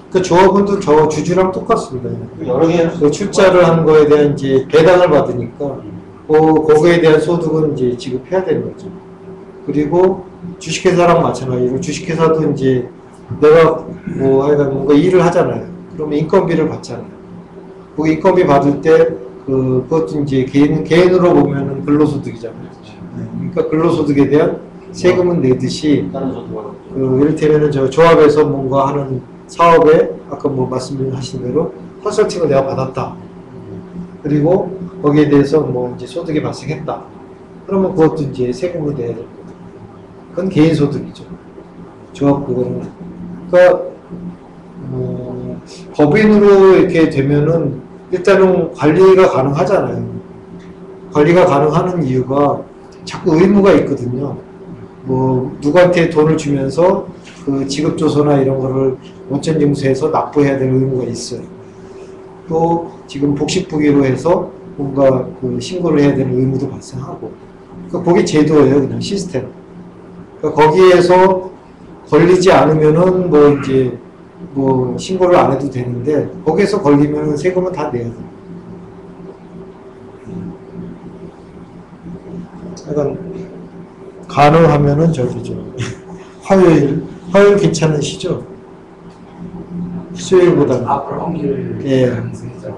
그 조합원도 저 주주랑 똑같습니다. 여러 개 그 출자를 하는 거에 대한 이제 배당을 받으니까 거기에 대한 소득은 이제 지급해야 되는 거죠. 그리고 주식회사랑 마찬가지로 주식회사도 이제 내가 뭐 하여간 뭔가 일을 하잖아요. 그러면 인건비를 받잖아요. 그 인건비 받을 때 그것도 이제 개인으로 보면은 근로소득이잖아요. 그러니까 근로소득에 대한 세금은 내듯이 다른 소득하고. 이를테면은 저 조합에서 뭔가 하는 사업에 아까 뭐 말씀하신 대로 컨설팅을 내가 받았다. 그리고 거기에 대해서 뭐 이제 소득이 발생했다. 그러면 그것도 이제 세금을 내야 됩니다. 그건 개인 소득이죠. 조합 그거는. 그러니까 법인으로 이렇게 되면은 일단은 관리가 가능하잖아요. 관리가 가능하는 이유가 자꾸 의무가 있거든요. 뭐 누구한테 돈을 주면서 그 지급조서나 이런 거를 원천징수해서 납부해야 될 의무가 있어요. 또 지금 복식부기로 해서 뭔가 그 신고를 해야 되는 의무도 발생하고. 그러니까 그게 제도예요, 그냥 시스템. 그러니까 거기에서 걸리지 않으면은 뭐 이제 뭐 신고를 안 해도 되는데 거기에서 걸리면은 세금은 다 내야 돼요. 약간 가능하면은 저기죠. 화요일 괜찮으시죠? 수요일보다는. 앞으로 확률 예. 가능성이죠.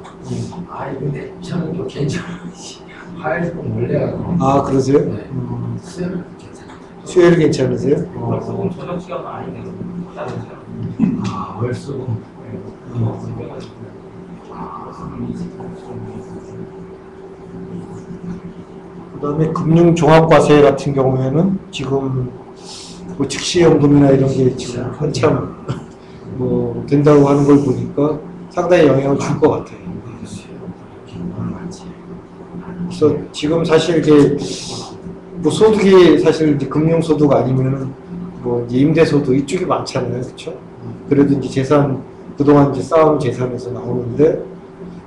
아니 근데 저는 또 괜찮으시. 화요일 꼭 몰래요. 아 그러세요? 네. 수요일 괜찮아요. 수요일 괜찮으세요? 월수금 저녁 시간은 아니네요. 다른 시간. 아 월수금. 그다음에 금융종합과세 같은 경우에는 지금 뭐 즉시연금이나 이런 게 지금 한참 뭐 된다고 하는 걸 보니까 상당히 영향을 줄 것 같아요. 그래서 지금 사실 이게 뭐 소득이 사실 이제 금융소득 아니면은 뭐 이제 임대소득 이쪽이 많잖아요, 그렇죠? 그래도 이제 재산 그동안 이제 쌓아온 재산에서 나오는데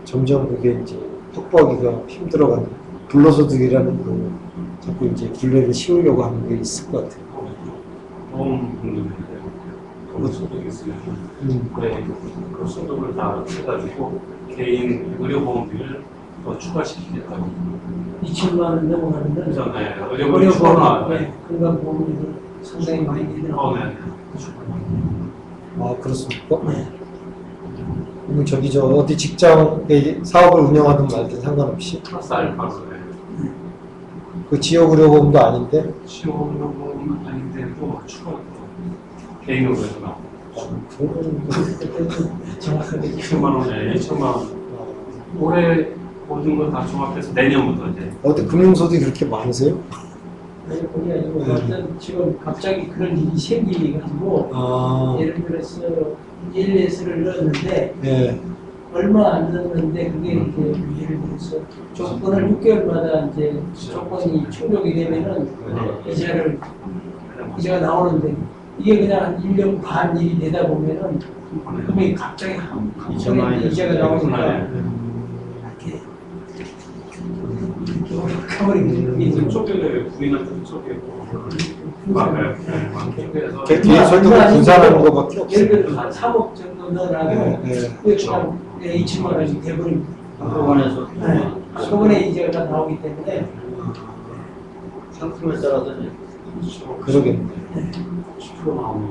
점점 그게 이제 확보하기가 힘들어가는 불로소득이라는 그 자꾸 이제 굴레를 씌우려고 하는 게 있을 것 같아요. 보험 금융인데 그런 소득이 있으면 그 소득을 다 해가지고 개인 의료보험비를 더 추가시키겠다고. 2천만 원 넘어가는데 그래서 네, 의료보험이 추가나. 네. 건강보험이 상당히 많이 되더라고요. 네. 아 그렇습니까? 그럼 저기 저 어디 직장에 사업을 운영하든 말든 상관없이 쌀 파서 그 지역의료보험도 아닌데 치료보험은 아닌데 또 추가 개인 의료에서 나오고. 정확하게 2천만 원에 2천만 원. 올해 모든 걸 다 종합해서 내년부터 이제. 어디 금융소득이 그렇게 많으세요? 아니 그게 아니고 어떤 지금 갑자기 그런 일이 생기가지고 아, 예를 들어서 ALS를 넣었는데 예. 얼마 안 넣었는데 그게 이렇게 예를 들어서 조건을 6개월마다 이제 조건이 충족이 되면은 이자가 나오는데 이게 그냥 한 1년 반 일이 되다 보면은 금액이 갑자기 이자가 나오니까 이렇게 가버리거든요. 지금 쪼개를 부인한테 쪼개고. 맞아요. 쪼개서. 개인 소득을 분산하는 것밖에 없어요. 예를 들어서 한 3억 정도 넣어놔도 네, 네. 그게 그냥 2천만 원씩 돼버립니다. 한꺼번에서 소분의 이자가 다 나오기 때문에 상품에 따라서 이제 그러겠네. 10% 나오면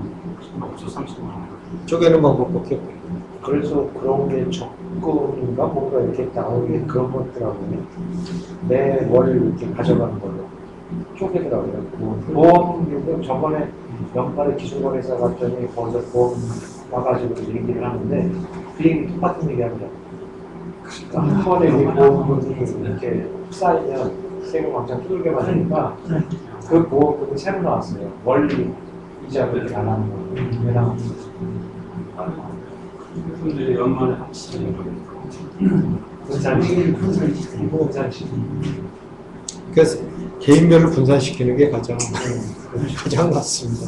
없죠 30만 원. 쪼개는 방법밖에 없고. 그래서 그런 게 적금인가 뭔가 이렇게 나오게 그런 것들하고는 매월 이렇게 가져가는 걸로 쪼개더라고요. 보험료도 저번에 연말에 기준거래사 갔더니 거기서 보험 와가지고 얘기를 하는데 비행기 똑같은 얘기합니다. 그러니까 한 번에 이 보험금이 이렇게 쌓이면 세금 왕창 두들겨 맞으니까 그 보험금이 새로 나왔어요. 원리 이자 그렇게 안 하는 거. 얘랑 그래서 이제 연말에 합치는 거니까. 분산식. 그래서 개인별로 분산시키는 게 가장 맞습니다.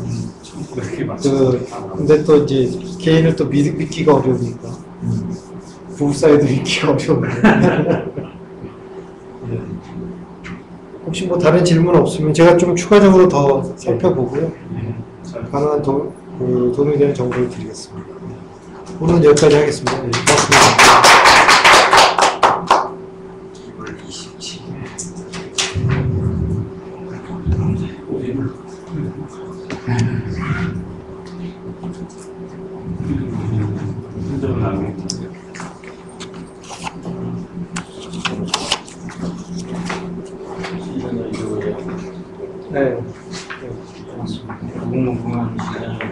그렇게 맞죠. 근데 또 이제 개인을 또 믿기가 어려우니까 부부 사이도 믿기가 어려운데. 네. 혹시 뭐 다른 질문 없으면 제가 좀 추가적으로 더 살펴보고요. 가능한 도움이 되는 정보를 드리겠습니다. 오늘은 여기까지 하겠습니다. 네, 고맙습니다. 27일. 무궁무궁한 시간을